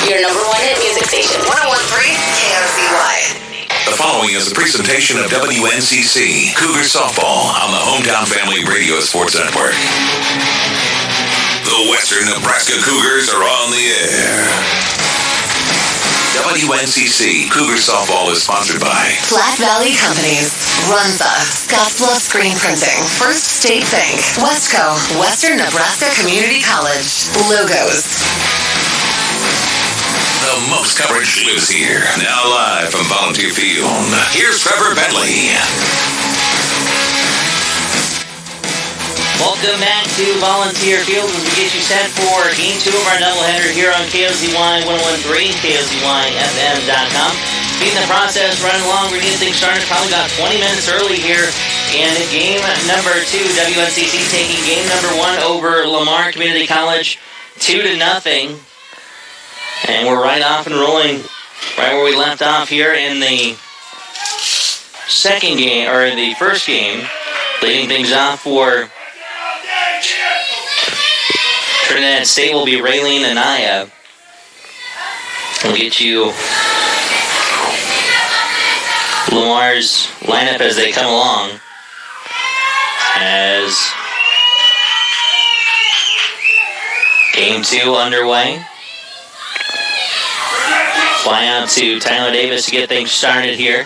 Your number one hit music station. 1013 KRZY. The following is a presentation of WNCC Cougar Softball on the Hometown Family Radio Sports Network. The Western Nebraska Cougars are on the air. WNCC Cougar Softball is sponsored by Flat Valley Companies, Runza, Scottsbluff Screen Printing, First State Bank, Wesco, Western Nebraska Community College, Logos. The most coverage lives here. Now live from Volunteer Field, here's Trevor Bentley. Welcome back to Volunteer Field as we get you set for Game 2 of our doubleheader here on KOZY 101.3, KOZYFM.com. Keeping the process running along. We're getting things started. Probably got 20 minutes early here in game number 2. WNCC taking game number 1 over Lamar Community College 2-0. And we're right off and rolling right where we left off here in the second game, or in the first game. Leading things off for Trinidad State will be Raylene Anaya. We'll get you Lamar's lineup as they come along. As game 2 underway. Fly out to Tyler Davis to get things started here.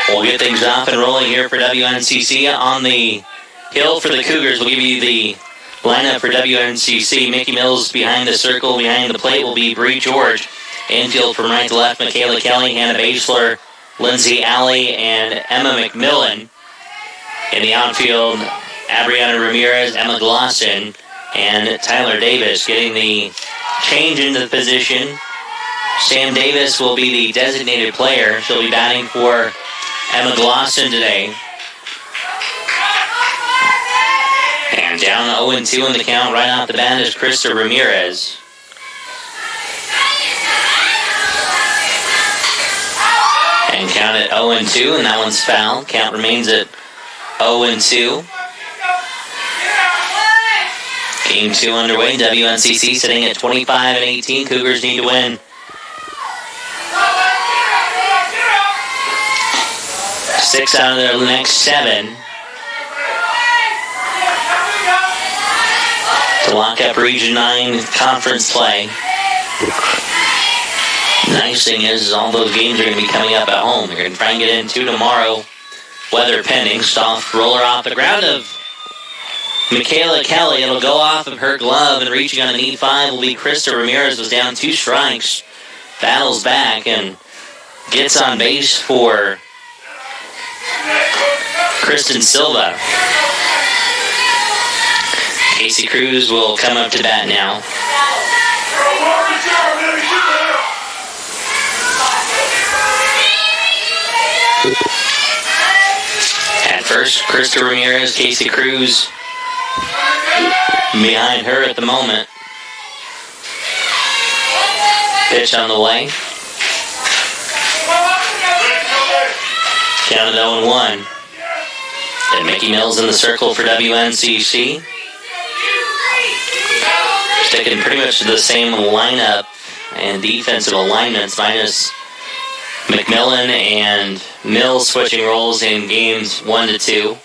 We'll get things off and rolling here for WNCC. On the hill for the Cougars, we'll give you the lineup for WNCC. Mickey Mills behind the circle, behind the plate will be Bree George. Infield from right to left, Michaela Kelly, Hannah Basler, Lindsay Alley, and Emma McMillan. In the outfield, Abriana Ramirez, Emma Glosson, and Tyler Davis getting the change into the position. Sam Davis will be the designated player. She'll be batting for Emma Glosson today. And down 0-2 in the count right off the bat is Krista Ramirez. And count at 0-2, and that one's foul. Count remains at 0-2. Game 2 underway. WNCC sitting at 25-18. Cougars need to win 6 out of their next 7 to lock up Region 9 conference play. Nice thing is all those games are going to be coming up at home. They're going to try and get in 2 tomorrow. Weather pending. Soft roller off the ground of Michaela Kelly. It'll go off of her glove, and reaching on an E5 will be Krista Ramirez. Was down 2 strikes. Battles back and gets on base for Kristen Silva. Casey Cruz will come up to bat now. At first, Krista Ramirez, Casey Cruz behind her at the moment. Pitch on the way. Counted 0-1. And Mickey Mills in the circle for WNCC. Sticking pretty much to the same lineup and defensive alignments, minus McMillan and Mills switching roles in games 1-2.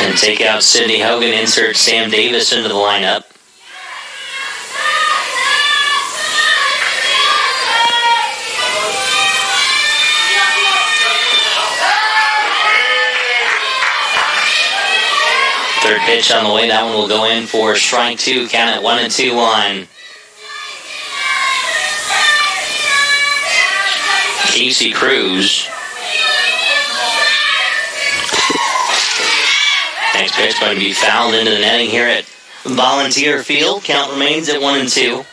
And take out Sydney Hogan, insert Sam Davis into the lineup. Third pitch on the way. That one will go in for strike 2. Count at 1-2 on Casey Cruz. Next pitch going to be fouled into the netting here at Volunteer Field. Count remains at 1-2.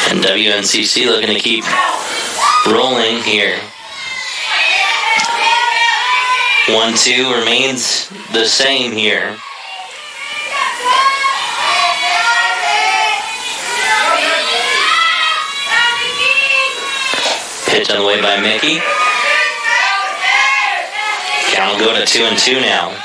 And WNCC looking to keep rolling here. 1-2 remains the same here. Pitch on the way by Mickey. Count will go to 2-2 now.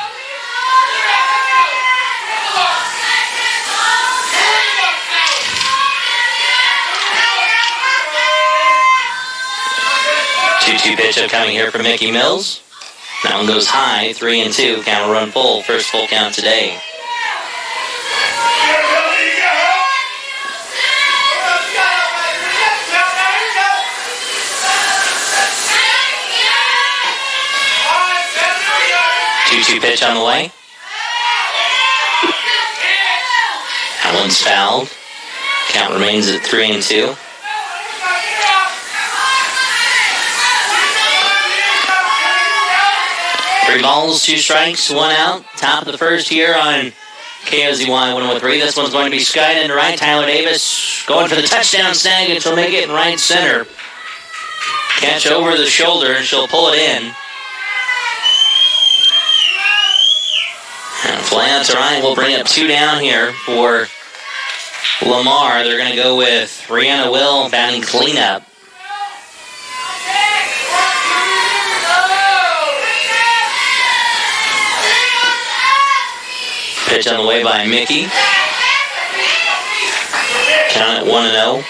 Two pitch up coming here from Mickey Mills. That one goes high, 3-2. Count will run full. First full count today. Two pitch on the way. That one's fouled. Count remains at 3-2. 3 balls, 2 strikes, 1 out. Top of the first here on KOZY 101.3. This one's going to be skied into right. Tyler Davis going for the touchdown snag, and she'll make it in right center. Catch over the shoulder, and she'll pull it in. And fly out to right. We'll bring up 2 down here for Lamar. They're going to go with Rihanna Will batting cleanup. Pitch on the way by Mickey. Count at 1-0.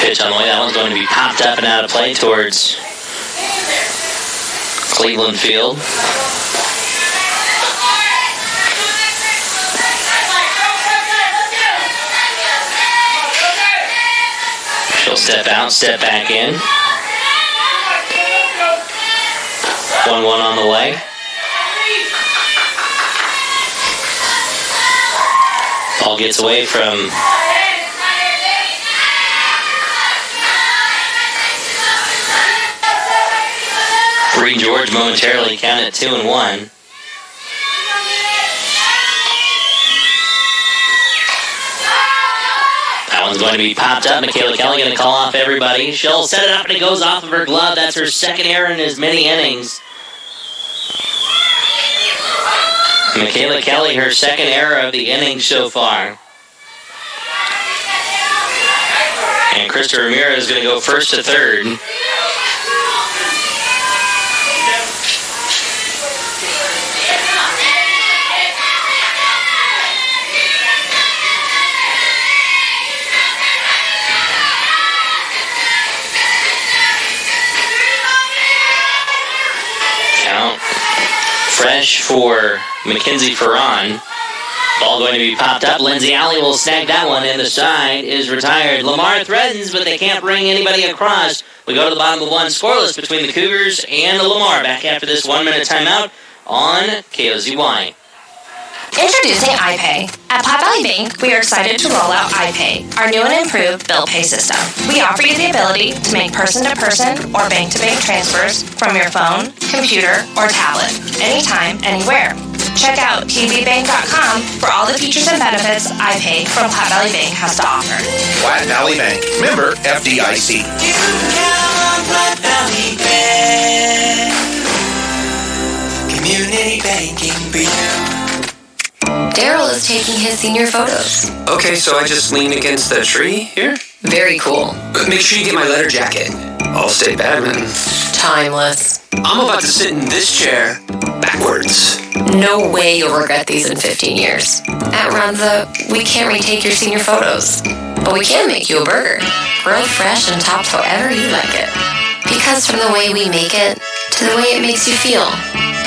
Pitch on the way. That one's going to be popped up and out of play towards Cleveland Field. She'll step out, step back in. 1-1 on the way. Ball gets away from Reed George momentarily, count at 2-1. That one's going to be popped up. Michaela Kelly going to call off everybody. She'll set it up and it goes off of her glove. That's her second error in as many innings. Michaela Kelly, her second error of the inning so far. And Krista Ramirez is going to go first to third. Fresh for Mackenzie Ferran. Ball going to be popped up. Lindsay Alley will snag that one, and the side is retired. Lamar threatens, but they can't bring anybody across. We go to the bottom of 1, scoreless between the Cougars and the Lamar. Back after this 1-minute timeout on KOZY. Introducing iPay. At Platte Valley Bank, we are excited to roll out iPay, our new and improved bill pay system. We offer you the ability to make person-to-person or bank-to-bank transfers from your phone, computer, or tablet, anytime, anywhere. Check out tvbank.com for all the features and benefits iPay from Platte Valley Bank has to offer. Platte Valley Bank, member FDIC. You can count on Platte Valley Bank. Community banking for you. Daryl is taking his senior photos. Okay, so I just lean against the tree here? Very cool. Make sure you get my leather jacket. All-state badminton. Timeless. I'm about to sit in this chair backwards. No way you'll regret these in 15 years. At Runza, we can't retake your senior photos, but we can make you a burger. Grilled fresh and topped however you like it. Because from the way we make it to the way it makes you feel,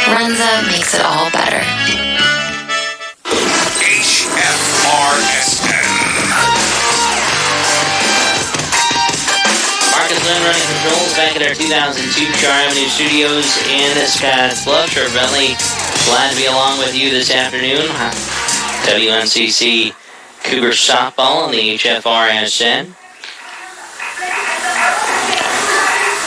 Runza makes it all better. HFRSN. Marcus Lynn running controls back at our 2002 Char Avenue Studios in Scottsbluff. Trevor Bentley, glad to be along with you this afternoon. WNCC Cougar softball on the HFRSN.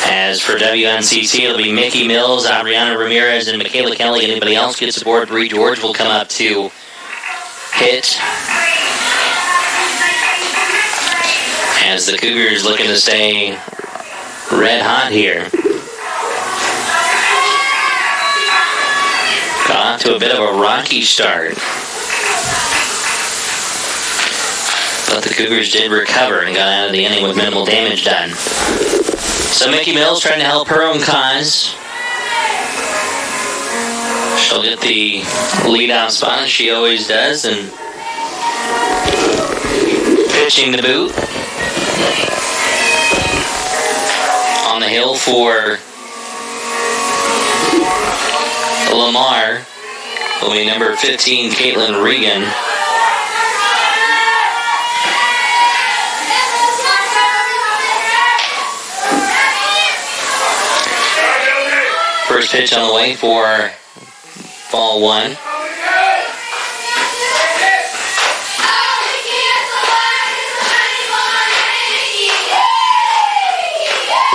As for WNCC, it'll be Mickey Mills, Adriana Ramirez, and Michaela Kelly. Anybody else gets aboard, Bree George will come up to hit. As the Cougars looking to stay red hot here. Got off to a bit of a rocky start. But the Cougars did recover and got out of the inning with minimal damage done. So Mickey Mills trying to help her own cause. She'll get the lead-out spot as she always does, and pitching the boot. On the hill for Lamar will be number 15, Caitlin Regan. First pitch on the way for ball 1.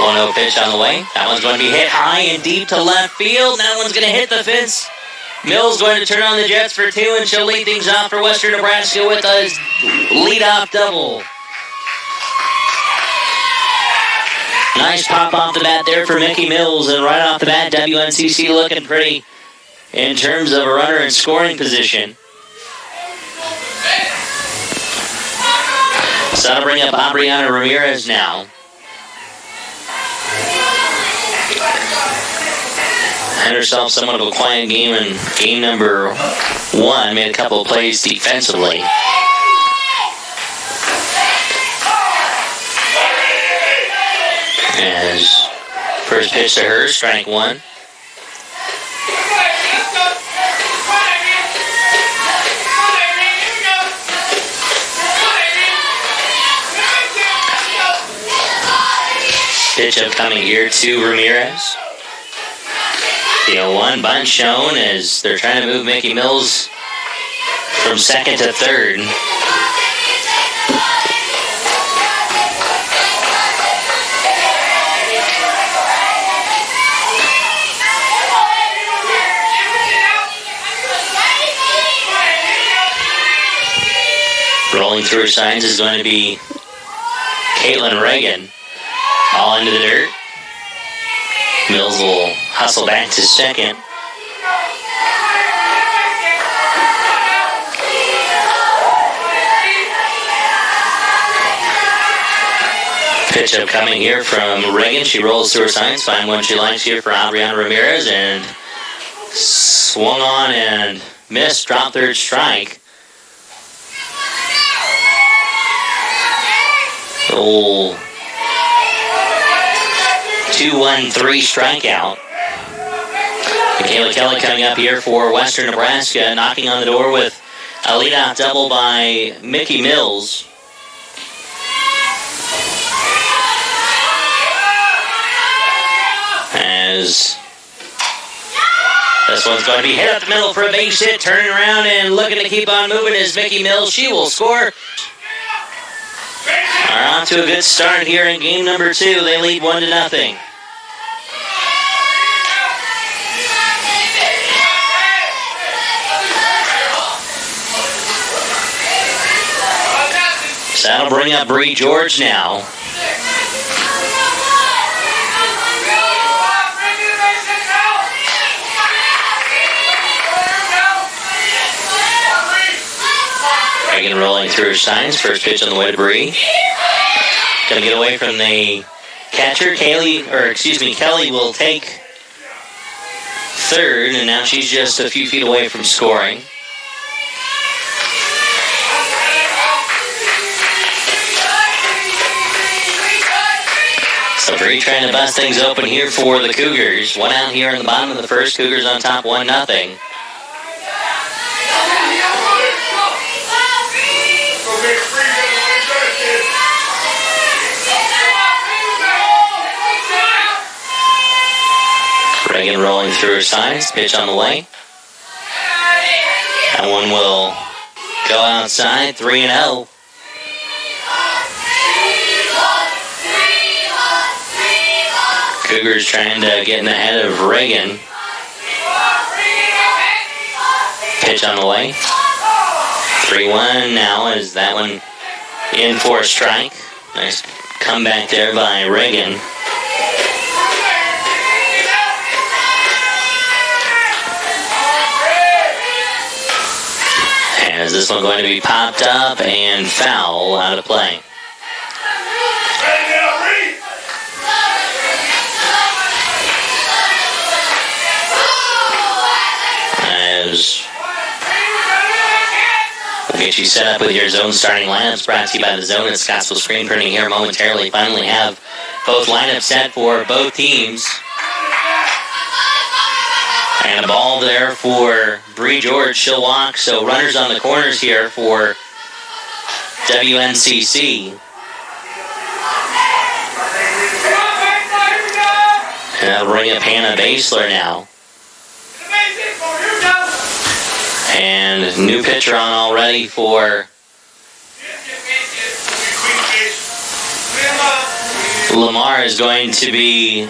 1-0 pitch on the way. That one's going to be hit high and deep to left field. That one's going to hit the fence. Mills going to turn on the Jets for 2, and she'll lead things off for Western Nebraska with a leadoff double. Nice pop off the bat there for Mickey Mills, and right off the bat, WNCC looking pretty in terms of a runner in scoring position. So that'll bring up Adriana Ramirez now. Had herself somewhat of a quiet game in game number 1. Made a couple of plays defensively. As first pitch to her, strike 1. Pitch upcoming here to Ramirez. The 0-1 bunt shown as they're trying to move Mickey Mills from second to third. Rolling through her signs is going to be Caitlin Reagan. All into the dirt. Mills will hustle back to second. Pitch upcoming here from Reagan. She rolls through her signs. Find one she likes here for Adriana Ramirez. And swung on and missed. Drop third strike. Oh. 2-1-3 strikeout. Michaela Kelly coming up here for Western Nebraska, knocking on the door with a leadoff double by Mickey Mills. As this one's going to be hit up the middle for a base hit, turning around and looking to keep on moving is Mickey Mills. She will score. Are on to a good start here in game number 2. They lead 1-0. So that'll bring up Bree George now. Reagan rolling through her signs. First pitch on the way to Bree. Gonna get away from the catcher. Kelly will take third, and now she's just a few feet away from scoring. So Bree trying to bust things open here for the Cougars. One out here in the bottom of the first. Cougars on top 1-0. Reagan rolling through her signs. Pitch on the way. That one will go outside. 3-0. Cougars trying to get in ahead of Reagan. Pitch on the way. 3-1 now is that one in for a strike. Nice comeback there by Reagan. Is this one going to be popped up and foul out of play? As we'll get you set up with your zone starting lineups, brought to you by the Zone at Scottsville Screen Printing here momentarily. Finally have both lineups set for both teams. And a ball there for Bree George. She'll walk, so runners on the corners here for WNCC. And that'll bring up Hannah Basler now. And new pitcher on already for Lamar is going to be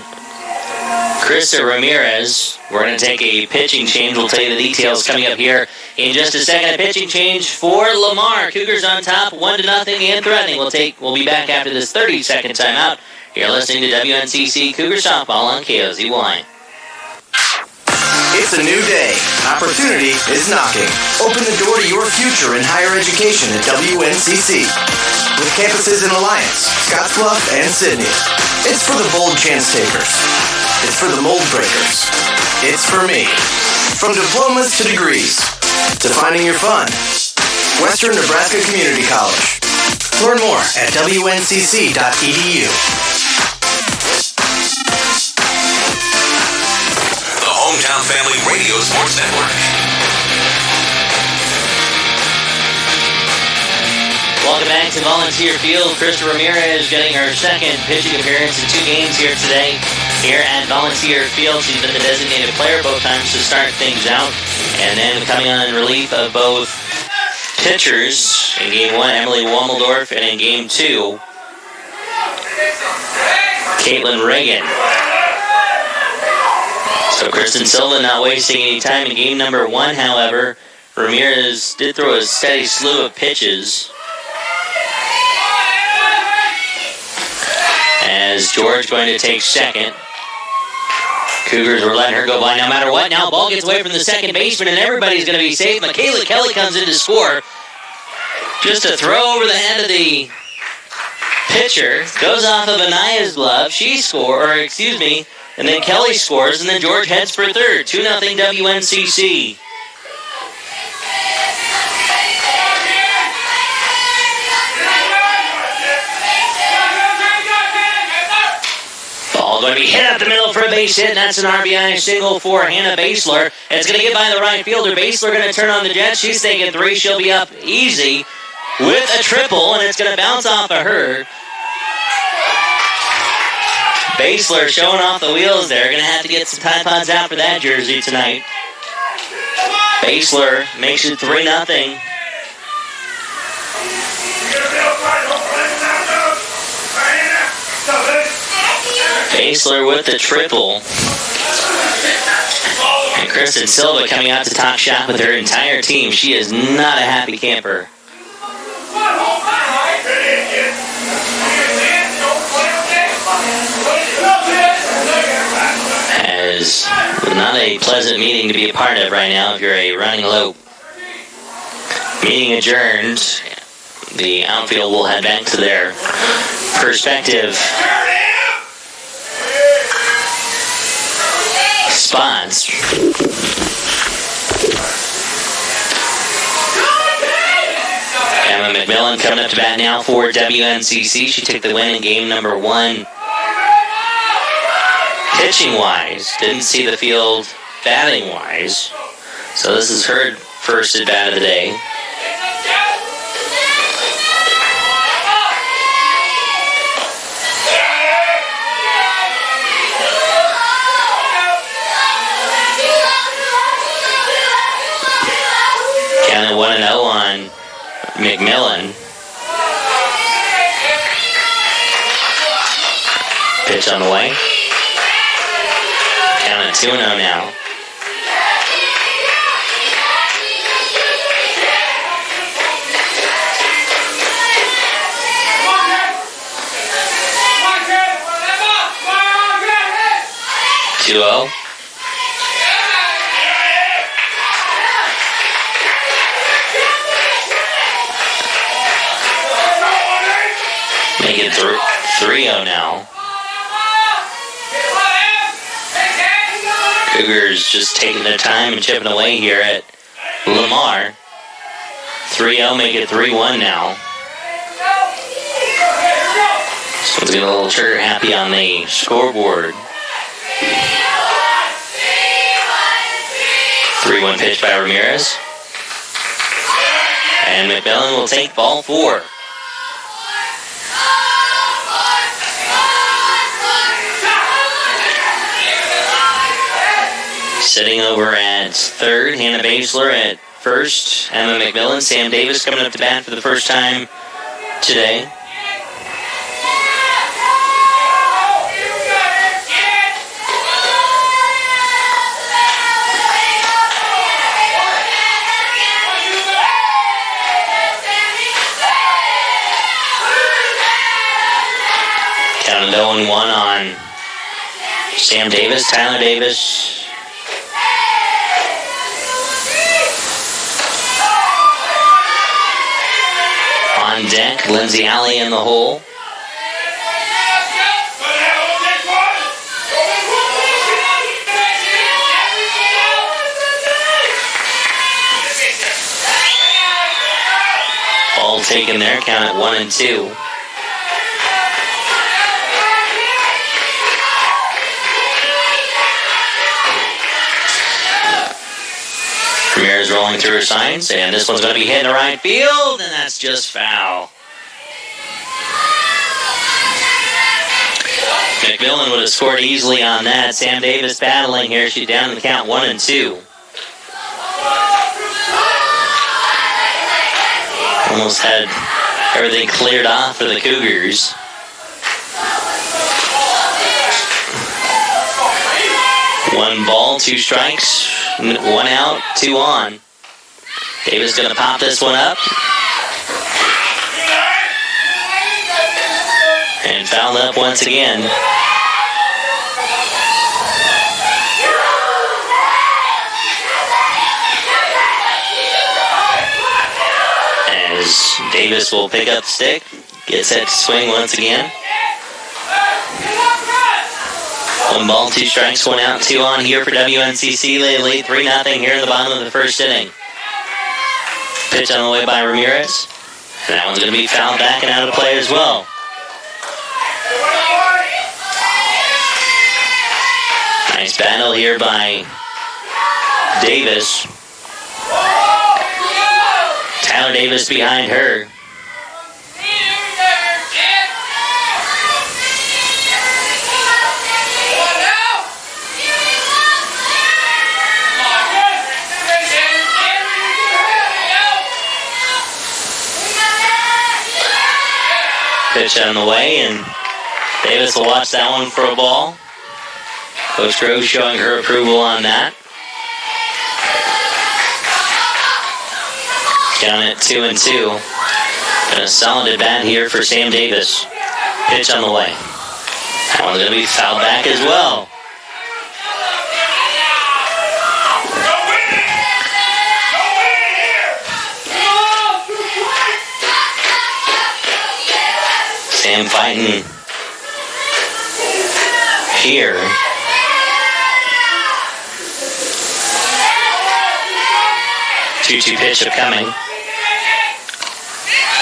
Krista Ramirez. We're going to take a pitching change. We'll tell you the details coming up here in just a second. A pitching change for Lamar. Cougars on top, 1-0 and threatening. We'll be back after this 30-second timeout. You're listening to WNCC Cougar Softball on KOZY. It's a new day. Opportunity is knocking. Open the door to your future in higher education at WNCC. With campuses in Alliance, Scottsbluff, and Sydney. It's for the bold chance takers. It's for the mold breakers. It's for me. From diplomas to degrees, to finding your fun. Western Nebraska Community College. Learn more at wncc.edu. Hometown Family Radio Sports Network. Welcome back to Volunteer Field. Krista Ramirez getting her second pitching appearance in 2 games here today here at Volunteer Field. She's been the designated player both times to start things out. And then coming on in relief of both pitchers in Game 1, Emily Wommeldorf, and in Game 2, Caitlin Reagan. So Kristen Silva not wasting any time in game number 1, however. Ramirez did throw a steady slew of pitches. As George going to take second. Cougars were letting her go by no matter what. Now ball gets away from the second baseman and everybody's going to be safe. Michaela Kelly comes in to score. Just a throw over the head of the pitcher. Goes off of Anaya's glove. And then Kelly scores, and then George heads for third. 2-0 WNCC. Ball going to be hit up the middle for a base hit, and that's an RBI single for Hannah Basler. It's going to get by the right fielder. Basler going to turn on the jet. She's thinking 3. She'll be up easy with a triple, and it's going to bounce off of her. Basler showing off the wheels there. Going to have to get some Tide Pods out for that jersey tonight. Basler makes it 3-0. Basler with the triple. And Kristen Silva coming out to talk shop with her entire team. She is not a happy camper. As not a pleasant meeting to be a part of right now if you're a running low. Meeting adjourned. The outfield will head back to their perspective spots. Emma McMillan coming up to bat now for WNCC. She took the win in game number 1. Pitching-wise, didn't see the field batting-wise. So this is her first at-bat of the day. Counted 1-0 on McMillan. Pitch on the way. Counted 2-0 now. Make it 3-0 now. Cougars just taking their time and chipping away here at Lamar. 3-0, make it 3-1 now. Someone's getting a little trigger happy on the scoreboard. 3-1 pitch by Ramirez. And McMillan will take ball 4. Sitting over at third, Hannah Basler at first, Emma McMillan, Sam Davis coming up to bat for the first time today. And 0-1 on Sam Davis, Tyler Davis. On deck, Lindsay Alley in the hole. Ball taken there, count at 1-2. Ramirez rolling through her signs, and this one's going to be hit in the right field, and that's just foul. McMillan would have scored easily on that. Sam Davis battling here. She's down to the count 1-2. Almost had everything cleared off for the Cougars. One ball, two strikes, one out, two on. Davis going to pop this one up. And fouled up once again. As Davis will pick up the stick, get set to swing once again. One ball, two strikes, one out, two on here for WNCC. They lead 3-0 here in the bottom of the first inning. Pitch on the way by Ramirez. And that one's going to be fouled back and out of play as well. Nice battle here by Davis. Tyler Davis behind her. Pitch on the way, and Davis will watch that one for a ball. Coach Grove showing her approval on that. Down at 2-2. And a solid at bat here for Sam Davis. Pitch on the way. That one's going to be fouled back as well. Sam fighting here. Two-2 pitch upcoming.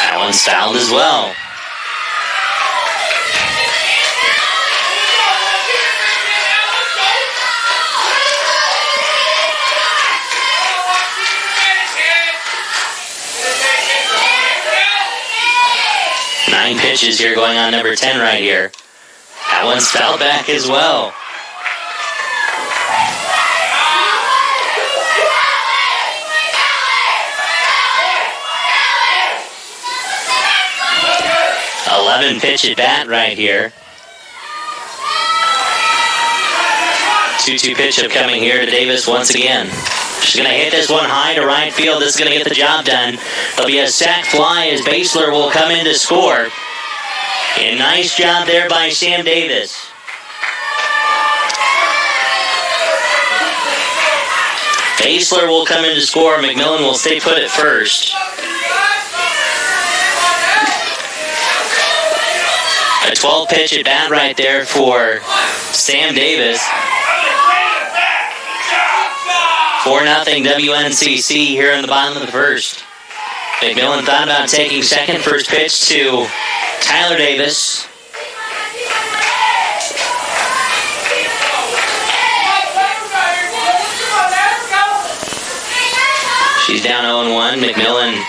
That one's fouled as well. Nine pitches here going on number 10 right here. That one's fouled back as well. Pitch at bat right here. 2-2 pitch upcoming here to Davis once again. She's going to hit this one high to right field. This is going to get the job done. There'll be a sac fly as Basler will come in to score. And nice job there by Sam Davis. Basler will come in to score. McMillan will stay put at first. A 12 pitch at bat right there for Sam Davis. 4-0 WNCC here in the bottom of the first. McMillan thought about taking second. First pitch to Tyler Davis. She's down 0-1. McMillan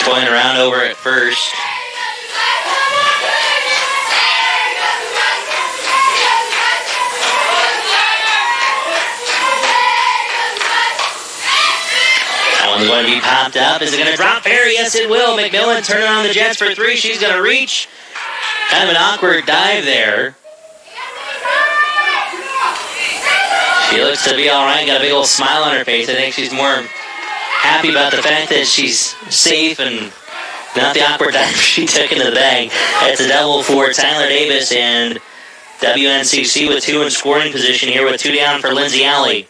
toying around over at first. One's going to be popped up. Is it going to drop fair? Yes, it will. McMillan turning on the Jets for three. She's going to reach. Kind of an awkward dive there. She looks to be all right. Got a big old smile on her face. I think she's more happy about the fact that she's safe and Not the awkward dive she took into the bag. It's a double for Tyler Davis, and WNCC with 2 in scoring position here with 2 down for Lindsay Alley.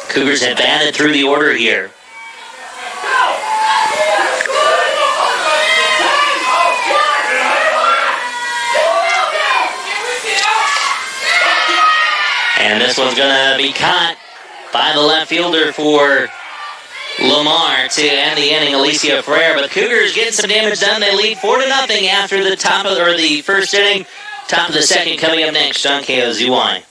Cougars have batted through the order here. And this one's going to be caught by the left fielder for Lamar to end the inning, Alicia Frere. But the Cougars getting some damage done. They lead 4-0 after the the first inning. Top of the second coming up next on KOZY.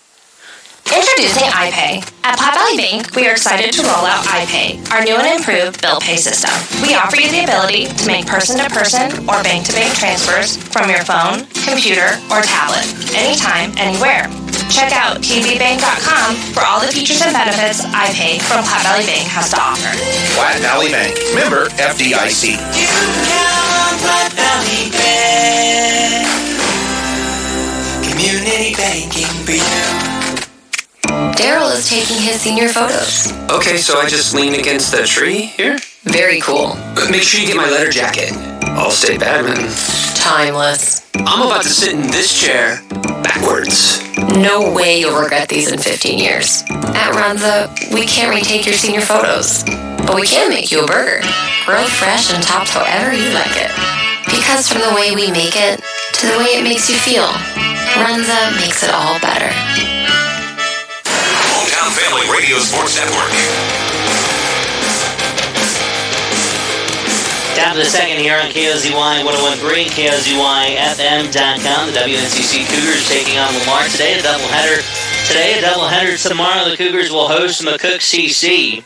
Introducing iPay. At Platte Valley Bank, we are excited to roll out iPay, our new and improved bill pay system. We offer you the ability to make person-to-person or bank-to-bank transfers from your phone, computer, or tablet, anytime, anywhere. Check out tvbank.com for all the features and benefits iPay from Platte Valley Bank has to offer. Platte Valley Bank, member FDIC. You can count on Platte Valley Bank. Community banking for you. Daryl is taking his senior photos. Okay, so I just lean against the tree here? Very cool. Make sure you get my leather jacket. All-state badminton. Timeless. I'm about to sit in this chair backwards. No way you'll regret these in 15 years. At Runza, we can't retake your senior photos, but we can make you a burger. Grilled fresh and topped however you like it. Because from the way we make it to the way it makes you feel, Runza makes it all better. Hometown Family Radio Sports Network. Top of the second here on KOZY 101.3, KOZYFM.com. The WNCC Cougars taking on Lamar today, a doubleheader. Today, a doubleheader. Tomorrow, the Cougars will host McCook CC.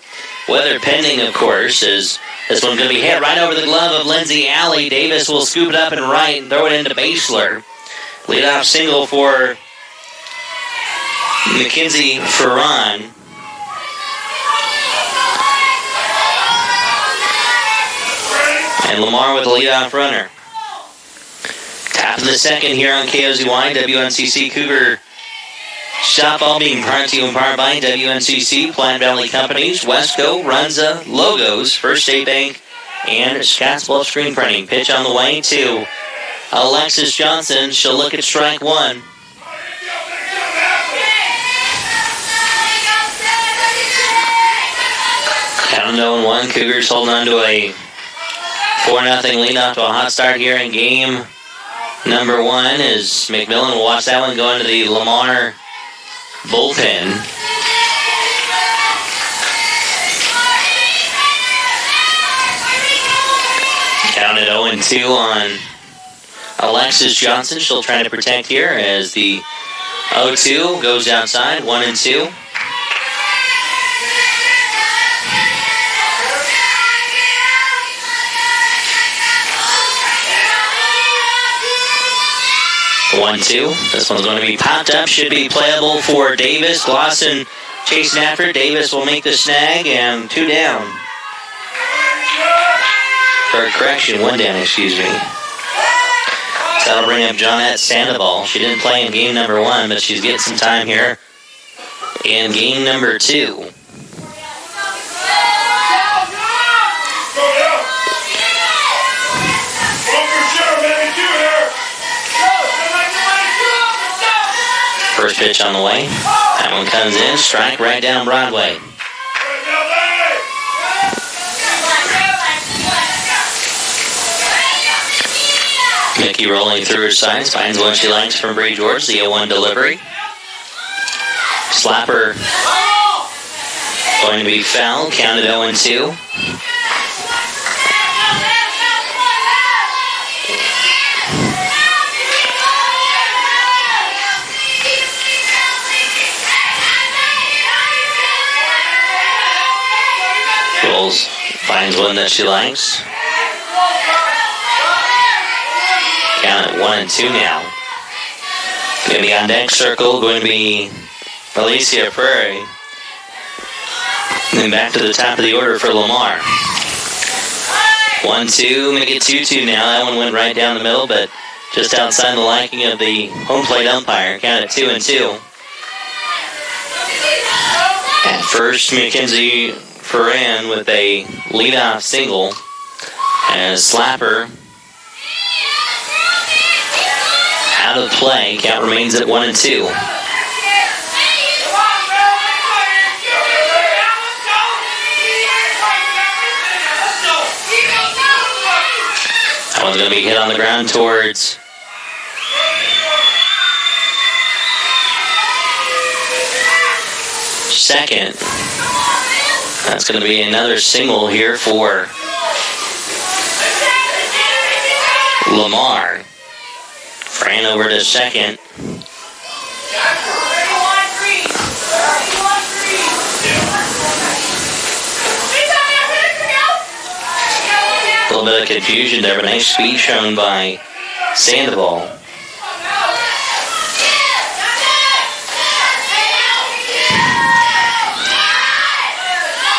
Weather pending, of course, is this one going to be hit right over the glove of Lindsay Alley. Davis will scoop it up and right and throw it into Basler. Leadoff single for Mackenzie Ferran. And Lamar with the leadoff runner. Top of the second here on KOZY, WNCC Cougar Shop Ball being brought to you in part by WNCC, Platte Valley Companies, Wesco, Runza, Logos, First State Bank, and Scottsbluff Screen Printing. Pitch on the way to Alexis Johnson. She'll look at strike one. Count 0-1. Cougars holding on to a 4-0 lead off to a hot start here in game number 1 as McMillan will watch that one go into the Lamar bullpen. Counted 0-2 on Alexis Johnson. She'll try to protect here as the 0-2 goes outside, 1-2. This one's going to be popped up. Should be playable for Davis. Glosson chasing after. Davis will make the snag, and 2 down. Or correction, 1 down, excuse me. So that'll bring up Johnette Sandoval. She didn't play in game number 1, but she's getting some time here in game number 2. First pitch on the way. That one comes in. Strike right down Broadway. Mickey rolling through her sides. Finds one she likes from Bree George. The 0-1 delivery. Slapper going to be foul. Counted 0-2. Finds one that she likes. Count at 1-2 now. Going to be on deck circle, going to be Alicia Prairie. Then back to the top of the order for Lamar. 1-2, make it 2-2 now. That one went right down the middle, but just outside the liking of the home plate umpire. Count at 2-2. At first, Mackenzie Ferran with a leadoff single, and Slapper out of play. Count remains at 1-2. That one's going to be hit on the ground towards second. That's going to be another single here for Lamar. Ran over to second. A little bit of confusion there, but nice speed shown by Sandoval.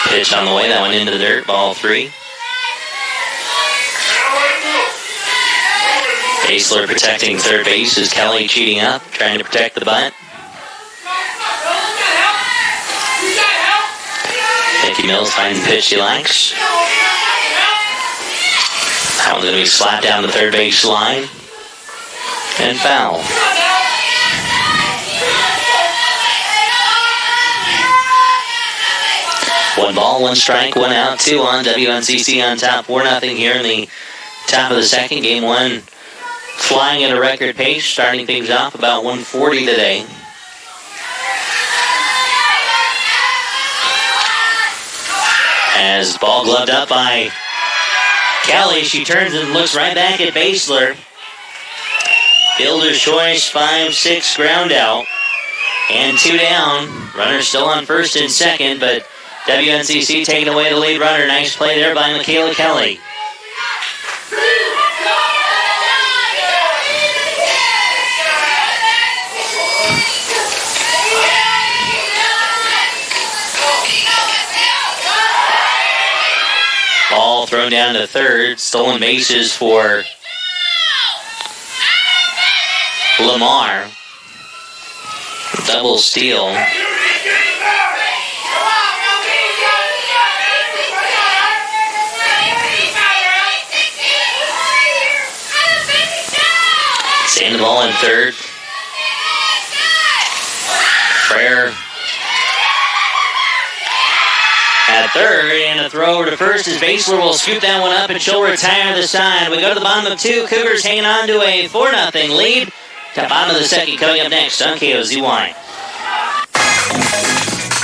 Pitch on the way, that one into the dirt, ball 3. Basler protecting third base as Kelly cheating up, trying to protect the bunt. Mickey Mills finds the pitch he likes. That one's going to be slapped down the third base line and foul. One ball, one strike, one out, 2 on. WNCC on top, 4-0 here in the top of the second. Game 1 flying at a record pace, starting things off about 140 today. As ball gloved up by Kelly, she turns and looks right back at Basler. Fielder's choice, 5-6 ground out. And 2 down. Runner still on first and second, but WNCC taking away the lead runner. Nice play there by Michaela Kelly. Ball thrown down to third. Stolen bases for Lamar. Double steal. Sandoval in third. Frere at third, and a throw over to first as Basler will scoop that one up and she'll retire the side. We go to the bottom of 2. Cougars hanging on to a 4-0 lead. To bottom of the second coming up next on KOZY.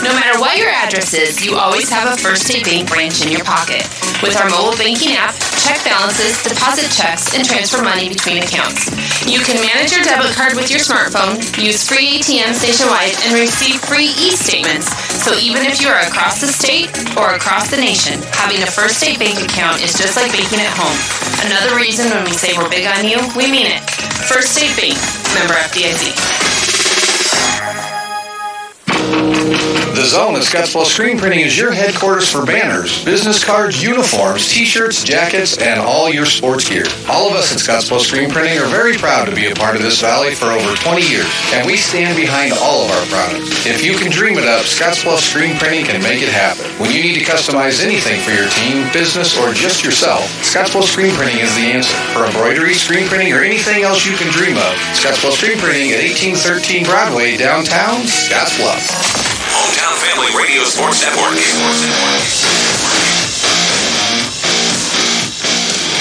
No matter what your address is, you always have a First State Bank branch in your pocket. With our mobile banking app, check balances, deposit checks, and transfer money between accounts. You can manage your debit card with your smartphone, use free ATMs nationwide, and receive free e-statements. So even if you are across the state or across the nation, having a First State Bank account is just like banking at home. Another reason when we say we're big on you, we mean it. First State Bank, member FDIC. The Zone at Scottsbluff Screen Printing is your headquarters for banners, business cards, uniforms, t-shirts, jackets, and all your sports gear. All of us at Scottsbluff Screen Printing are very proud to be a part of this valley for over 20 years, and we stand behind all of our products. If you can dream it up, Scottsbluff Screen Printing can make it happen. When you need to customize anything for your team, business, or just yourself, Scottsbluff Screen Printing is the answer. For embroidery, screen printing, or anything else you can dream of, Scottsbluff Screen Printing at 1813 Broadway, downtown Scottsbluff. Hometown Family Radio Sports Network.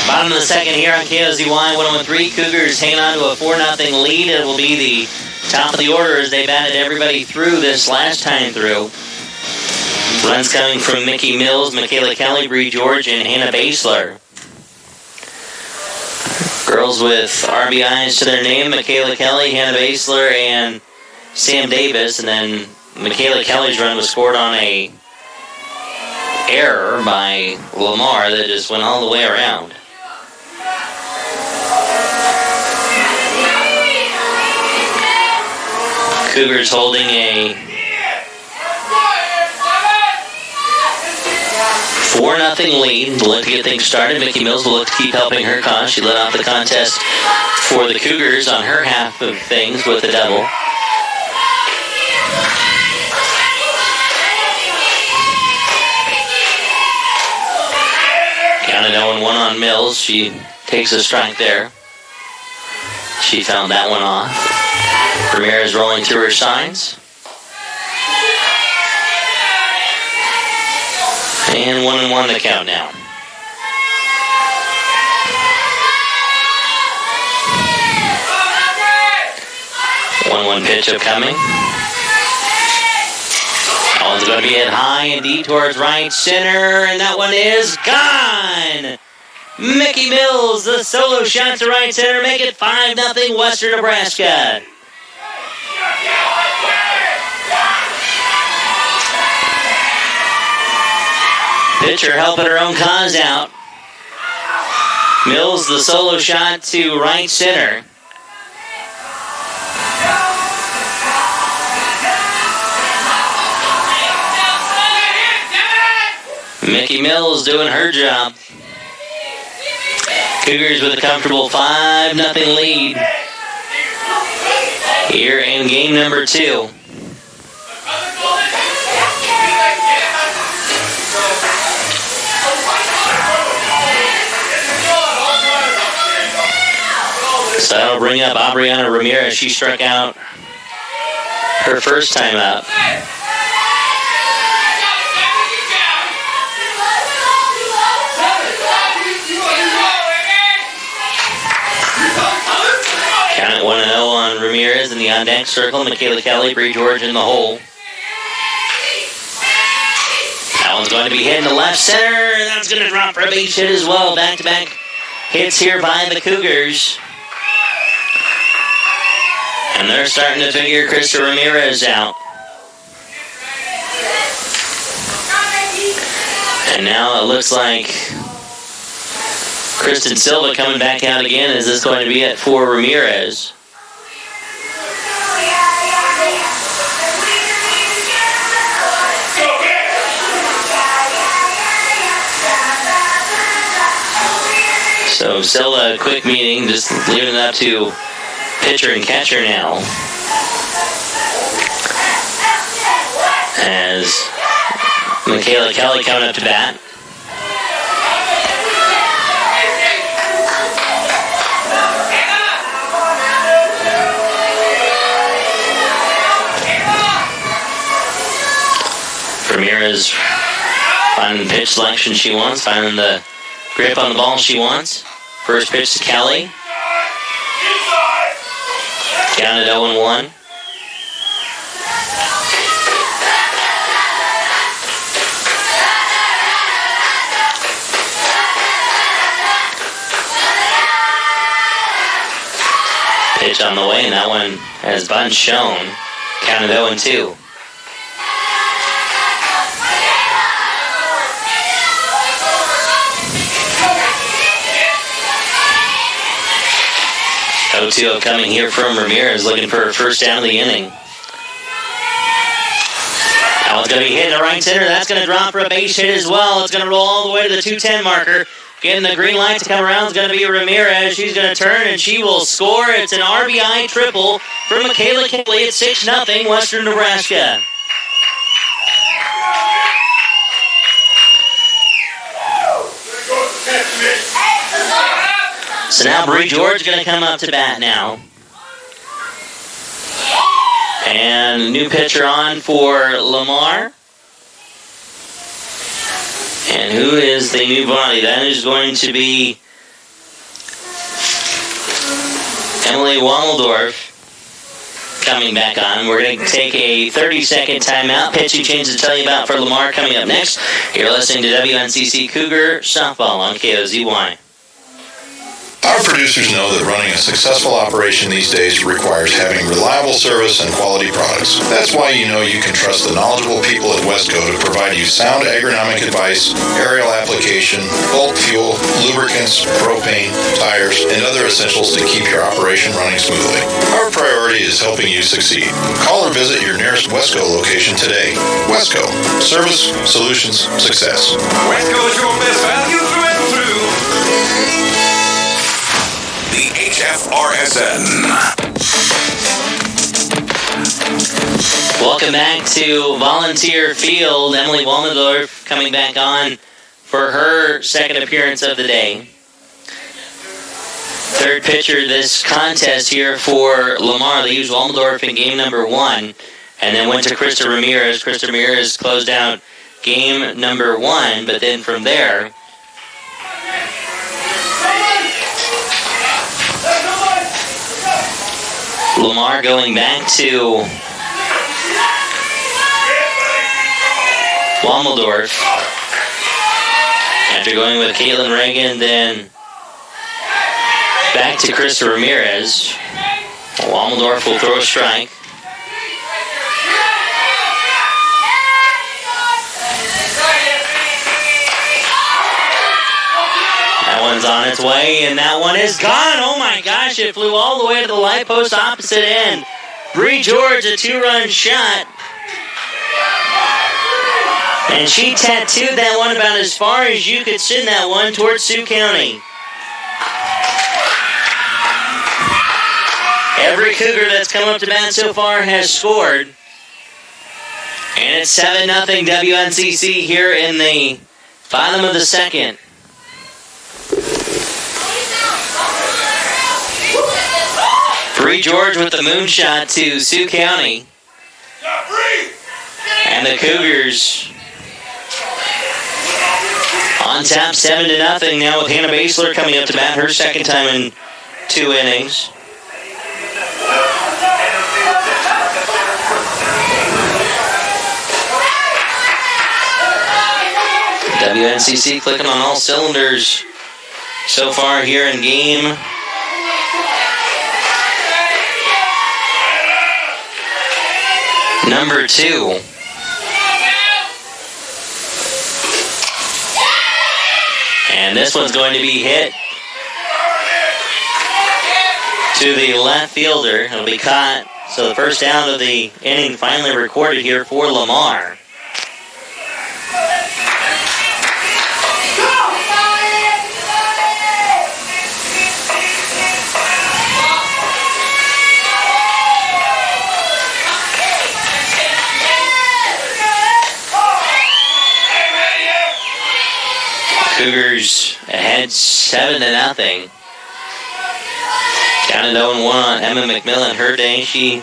Bottom of the second here on KOZY 101.3. Cougars hanging on to a 4-0 lead. It will be the top of the order as they batted everybody through this last time through. Runs coming from Mickey Mills, Michaela Kelly, Bree George, and Hannah Basler. Girls with RBIs to their name, Michaela Kelly, Hannah Basler, and Sam Davis, and then Michaela Kelly's run was scored on a error by Lamar that just went all the way around. Cougars holding a 4-0 lead. Will look to get things started. Mickey Mills will look to keep helping her cause. She led off the contest for the Cougars on her half of things with a double. Counted 0-1 on Mills. She takes a strike there. She found that one off. Ramirez rolling through her signs. And 1-1 the count now. 1-1 pitch upcoming. That one's going to be hit high and deep towards right center, and that one is gone! Mickey Mills, the solo shot to right center, make it 5-0 Western Nebraska. Pitcher helping her own cause out. Mills, the solo shot to right center. Mickey Mills doing her job. Cougars with a comfortable 5-0 lead here in game number 2. So that'll bring up Aubriana Ramirez. She struck out her first time up. Count at 1-0 on Ramirez in the on-deck circle. Michaela Kelly, Bree George in the hole. That one's going to be hit in the left center. That's going to drop for a base hit as well. Back-to-back hits here by the Cougars. And they're starting to figure Krista Ramirez out. And now it looks like Kristen Silva coming back out again. Is this going to be it for Ramirez? So Silva, quick meeting, just leaving it up to pitcher and catcher now. As Michaela Kelly coming up to bat. Ramirez finding the pitch selection she wants, finding the grip on the ball she wants. First pitch to Kelly. Counted 0-1. Pitch on the way, and that one has bunt shown. Counted 0-2. O2 coming here from Ramirez, looking for her first down of the inning. That one's going to be hit in the right center. That's going to drop for a base hit as well. It's going to roll all the way to the 210 marker. Getting the green light to come around is going to be Ramirez. She's going to turn and she will score. It's an RBI triple for Michaela Kelly. It's 6-0 Western Nebraska. So now Bree George is going to come up to bat now. And a new pitcher on for Lamar. And who is the new body? That is going to be Emily Wammeldorf coming back on. We're going to take a 30-second timeout. Pitching change to tell you about for Lamar coming up next. You're listening to WNCC Cougar Softball on KOZY. Our producers know that running a successful operation these days requires having reliable service and quality products. That's why you know you can trust the knowledgeable people at Westco to provide you sound agronomic advice, aerial application, bulk fuel, lubricants, propane, tires, and other essentials to keep your operation running smoothly. Our priority is helping you succeed. Call or visit your nearest Westco location today. Westco. Service, solutions, success. Westco is your best value through and through. The HFRSN. Welcome back to Volunteer Field. Emily Wammeldorf coming back on for her second appearance of the day. third pitcher this contest here for Lamar. They used Waldorf in game number 1 and then went to Krista Ramirez. Krista Ramirez closed out game number 1, but then from there, Lamar going back to Waldorf after going with Caitlin Reagan, then back to Krista Ramirez. Waldorf will throw a strike. That one's on its way, and that one is gone. Oh my gosh, it flew all the way to the light post opposite end. Bree George, a 2-run shot. And she tattooed that one about as far as you could send that one towards Sioux County. Every Cougar that's come up to bat so far has scored. And it's 7-0 WNCC here in the bottom of the second. Bree George with the moonshot to Sioux County. And the Cougars on top 7-0 now with Hannah Basler coming up to bat her second time in 2 innings. WNCC clicking on all cylinders so far here in game number 2. And this one's going to be hit to the left fielder. It'll be caught. So the first down of the inning finally recorded here for Lamar. Cougars ahead 7-0. Counted 0-1 on Emma McMillan. Her day, she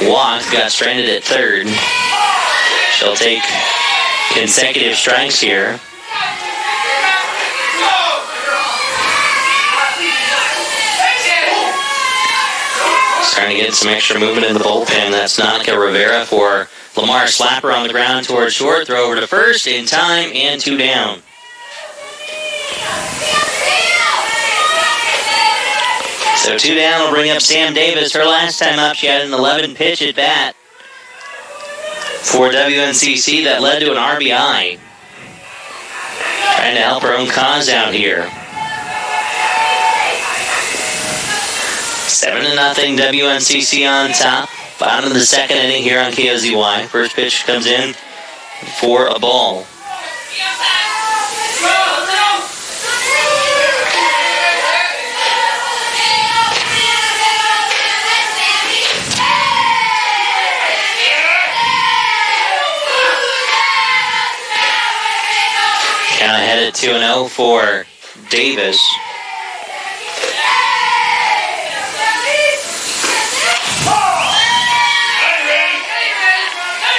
walked, got stranded at third. She'll take consecutive strikes here. Starting to get some extra movement in the bullpen. That's Nanika Rivera for Lamar. Slapper on the ground towards short. Throw over to first in time and 2 down. So 2 down will bring up Sam Davis. Her last time up, she had an 11-pitch at bat for WNCC that led to an RBI. Trying to help her own cause out here. 7-0 WNCC on top. Bottom of the second inning here on KOZY. First pitch comes in for a ball. Count ahead at 2-0 for Davis.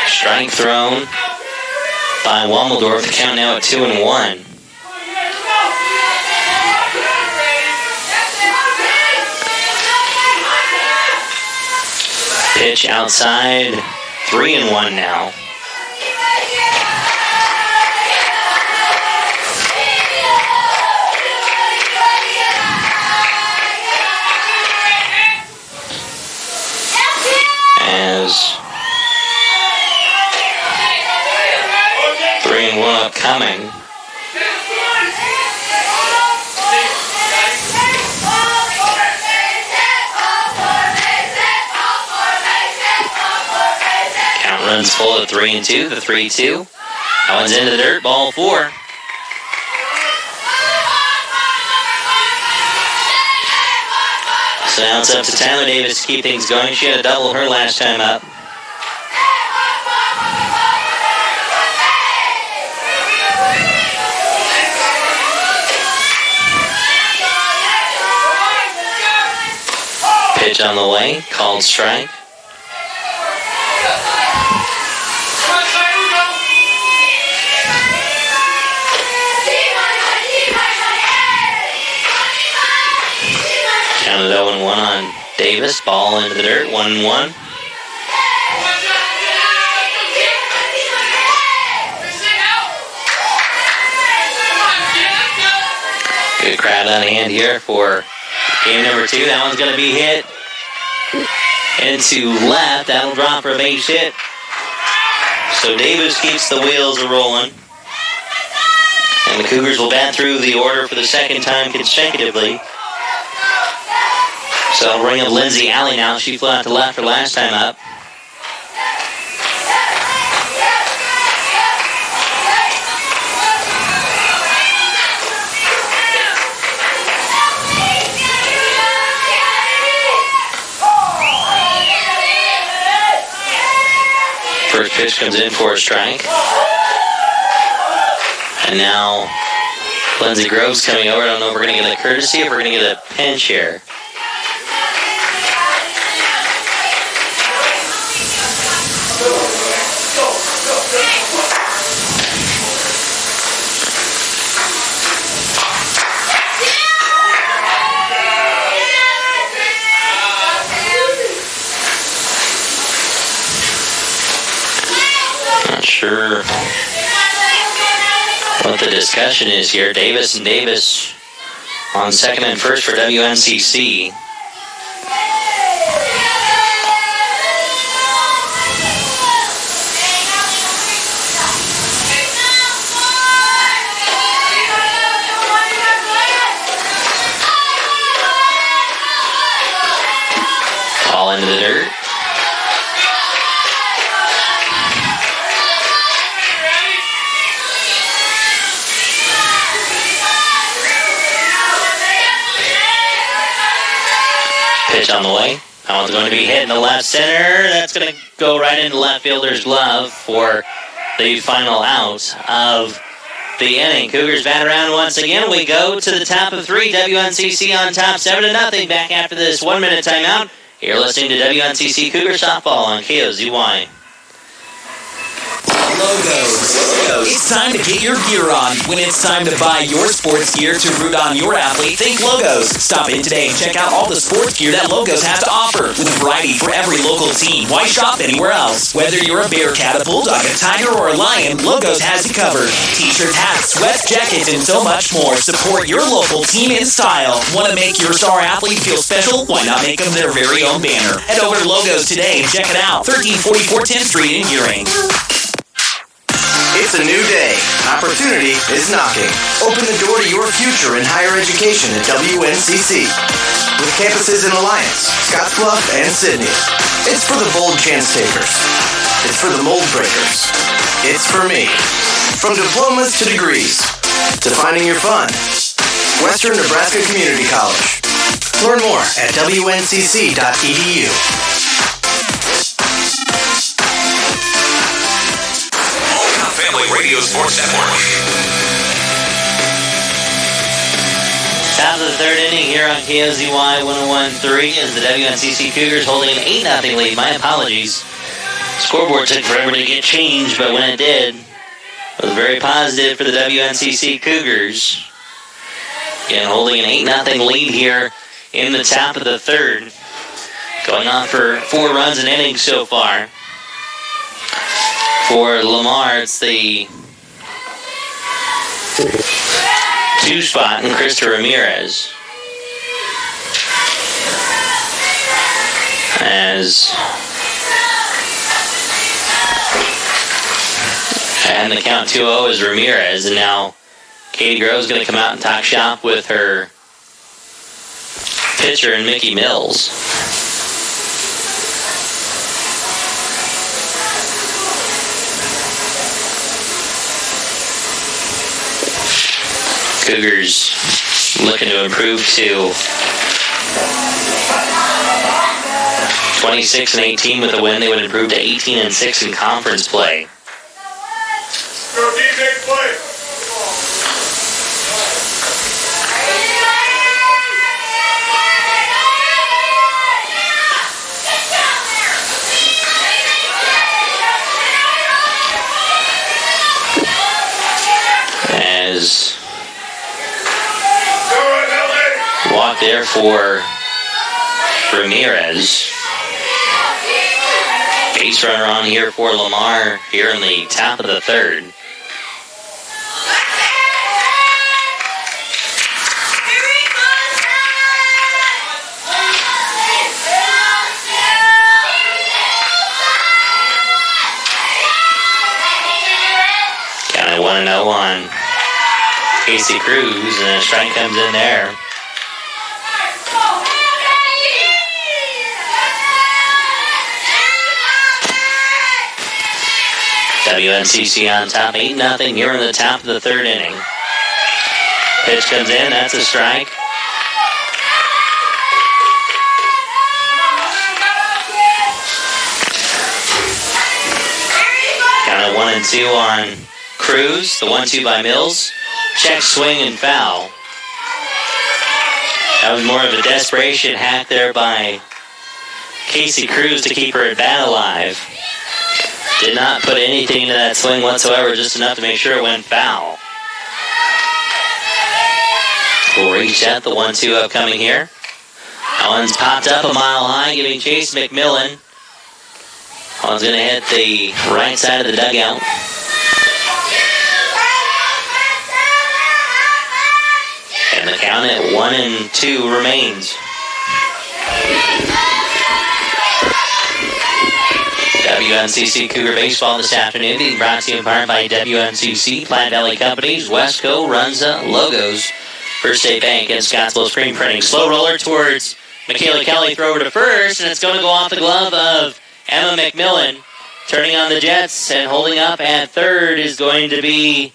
Strike thrown by Waldorf. The count now at 2-1. Pitch outside, 3-1 now. As 3-1 upcoming. Count runs full at 3-2. The 3-2. That one's into the dirt. Ball 4. So now it's up to Tyler Davis to keep things going. She had a double her last time up. Pitch on the way, called strike. Counted 0-1 on Davis. Ball into the dirt, 1-1. Good crowd on hand here for game number 2. That one's going to be hit into left. That'll drop for a base hit. So Davis keeps the wheels a-rolling. And the Cougars will bat through the order for the second time consecutively. So I'll bring up Lindsay Alley now. She flew out to left her last time up. First pitch comes in for a strike. And now Lindsey Groves coming over. I don't know if we're going to get a courtesy or if we're going to get a pinch here. Not sure what the discussion is here. Davis and Davis on second and first for WNCC. Ball into the dirt. Pitch on the way. That one's going to be hit in the left center. That's going to go right into left fielder's glove for the final out of the inning. Cougars bat around once again. We go to the top of 3. WNCC on top 7-0. Back after this 1-minute timeout. You're listening to WNCC Cougar Softball on KOZY. Logos. It's time to get your gear on. When it's time to buy your sports gear to root on your athlete, think Logos. Stop in today and check out all the sports gear that Logos has to offer. With a variety for every local team. Why shop anywhere else? Whether you're a Bearcat, a Bulldog, a Tiger, or a Lion, Logos has you covered. T-shirts, hats, sweats, jackets, and so much more. Support your local team in style. Want to make your star athlete feel special? Why not make them their very own banner? Head over to Logos today and check it out. 1344 10th Street in Gearing. It's a new day. Opportunity is knocking. Open the door to your future in higher education at WNCC. With campuses in Alliance, Scottsbluff, and Sydney. It's for the bold chance takers. It's for the mold breakers. It's for me. From diplomas to degrees, to finding your fun. Western Nebraska Community College. Learn more at WNCC.edu. Family Radio Sports Network. Top of the third inning here on KOZY 101.3 as the WNCC Cougars holding an 8-0 lead. My apologies. Scoreboard took forever to get changed, but when it did, it was very positive for the WNCC Cougars. Again, holding an 8-0 lead here in the top of the third. Going on for 4 runs an inning so far. For Lamar, it's the 2 spot and Krista Ramirez. And the count 2-0 is Ramirez, and now Katie Grove's going to come out and talk shop with her pitcher and Mickey Mills. Cougars looking to improve to 26-18 with a win. They would improve to 18-6 in conference play. there for Ramirez. Base runner on here for Lamar here in the top of the third. Kind of 1-0 on Casey Cruz, and a strike comes in there. WNCC on top, 8-0 here in the top of the third inning. Pitch comes in, that's a strike. Kind of 1-2 on Cruz, the 1-2 by Mills. Check, swing, and foul. That was more of a desperation hack there by Casey Cruz to keep her at bat alive. Did not put anything into that swing whatsoever, just enough to make sure it went foul. We'll reach at the 1-2 upcoming here. That one's popped up a mile high, giving chase McMillan. That one's going to hit the right side of the dugout. And the count at 1-2 remains. WNCC Cougar Baseball this afternoon being brought to you in part by WNCC, Platte Valley Companies, Westco, Runza, Logos, First State Bank, and Scottsville Screen Printing. Slow roller towards Michaela Kelly, throw over to first, and it's going to go off the glove of Emma McMillan. Turning on the Jets and holding up at third is going to be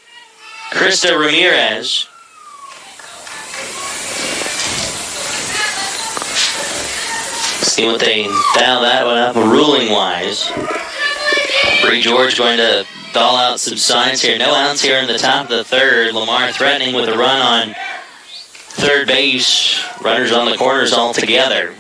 Krista Ramirez. See what they dial that one up ruling-wise. Bree George going to doll out some signs here. No outs here in the top of the third. Lamar threatening with a run on third base. Runners on the corners all together.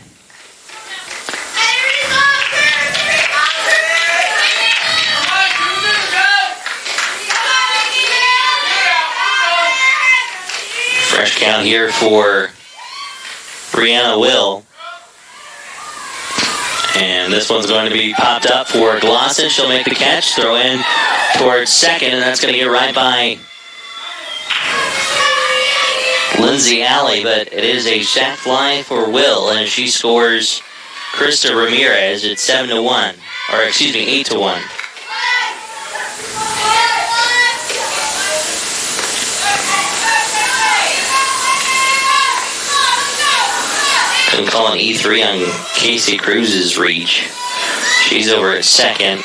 Fresh count here for Brianna Will. And this one's going to be popped up for Glosson. She'll make the catch, throw in towards second, and that's going to get right by Lindsay Alley. But it is a sac fly for Will, and she scores Krista Ramirez at 7-1, or excuse me, 8-1. Couldn't call an E3 on Casey Cruz's reach. She's over at second.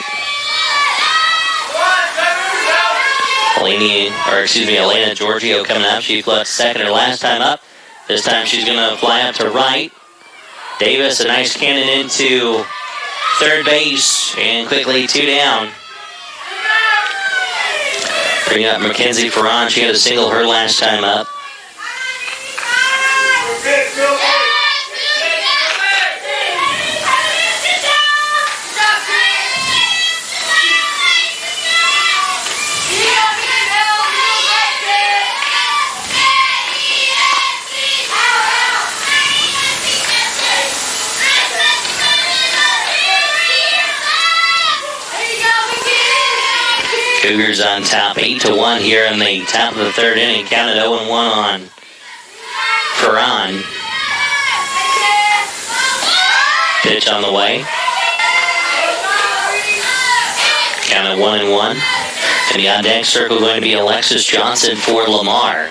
Elena Giorgio coming up. She left second her last time up. This time she's going to fly up to right. Davis, a nice cannon into third base, and quickly 2 down. Bring up Mackenzie Ferran. She had a single her last time up. Cougars on top, 8-1 here in the top of the third inning. Counted 0-1 on Ferran. Pitch on the way. Counted 1-1. And the on deck circle going to be Alexis Johnson for Lamar.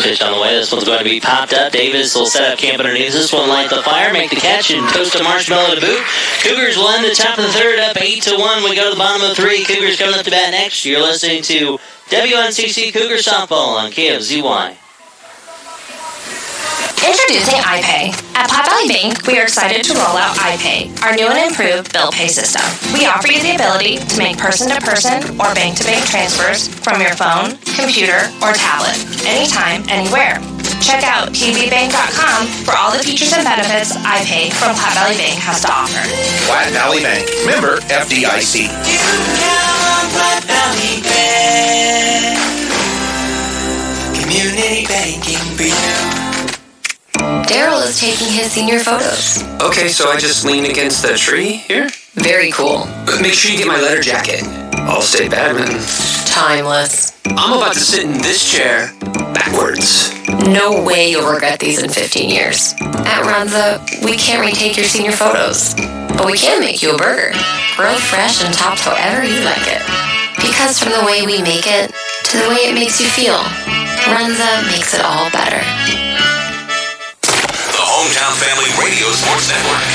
Pitch on the way. This one's going to be popped up. Davis will set up camp underneath. This one light the fire, make the catch, and toast a marshmallow to boot. Cougars will end the top of the third up 8-1. We go to the bottom of the three. Cougars coming up to bat next. You're listening to WNCC Cougar Softball on KFZY. Introducing iPay. At Platte Valley Bank, we are excited to roll out iPay, our new and improved bill pay system. We offer you the ability to make person-to-person or bank-to-bank transfers from your phone, computer, or tablet, anytime, anywhere. Check out pbbank.com for all the features and benefits iPay from Platte Valley Bank has to offer. Platte Valley Bank. Member FDIC. Platte Valley Bank. Community banking for you. Daryl is taking his senior photos. Okay, so I just lean against the tree here? Very cool. But make sure you get my leather jacket. All-state badminton. Timeless. I'm about to sit in this chair backwards. No way you'll regret these in 15 years. At Runza, we can't retake your senior photos, but we can make you a burger. Grilled fresh and topped however you like it. Because from the way we make it to the way it makes you feel, Runza makes it all better. The Hometown Family Radio Sports Network.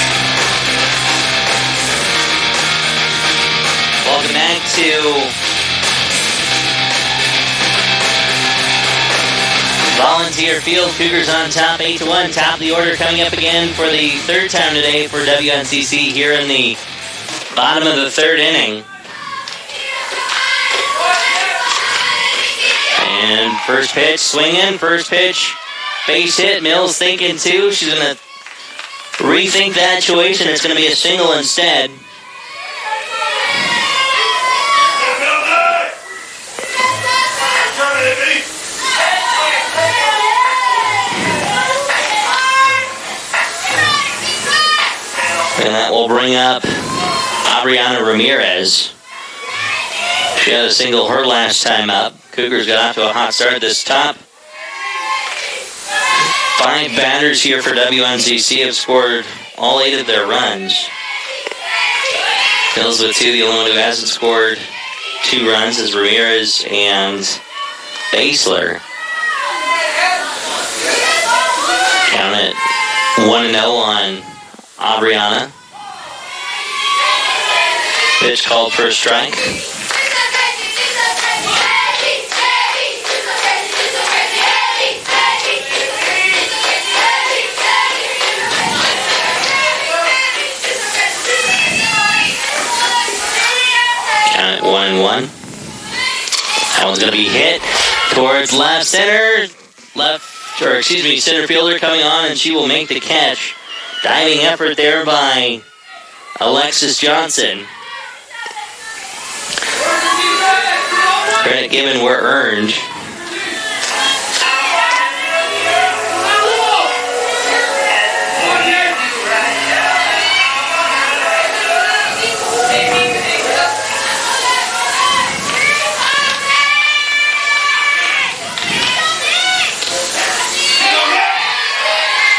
Welcome back to Volunteer Field. Cougars on top, 8-1. Top of the order coming up again for the third time today for WNCC here in the bottom of the third inning. And first pitch, swing in, first pitch, base hit. Mills thinking too. She's going to rethink that situation. It's going to be a single instead. And that will bring up Adriana Ramirez. She had a single her last time up. Cougars got off to a hot start this top. 5 batters here for WNCC have scored all 8 of their runs. Mills with 2. The only one who hasn't scored 2 runs is Ramirez and Basler. Count it 1-0 on Adriana. Pitch called for a strike. Count it 1-1. That one's going to be hit towards left center. Center fielder coming on, and she will make the catch. Diving effort there by Alexis Johnson. Credit given where earned.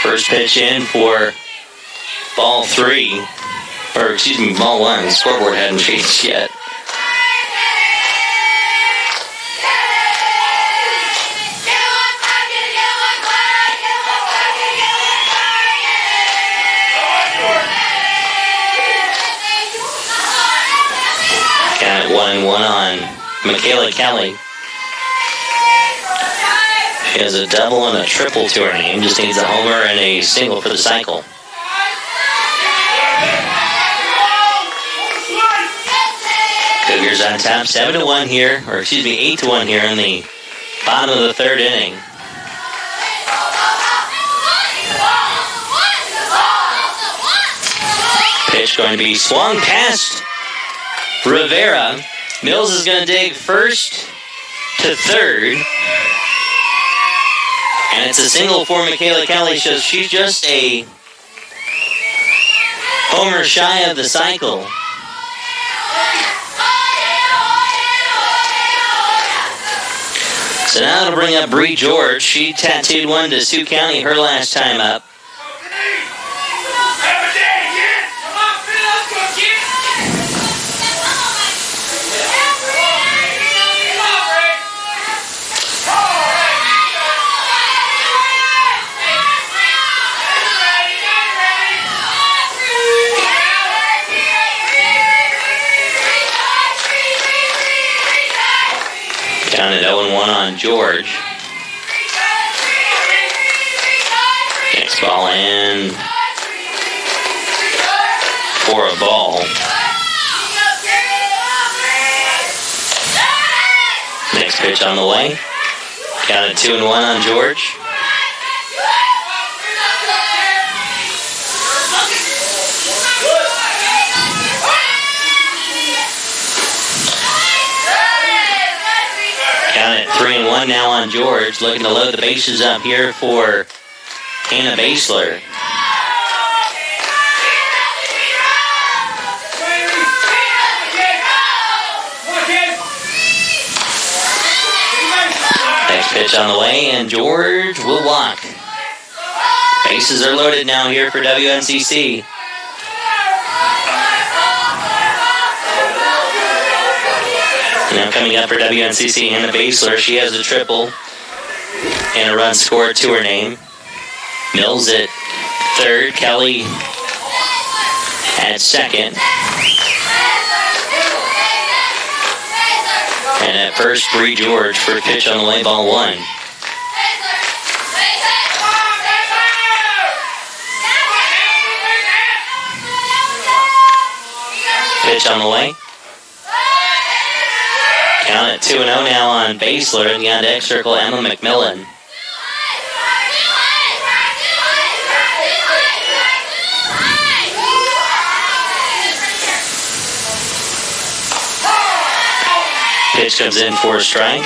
First pitch in for ball 3. Ball 1. Scoreboard hadn't changed yet. Count it 1-1 on Michaela Kelly. She has a double and a triple to her name. Just needs a homer and a single for the cycle. Cougars on top, 7-1 here, 8-1 here in the bottom of the third inning. Pitch going to be swung past Rivera. Mills is going to dig first to third. And it's a single for Michaela Kelly. So she's just a homer shy of the cycle. So now it'll bring up Bree George. She tattooed one to Sioux County her last time up. Down at 0-1 on George. Next ball in for a ball. Next pitch on the way. Count at 2-1 on George. 3-1 now on George, looking to load the bases up here for Hannah Basler. Next pitch on the way, and George will walk. Bases are loaded now here for WNCC. Now coming up for WNCC, Hannah Basler. She has a triple and a run scored to her name. Mills at third, Kelly at second. And at first, Bree George for a pitch on the way, ball one. Pitch on the way. Count at 2-0 now on Basler, and the on-deck circle, Emma McMillan. Pitch comes in for a strike.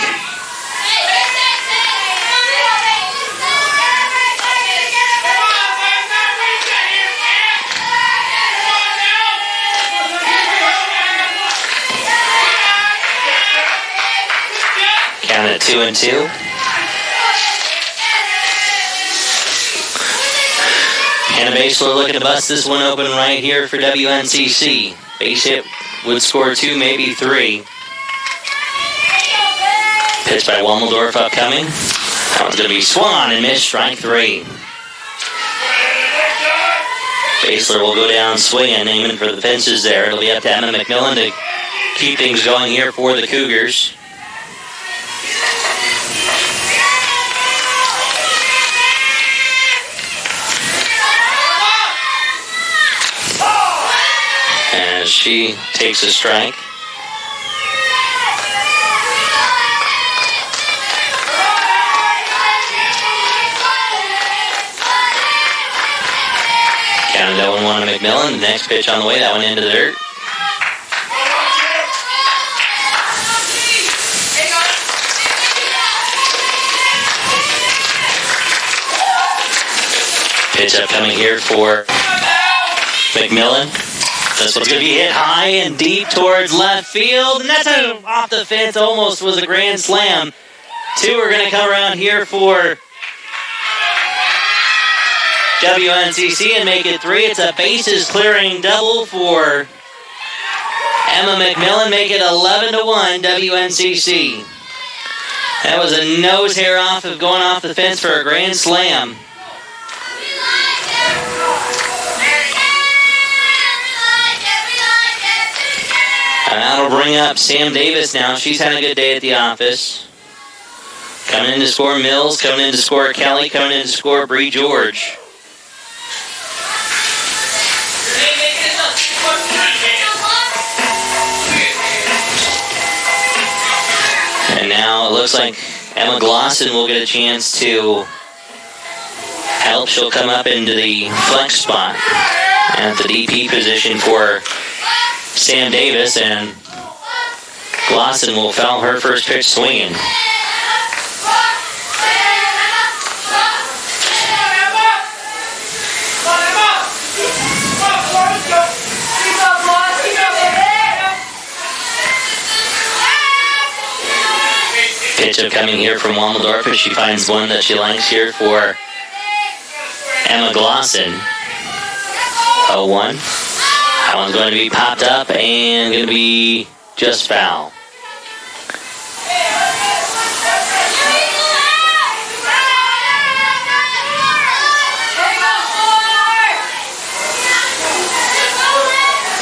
Count at 2-2. Hannah Basler looking to bust this one open right here for WNCC. Base hit would score 2, maybe 3. Pitch by Wommeldorf upcoming. That one's going to be swung on and missed, strike 3. Basler will go down swinging, aiming for the fences there. It'll be up to Emma McMillan to keep things going here for the Cougars. As she takes a strike. Counted 0-1 on McMillan. The next pitch on the way, that one into the dirt. Pitch upcoming here for McMillan. This one's going to be hit high and deep towards left field. And that's off the fence. Almost was a grand slam. 2 are going to come around here for WNCC and make it 3. It's a bases clearing double for Emma McMillan. Make it 11-1 WNCC. That was a nose hair off of going off the fence for a grand slam. And that'll bring up Sam Davis now. She's had a good day at the office. Coming in to score Mills, coming in to score Kelly, coming in to score Bree George. And now it looks like Emma Glosson will get a chance to help. She'll come up into the flex spot at the DP position for Sam Davis, and Glosson will foul her first pitch swinging. Pitch upcoming here from Wommeldorf as she finds one that she likes here for Emma Glosson. 0-1. That one's going to be popped up and going to be just foul.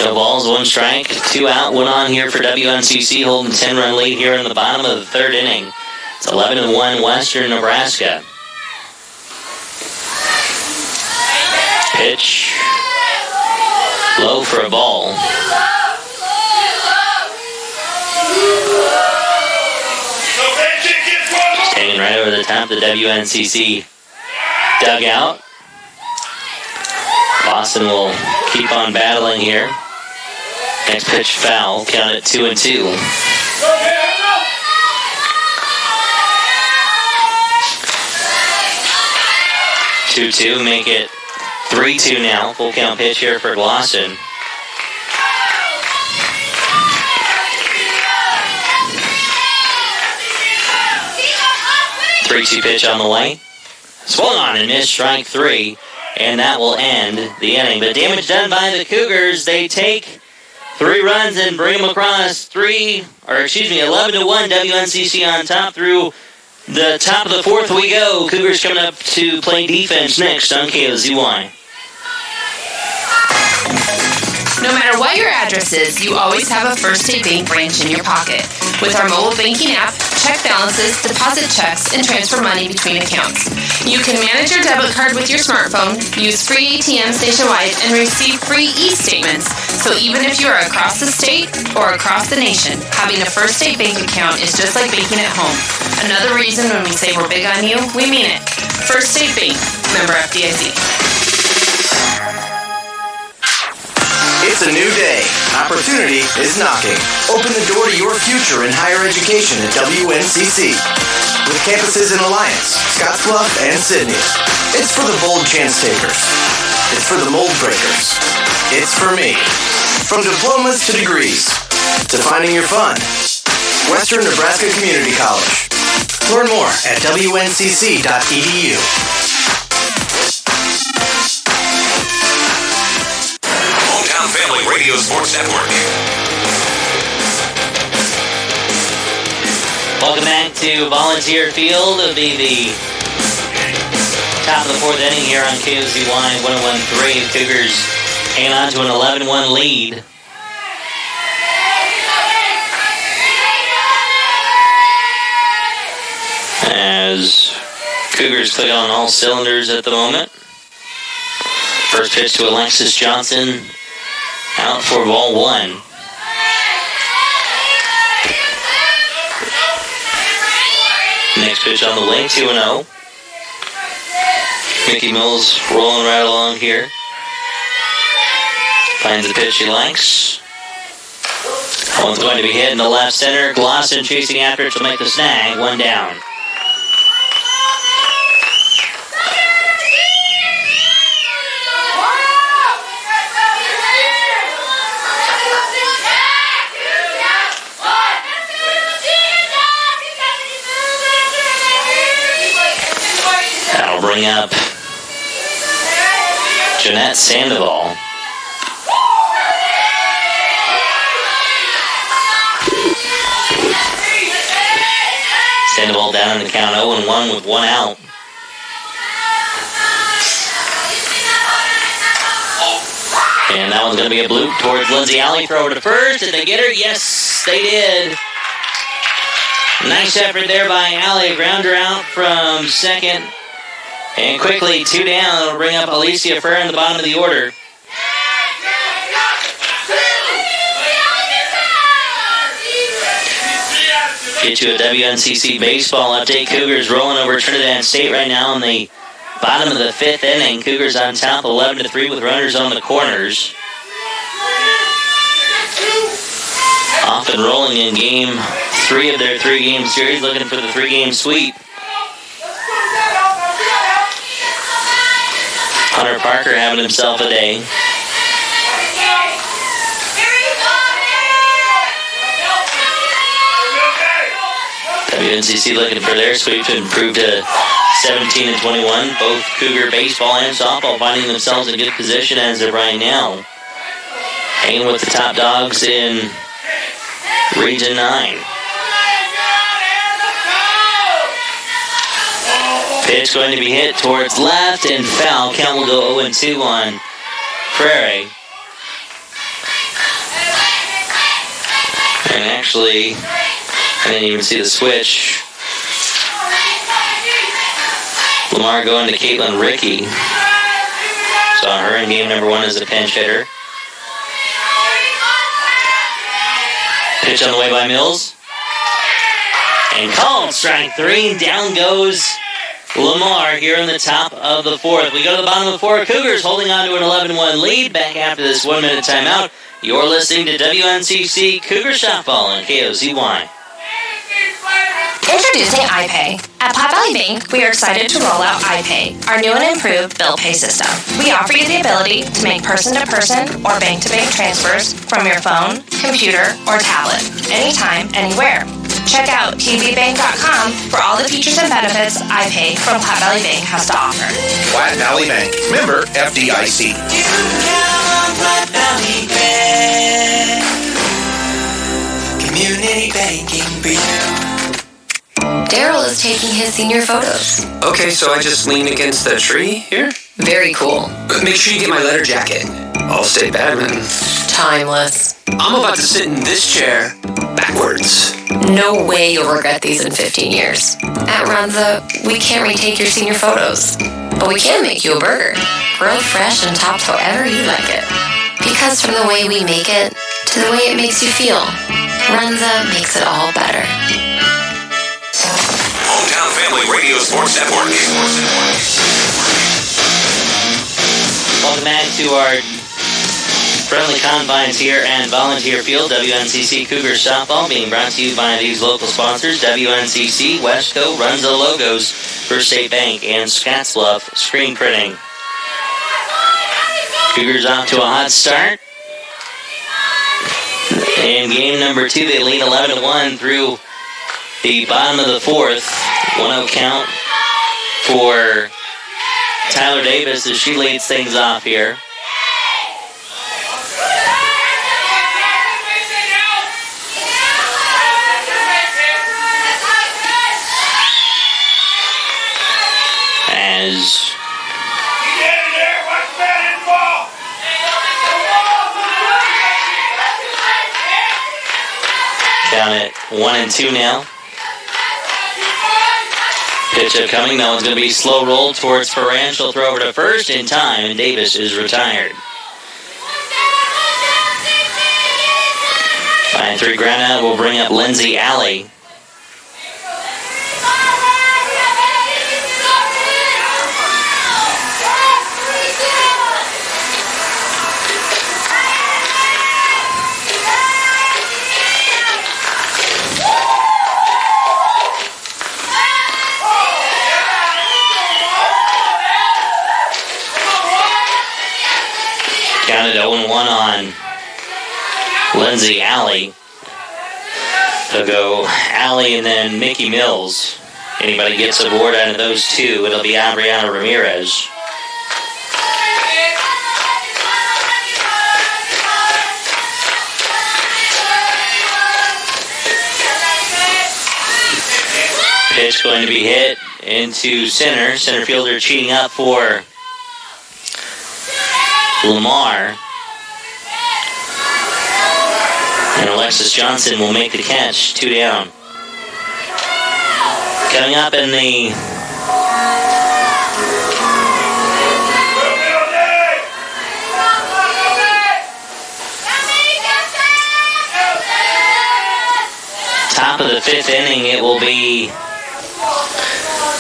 No balls, 1 strike, 2 out, 1 on here for WNCC, holding 10-run lead here in the bottom of the 3rd inning. It's 11-1 Western Nebraska. Pitch low for a ball. Just hanging right over the top of the WNCC dugout. Boston will keep on battling here. Next pitch foul, count it 2-2. 2-2, make it 3-2 now. Full count pitch here for Glosson. Three-two pitch on the way. Swung on and missed, strike three, and that will end the inning. But damage done by the Cougars. They take 3 runs and bring them across 11-1. WNCC on top through the top of the fourth we go. Cougars coming up to play defense next on KOZY. No matter what your address is, you always have a First State Bank branch in your pocket. With our mobile banking app, check balances, deposit checks, and transfer money between accounts. You can manage your debit card with your smartphone, use free ATMs nationwide, and receive free e-statements. So even if you are across the state or across the nation, having a First State Bank account is just like banking at home. Another reason when we say we're big on you, we mean it. First State Bank, member FDIC. It's a new day. Opportunity is knocking. Open the door to your future in higher education at WNCC. With campuses in Alliance, Scottsbluff, and Sydney. It's for the bold chance takers. It's for the mold breakers. It's for me. From diplomas to degrees, to finding your fun. Western Nebraska Community College. Learn more at WNCC.edu. Family Radio Sports Network. Welcome back to Volunteer Field. It'll be the top of the fourth inning here on KOZY 101.3. Cougars hang on to an 11-1 lead. As Cougars click on all cylinders at the moment. First pitch to Alexis Johnson. Out for ball one. Next pitch on the way, 2-0. Mickey Mills rolling right along here. Finds the pitch he likes. One's going to be hit in the left center. Glosson chasing after it to make the snag. One down. Bring up Jeanette Sandoval. Sandoval down in the count 0-1 with 1 out. And that one's going to be a bloop towards Lindsay Alley. Throw to first. Did they get her? Yes, they did. Nice effort there by Alley. Grounder out from second. And quickly, 2 down. It'll bring up Alicia Ferrer in the bottom of the order. Get you a WNCC baseball update. Cougars rolling over Trinidad State right now in the bottom of the 5th inning. Cougars on top 11-3 with runners on the corners. Off and rolling in game 3 of their 3-game series, looking for the 3-game sweep. Hunter Parker having himself a day. WNCC looking for their sweep to improve to 17-21. Both Cougar baseball and softball finding themselves in good position as of right now. Hanging with the top dogs in Region 9. Pitch going to be hit towards left and foul. Count will go 0-2 on Prairie. And actually, I didn't even see the switch. Lamar going to Caitlin Rickey. Saw her in game number 1 as a pinch hitter. Pitch on the way by Mills. And called strike 3. Down goes Lamar here in the top of the 4th. We go to the bottom of the 4th. Cougars holding on to an 11-1 lead. Back after this 1-minute timeout. You're listening to WNCC Cougar Softball on KOZY. Introducing iPay. At Pot Valley Bank, we are excited to roll out iPay, our new and improved bill pay system. We offer you the ability to make person-to-person or bank-to-bank transfers from your phone, computer, or tablet, anytime, anywhere. Check out tvbank.com for all the features and benefits iPay from Pot Valley Bank has to offer. Platte Valley Bank. Member FDIC. Platte Valley Bank. Community banking for you. Daryl is taking his senior photos. Okay, so I just lean against the tree here? Very cool. But make sure you get my leather jacket. All-state badminton. Timeless. I'm about to sit in this chair backwards. No way you'll regret these in 15 years. At Runza, we can't retake your senior photos, but we can make you a burger. Grilled fresh and topped however you like it. Because from the way we make it to the way it makes you feel, Runza makes it all better. Hometown Family Radio Sports Network. Welcome back to our friendly confines here and volunteer field. WNCC Cougar Softball being brought to you by these local sponsors: WNCC, Westco, Runza Logos, First State Bank, and Scottsbluff Screen Printing. Cougars off to a hot start. In game number 2, they lead 11-1 through the bottom of the fourth. 1-0 count for Tyler Davis as she leads things off here. As down at 1-2 now. Pitch up coming. That one's going to be slow roll towards Ferran. She'll throw over to first in time, and Davis is retired. 5-3 ground out will bring up Lindsay Alley. Counted 0-1 on Lindsay Alley. They'll go Alley and then Mickey Mills. Anybody gets aboard out of those two, it'll be Adriana Ramirez. Pitch going to be hit into center. Center fielder cheating up for Lamar. And Alexis Johnson will make the catch. 2 down. Coming up in the top of the 5th inning, it will be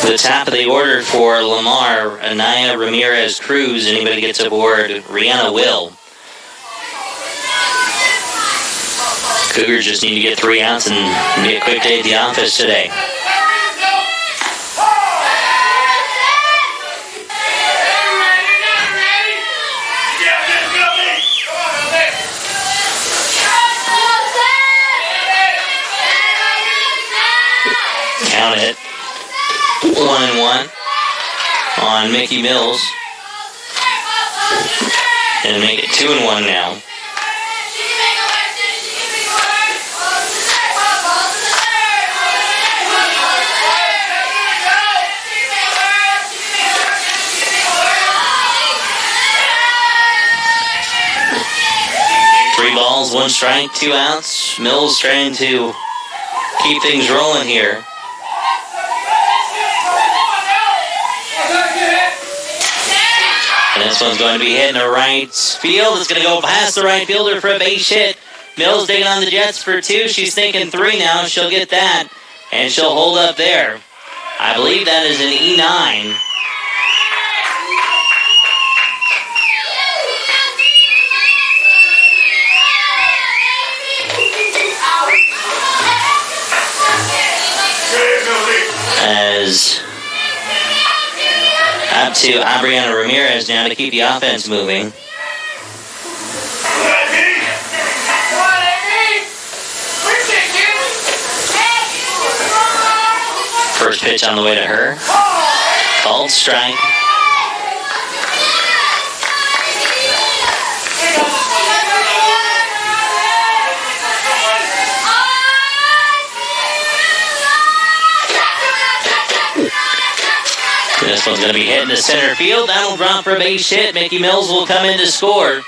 the top of the order for Lamar, Anaya Ramirez Cruz. Anybody gets aboard, Rihanna Will. Cougars just need to get 3 outs and be a quick day at the office today. Count it. 1-1 on Mickey Mills. And make it 2-1 now. Three balls, 1 strike, 2 outs. Mills trying to keep things rolling here. And this one's going to be hit in the right field. It's going to go past the right fielder for a base hit. Mills digging on the Jets for 2. She's thinking 3 now. She'll get that, and she'll hold up there. I believe that is an E9. to Adriana Ramirez now to keep the offense moving. First pitch on the way to her. Called strike. This one's going to be hit into center field. That'll drop for a base hit. Mickey Mills will come in to score.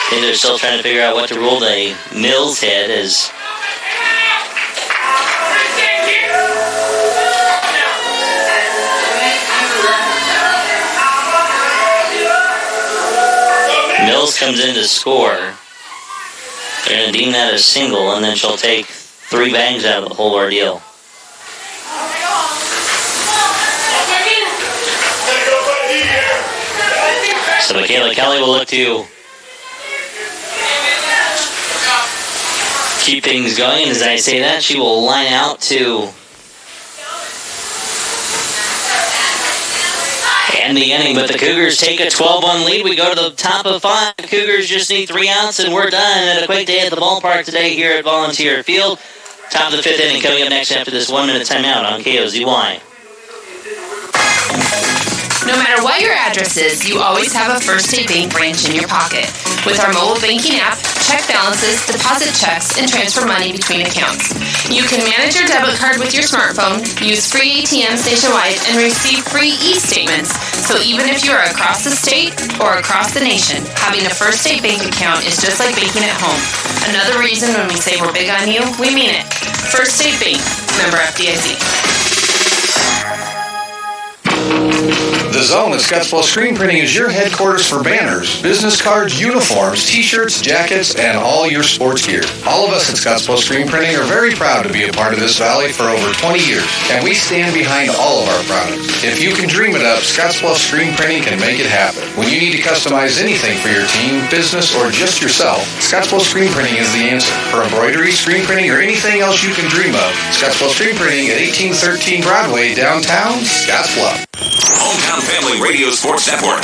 I think they're still trying to figure out what to rule the Mills hit as Mills comes in to score. They're going to deem that a single, and then she'll take 3 bangs out of the whole ordeal. So Michaela Kelly will look to keep things going, and as I say that, she will line out to end the inning, but the Cougars take a 12-1 lead. We go to the top of 5. The Cougars just need 3 outs, and we're done. And a quick day at the ballpark today here at Volunteer Field. Top of the 5th inning coming up next after this 1-minute timeout on KOZY. No matter what your address is, you always have a First State Bank branch in your pocket. With our mobile banking app, check balances, deposit checks, and transfer money between accounts. You can manage your debit card with your smartphone, use free ATMs nationwide, and receive free e-statements. So even if you are across the state or across the nation, having a First State Bank account is just like banking at home. Another reason when we say we're big on you, we mean it. First State Bank, member FDIC. The Zone at Scottsbluff Screen Printing is your headquarters for banners, business cards, uniforms, t-shirts, jackets, and all your sports gear. All of us at Scottsbluff Screen Printing are very proud to be a part of this valley for over 20 years, and we stand behind all of our products. If you can dream it up, Scottsbluff Screen Printing can make it happen. When you need to customize anything for your team, business, or just yourself, Scottsbluff Screen Printing is the answer. For embroidery, screen printing, or anything else you can dream of, Scottsbluff Screen Printing at 1813 Broadway, downtown Scottsbluff. Hometown Family Radio Sports Network.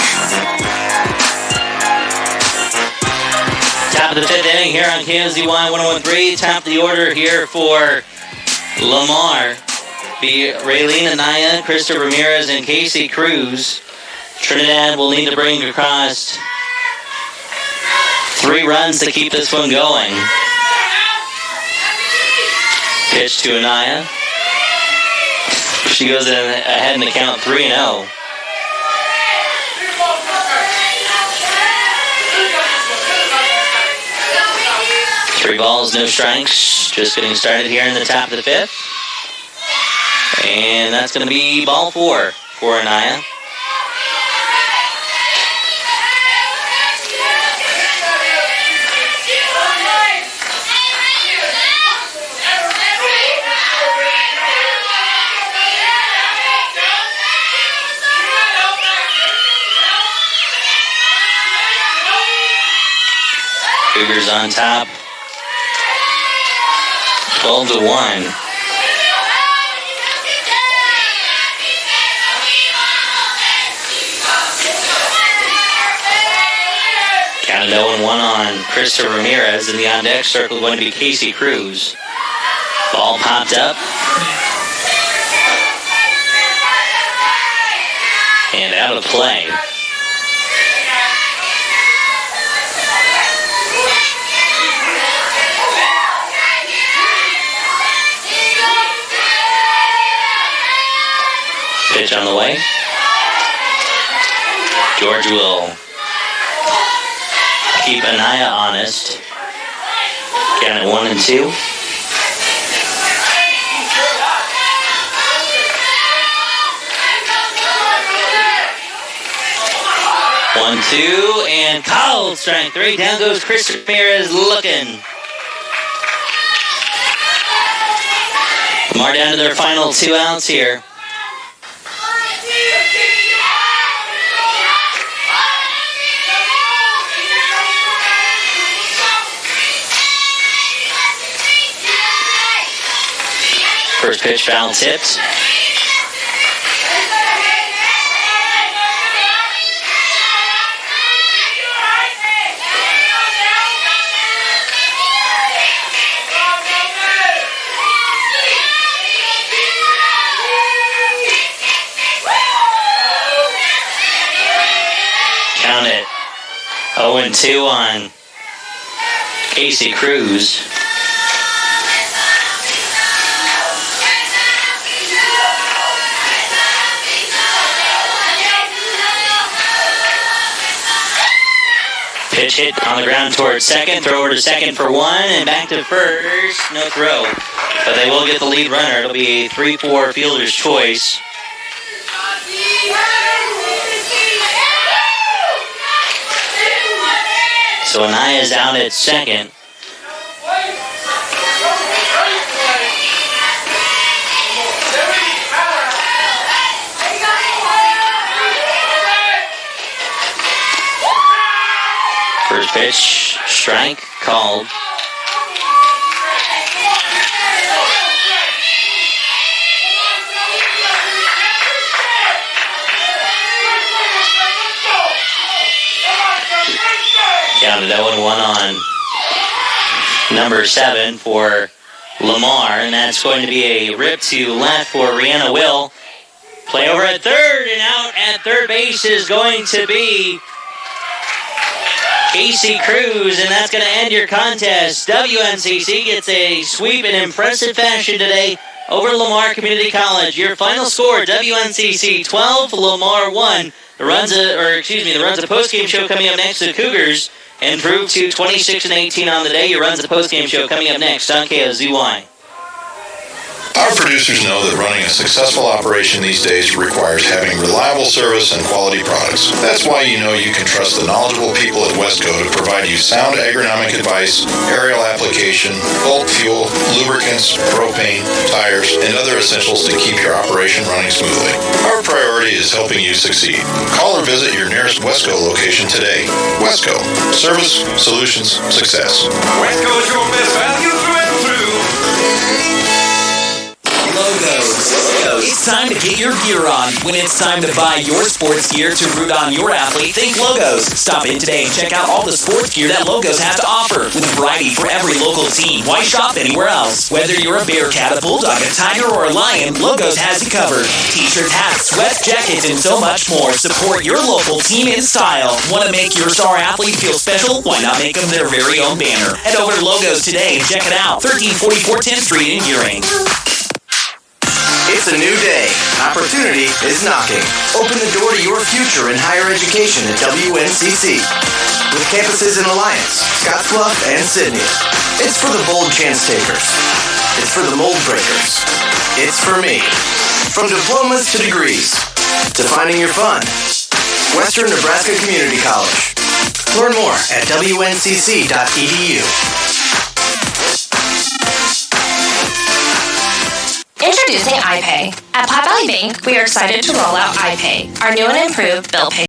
Top of the 5th inning here on KOZY 101.3. Top of the order here for Lamar. Be Raylene Anaya, Krista Ramirez, and Casey Cruz. Trinidad will need to bring across 3 runs to keep this one going. Pitch to Anaya. She goes in ahead in the count 3-0. Three balls, no strikes. Just getting started here in the top of the 5th. And that's going to be ball 4 for Anaya. Cougars on top, 12-1. Counted 0-1 on Krista Ramirez, and the on-deck circle going to be Casey Cruz. Ball popped up. And out of play. Pitch on the way. George will keep Anaya honest. Count it 1-2. One, 2, and called strike 3. Down goes Chris Ramirez looking. Lamar down to their final 2 outs here. Pitch foul tipped. Count it. 0-2 on Casey Cruz. Pitch hit on the ground towards second. Throw over to second for one, and back to first. No throw. But they will get the lead runner. It'll be a 3-4 fielder's choice. So Anaya's out at second. First pitch, strike called. Counted 0-1 on number 7 for Lamar, and that's going to be a rip to left for Rihanna Will. Play over at third, and out at third base is going to be Casey Cruz, and that's going to end your contest. WNCC gets a sweep in impressive fashion today over Lamar Community College. Your final score, WNCC 12, Lamar 1. The Runza postgame show coming up next. The Cougars improved to 26-18 on the day. Your Runza postgame show coming up next on KOZY. Our producers know that running a successful operation these days requires having reliable service and quality products. That's why you know you can trust the knowledgeable people at Westco to provide you sound agronomic advice, aerial application, bulk fuel, lubricants, propane, tires, and other essentials to keep your operation running smoothly. Our priority is helping you succeed. Call or visit your nearest Westco location today. Westco. Service, solutions, success. Westco is your best value through and through. Logos. It's time to get your gear on. When it's time to buy your sports gear to root on your athlete, think Logos. Stop in today and check out all the sports gear that Logos has to offer. With a variety for every local team. Why shop anywhere else? Whether you're a Bearcat, a Bulldog, a Tiger, or a Lion, Logos has you covered. T-shirts, hats, sweats, jackets, and so much more. Support your local team in style. Want to make your star athlete feel special? Why not make them their very own banner? Head over to Logos today and check it out. 1344 10th Street in Gearing. It's a new day. Opportunity is knocking. Open the door to your future in higher education at WNCC. With campuses in Alliance, Scottsbluff, and Sydney. It's for the bold chance takers. It's for the mold breakers. It's for me. From diplomas to degrees, to finding your fun. Western Nebraska Community College. Learn more at WNCC.edu. Introducing iPay. At Platte Valley Bank, we are excited to roll out iPay, our new and improved bill pay